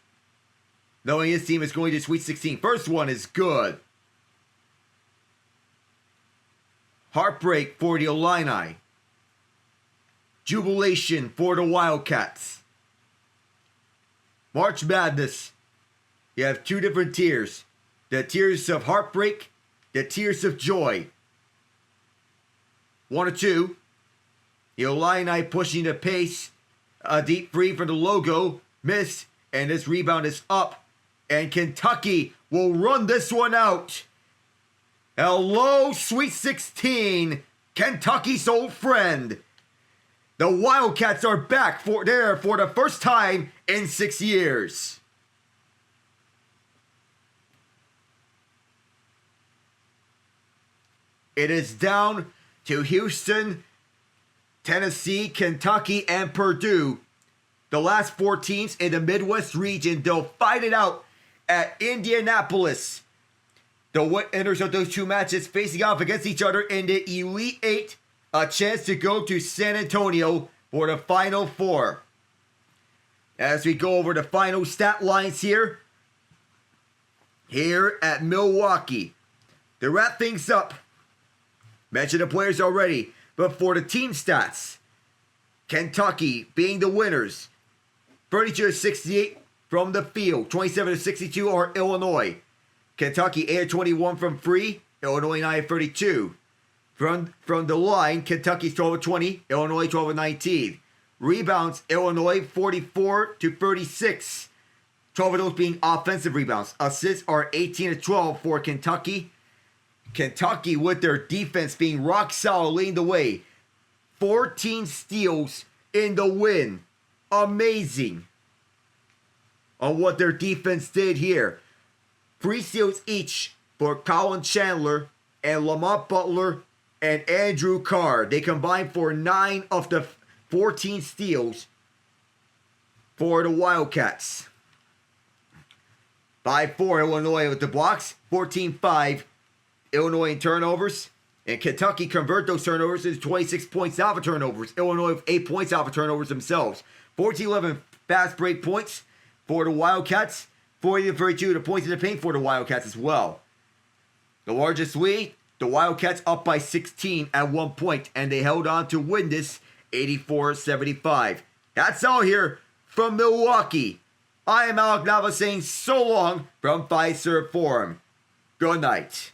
knowing his team is going to Sweet 16. First one is good. Heartbreak for the Illini. Jubilation for the Wildcats. March Madness. You have 2 different tiers. The tears of heartbreak, the tears of joy. 1 or 2. The Illini pushing the pace. A deep three for the logo. Missed. And this rebound is up. And Kentucky will run this one out. Hello, Sweet 16. Kentucky's old friend. The Wildcats are back for the first time in 6 years. It is down to Houston, Tennessee, Kentucky, and Purdue. The last 4 teams in the Midwest region, they'll fight it out at Indianapolis. The winners of those 2 matches facing off against each other in the Elite 8. A chance to go to San Antonio for the Final 4. As we go over the final stat lines here. Here at Milwaukee. To wrap things up. Mentioned the players already. But for the team stats. Kentucky being the winners. 32-68 from the field. 27-62 are Illinois. Kentucky 8-21 from free. Illinois 9-32. From the line, Kentucky's 12-20. Illinois 12-19. Rebounds, Illinois 44-36. 12 of those being offensive rebounds. Assists are 18-12 for Kentucky. Kentucky, with their defense being rock solid, leading the way. 14 steals in the win. Amazing on what their defense did here. 3 steals each for Colin Chandler and Lamont Butler and Andrew Carr. They combined for 9 of the 14 steals for the Wildcats. 5-4 Illinois with the blocks. 14-5 Illinois in turnovers. And Kentucky convert those turnovers into 26 points out of turnovers. Illinois with 8 points out of turnovers themselves. 14-11 fast break points for the Wildcats. 40-32 the points in the paint for the Wildcats as well. The largest lead, the Wildcats up by 16 at 1 point, and they held on to win this 84-75. That's all here from Milwaukee. I am Alec Nava saying so long from Fiserv Forum. Good night.